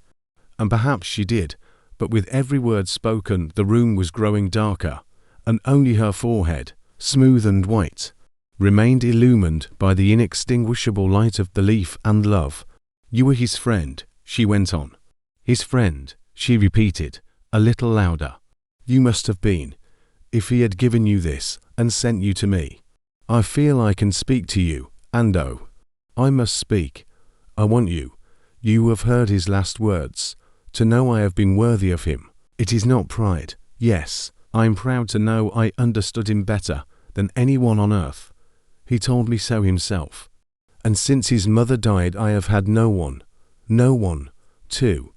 And perhaps she did, but with every word spoken the room was growing darker, and only her forehead, smooth and white, remained illumined by the inextinguishable light of belief and love. You were his friend, she went on. His friend, she repeated, a little louder. You must have been, if he had given you this, and sent you to me. I feel I can speak to you, and oh, I must speak. I want you, you who have heard his last words, to know I have been worthy of him. It is not pride. Yes, I am proud to know I understood him better than anyone on earth. He told me so himself. And since his mother died I have had no one. Two.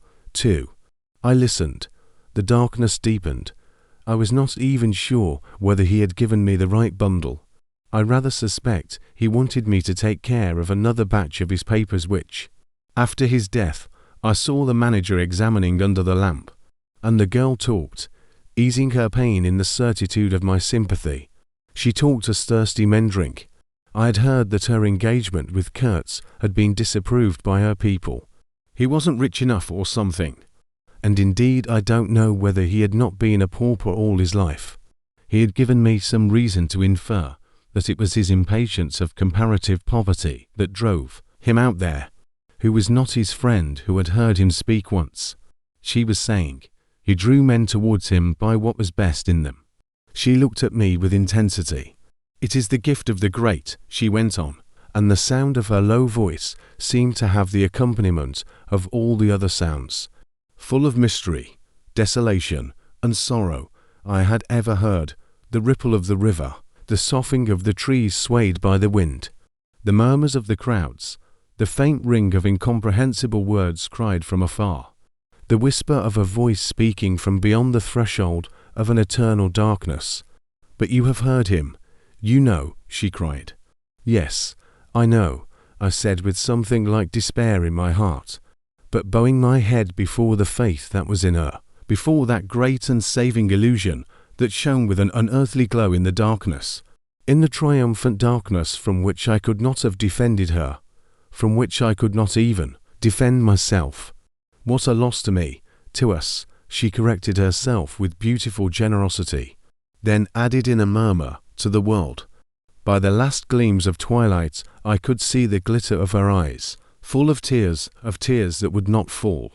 I listened. The darkness deepened. I was not even sure whether he had given me the right bundle. I rather suspect he wanted me to take care of another batch of his papers which, after his death, I saw the manager examining under the lamp, and the girl talked, easing her pain in the certitude of my sympathy. She talked as thirsty men drink. I had heard that her engagement with Kurtz had been disapproved by her people. He wasn't rich enough or something. And indeed I don't know whether he had not been a pauper all his life. He had given me some reason to infer that it was his impatience of comparative poverty that drove him out there. Who was not his friend who had heard him speak once? She was saying, he drew men towards him by what was best in them. She looked at me with intensity. It is the gift of the great, she went on, and the sound of her low voice seemed to have the accompaniment of all the other sounds, full of mystery, desolation, and sorrow I had ever heard, the ripple of the river, the soughing of the trees swayed by the wind, the murmurs of the crowds, the faint ring of incomprehensible words cried from afar, the whisper of a voice speaking from beyond the threshold of an eternal darkness. But you have heard him. You know, she cried. Yes, I know, I said with something like despair in my heart, but bowing my head before the faith that was in her, before that great and saving illusion that shone with an unearthly glow in the darkness, in the triumphant darkness from which I could not have defended her, from which I could not even defend myself. What a loss to me, to us, she corrected herself with beautiful generosity, then added in a murmur, to the world. By the last gleams of twilight I could see the glitter of her eyes, full of tears that would not fall.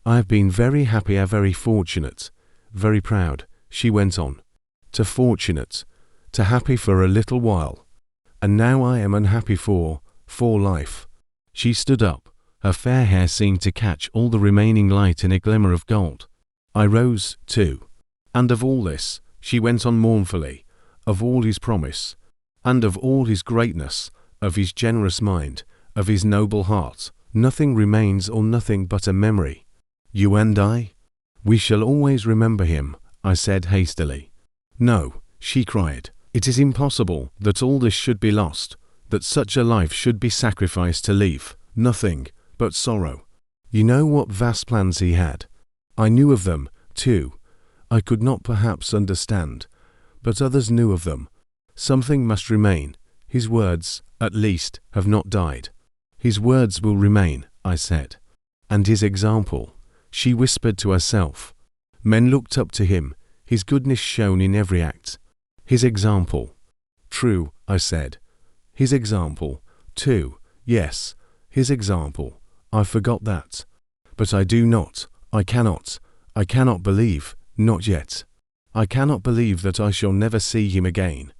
I have been very happy and very fortunate, very proud, she went on, to fortunate, to happy for a little while, and now I am unhappy for life. She stood up, her fair hair seemed to catch all the remaining light in a glimmer of gold. I rose, too. And of all this, she went on mournfully, of all his promise, and of all his greatness, of his generous mind, of his noble heart, nothing remains or nothing but a memory. You and I? We shall always remember him, I said hastily. No, she cried. It is impossible that all this should be lost, that such a life should be sacrificed to leave nothing but sorrow. You know what vast plans he had. I knew of them, too. I could not perhaps understand, but others knew of them. Something must remain. His words, at least, have not died. His words will remain, I said. And his example, she whispered to herself. Men looked up to him, his goodness shone in every act. His example. True, I said. His example, too. Yes, his example. I forgot that. But I do not, I cannot believe, not yet. I cannot believe that I shall never see him again,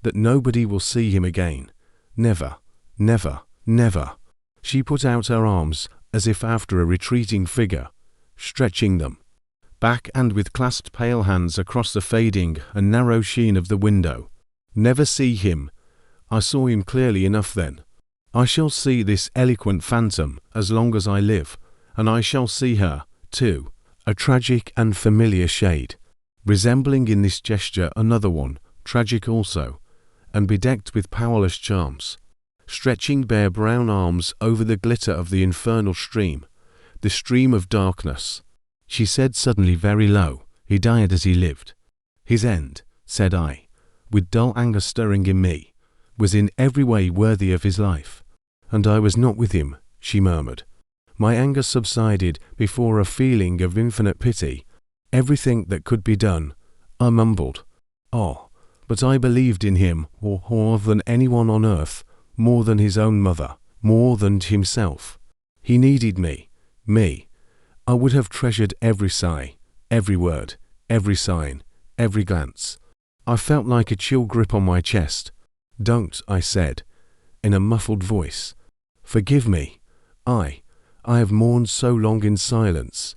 that nobody will see him again. Never, never, never. She put out her arms as if after a retreating figure, stretching them back and with clasped pale hands across the fading and narrow sheen of the window. Never see him. I saw him clearly enough then. I shall see this eloquent phantom as long as I live, and I shall see her, too, a tragic and familiar shade, resembling in this gesture another one, tragic also, and bedecked with powerless charms, stretching bare brown arms over the glitter of the infernal stream, the stream of darkness. She said suddenly very low, "He died as he lived." "His end," said I, with dull anger stirring in me, "was in every way worthy of his life." "And I was not with him," she murmured. My anger subsided before a feeling of infinite pity. "Everything that could be done," I mumbled. "Oh, but I believed in him more than anyone on earth, more than his own mother, more than himself. He needed me. I would have treasured every sigh, every word, every sign, every glance." I felt like a chill grip on my chest. "Don't," I said, in a muffled voice. "Forgive me. I have mourned so long in silence.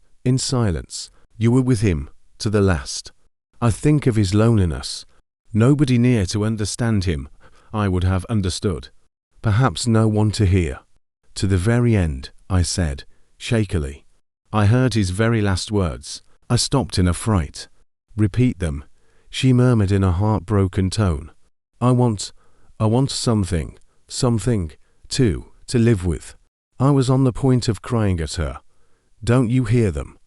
You were with him, to the last. I think of his loneliness. Nobody near to understand him. I would have understood. Perhaps no one to hear. To the very end," I said, shakily. I heard his very last words. I stopped in a fright. "Repeat them," she murmured in a heartbroken tone. I want something, too, to live with." I was on the point of crying at her. "Don't you hear them?"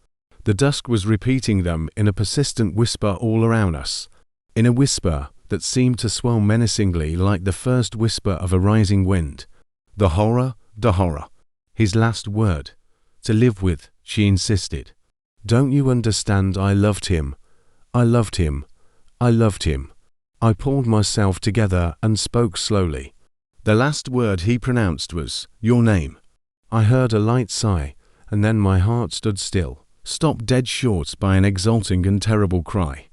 The dusk was repeating them in a persistent whisper all around us, in a whisper that seemed to swell menacingly like the first whisper of a rising wind. The horror. His last word. "To live with," she insisted. "Don't you understand? I loved him. I pulled myself together and spoke slowly. The last word he pronounced was, "Your name." I heard a light sigh, and then my heart stood still, stopped dead short by an exulting and terrible cry,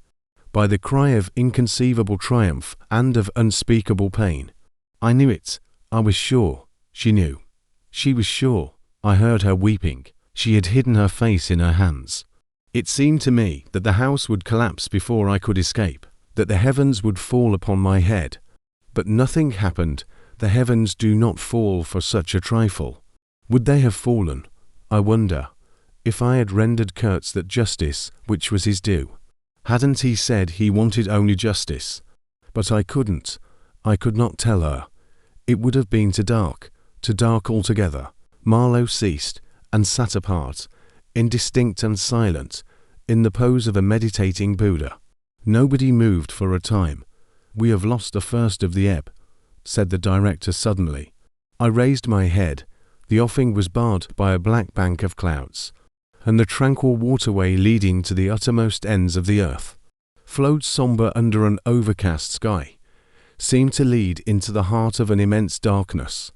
by the cry of inconceivable triumph and of unspeakable pain. I knew it. I was sure. She knew. She was sure. I heard her weeping. She had hidden her face in her hands. It seemed to me that the house would collapse before I could escape, that the heavens would fall upon my head. But nothing happened. The heavens do not fall for such a trifle. Would they have fallen, I wonder, if I had rendered Kurtz that justice which was his due? Hadn't he said he wanted only justice? But I couldn't. I could not tell her. It would have been too dark altogether. Marlow ceased and sat apart, indistinct and silent, in the pose of a meditating Buddha. Nobody moved for a time. "We have lost the first of the ebb," said the director suddenly. I raised my head. The offing was barred by a black bank of clouds, and the tranquil waterway leading to the uttermost ends of the earth, flowed sombre under an overcast sky, seemed to lead into the heart of an immense darkness.